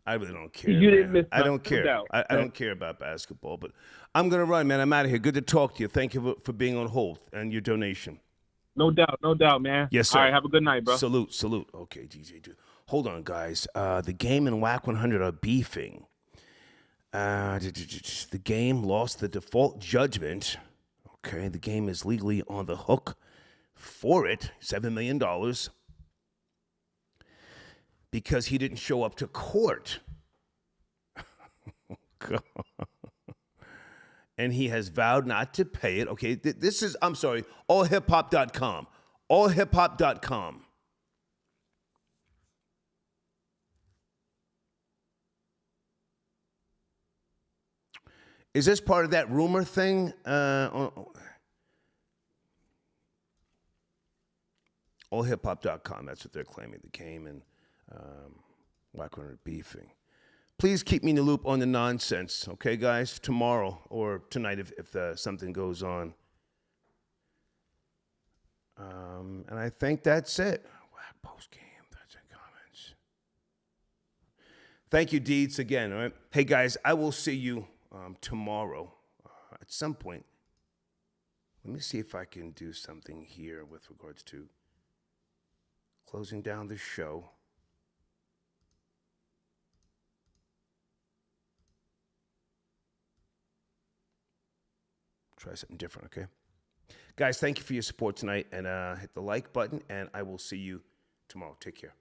I really don't care. You didn't miss. I don't care. I don't care about basketball, but I'm gonna run, man. I'm out of here. Good to talk to you. Thank you for being on hold and your donation. No doubt, man. Yes, sir. All right, have a good night, bro. Salute. Okay, DJ, dude. Hold on, guys. The Game and WAC 100 are beefing. The Game lost the default judgment. Okay, the Game is legally on the hook for it, $7 million, because he didn't show up to court. And he has vowed not to pay it. Okay, this is, I'm sorry, allhiphop.com. Allhiphop.com. Is this part of that rumor thing? Allhiphop.com, that's what they're claiming. The Game and Wacko beefing. Please keep me in the loop on the nonsense, okay, guys? Tomorrow or tonight if something goes on. And I think that's it. Whack post game, that's in comments. Thank you, Deeds, again. All right. Hey, guys, I will see you tomorrow at some point. Let me see if I can do something here with regards to closing down the show. Try something different, okay? Guys, thank you for your support tonight, and hit the like button, and I will see you tomorrow. Take care.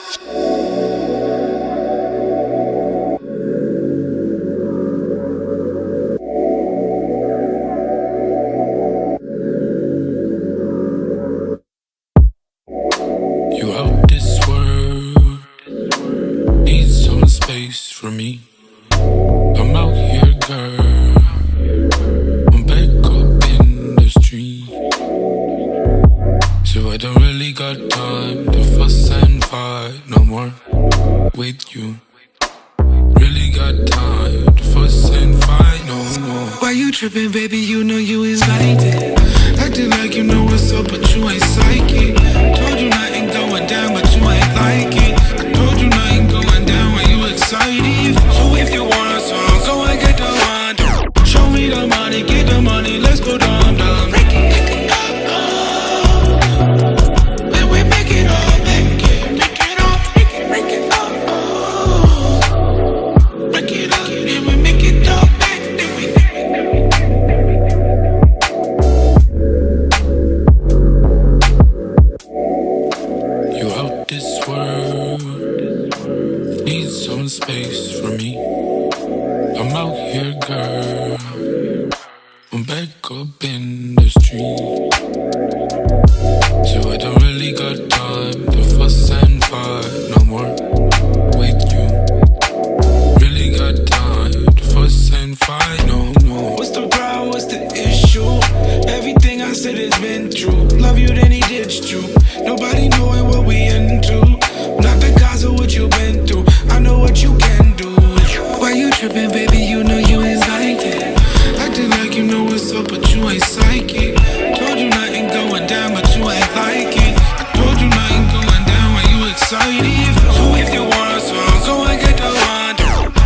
You out this world, need some space from me. I'm out here, girl, I'm back up in the street. So I don't really got time to fuss and fight no more with you. Really got time to fuss and fight no more. Why you tripping, baby? You know you invited. Acting like you know what's up, but you ain't psychic. Told you nothing going down, but you ain't like it. I told you nothing going down when you excited. So if you want a song, go and get the one. Show me the money, get the money, let's go down, down. Make it up. When we make it up, make it up, make it up. Make it up, then we make it up, then we. You out this world, need some space from me. I'm out here, girl, I'm back up in the street. So I don't really got time to fuss and fight no more with you. Really got time to fuss and fight no more. What's the problem, what's the issue? Everything I said has been true. Love you, then he ditched you. Nobody knowing what we into. Not the cause of what you've been through. I know what you can do. Why you tripping, baby? You know you invited. Acting like you know what's up, but you ain't psychic. Told you nothing going down, but you ain't like it. I told you nothing going down when you excited. So if you want a song, go and get the one.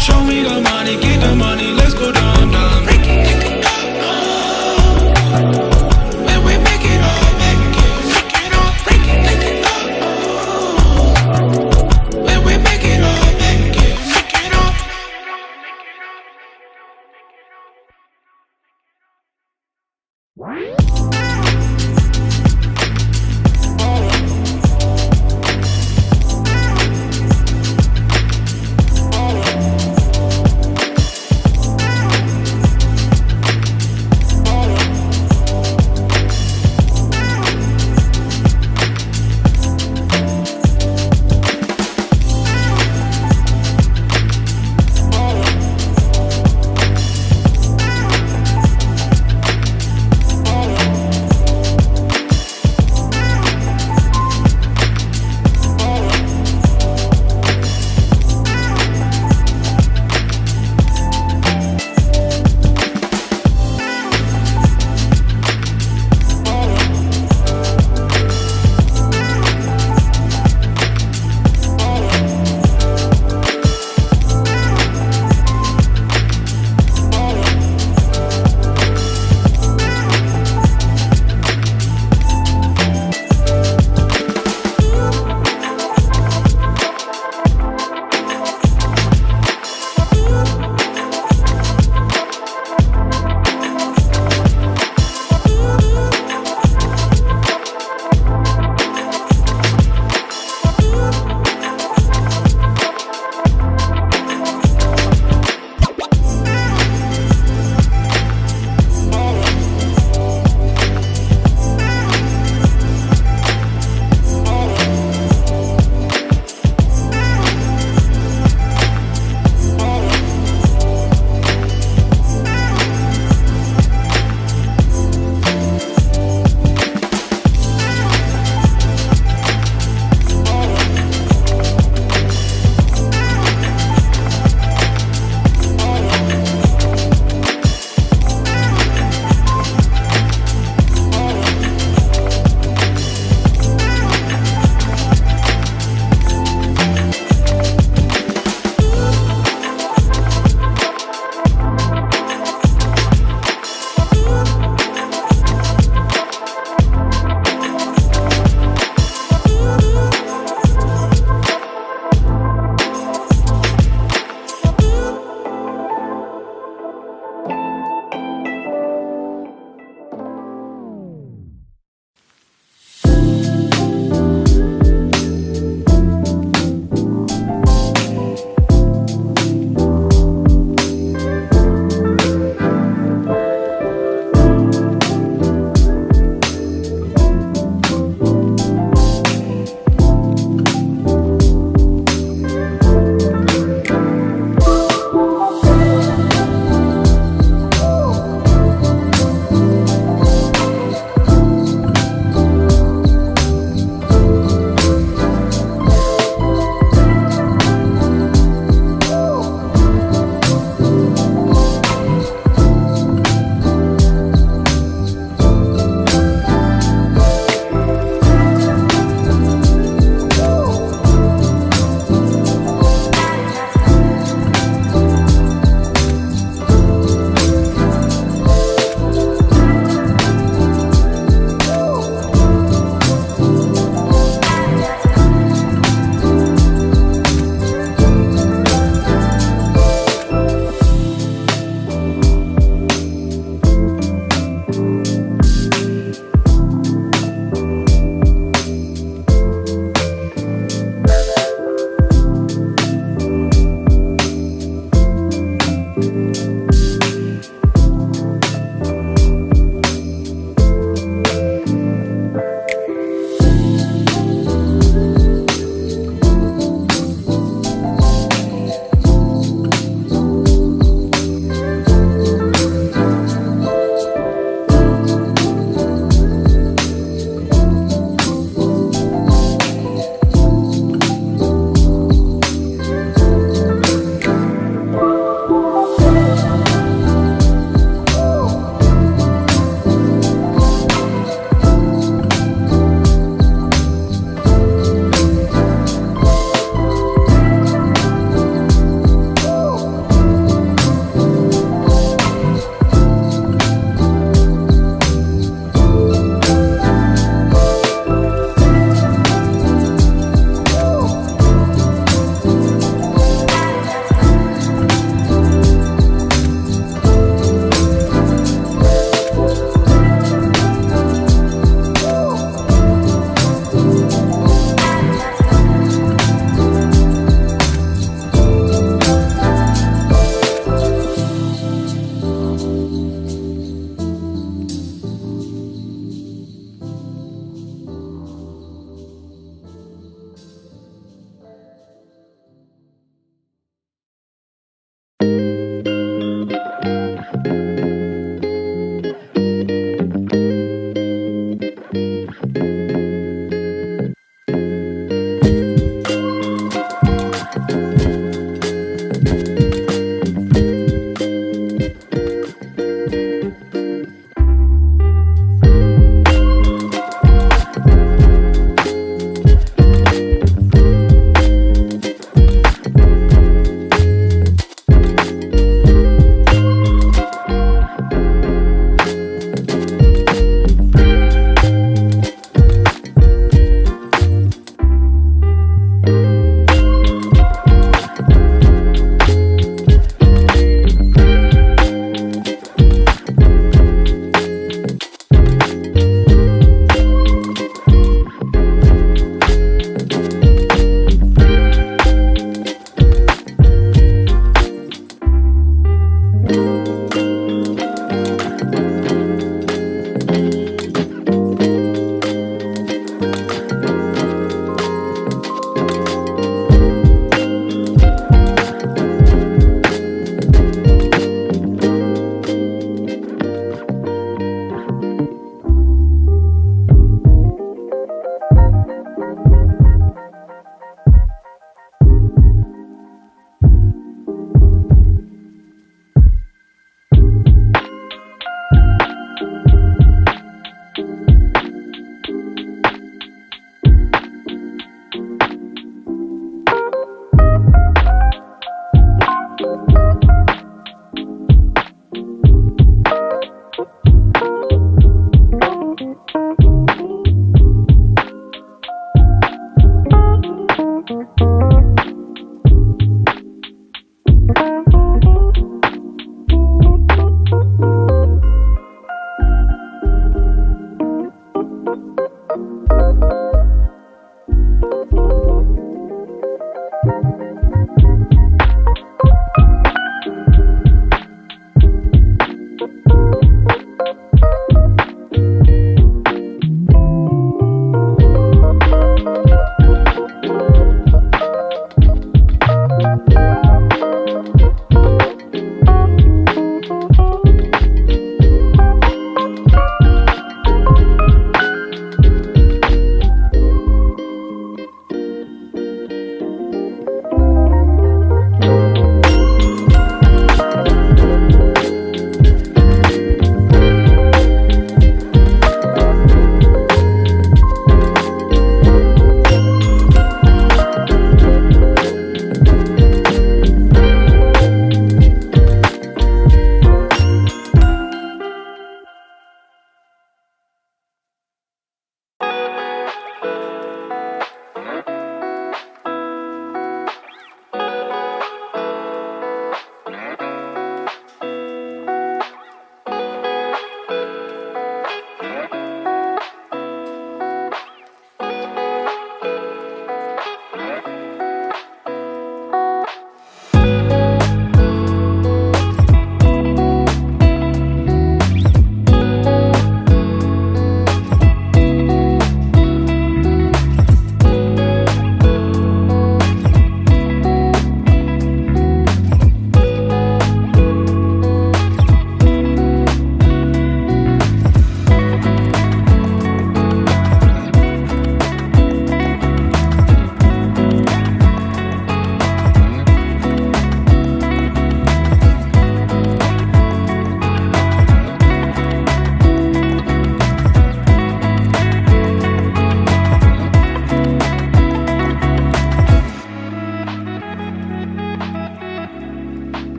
Show me the money, get the money, let's go down, down. Make it up. When we make it up, make it up, make it up. When we make it up, make it up.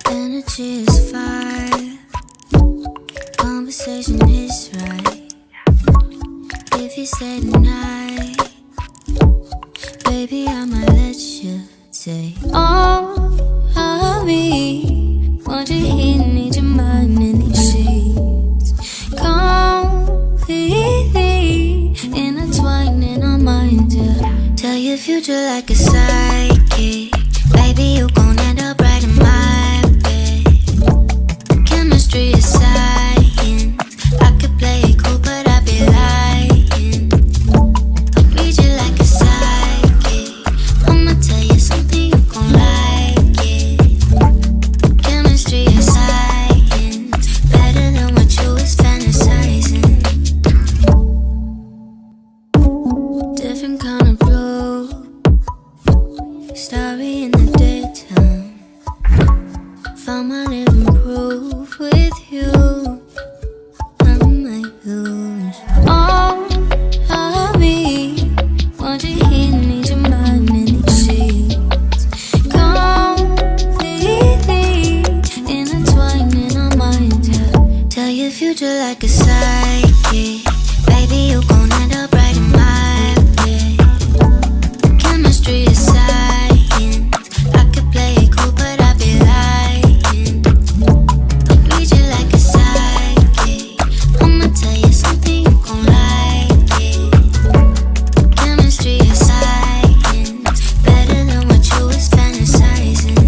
Energy is fire. Conversation is right. If you stay tonight, baby, I might let you take all of me. Want you here, need your mind in these sheets. Completely intertwined in our minds, yeah. Tell your future like a psychic. Baby, you gon' end up right in my bed. Chemistry is science. I could play it cool, but I'd be lying. I'll read you like a psychic. I'ma tell you something, you gon' like it. Chemistry is science. Better than what you was fantasizing. Different kind of blue. Starry in the daytime. Found my living proof with you. I might lose all of me. Want you here, need your mind in these sheets. Completely intertwined in our minds, yeah. Tell your future like a psychic. Baby, you gon' end up right in my bed. Chemistry is science. I could play it cool, but I'd be lying. I'll read you like a psychic. I'ma tell you something, you gon' like it. Chemistry is science. Better than what you was fantasizing.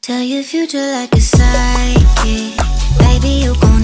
Tell your future like a psychic. Baby, you gon'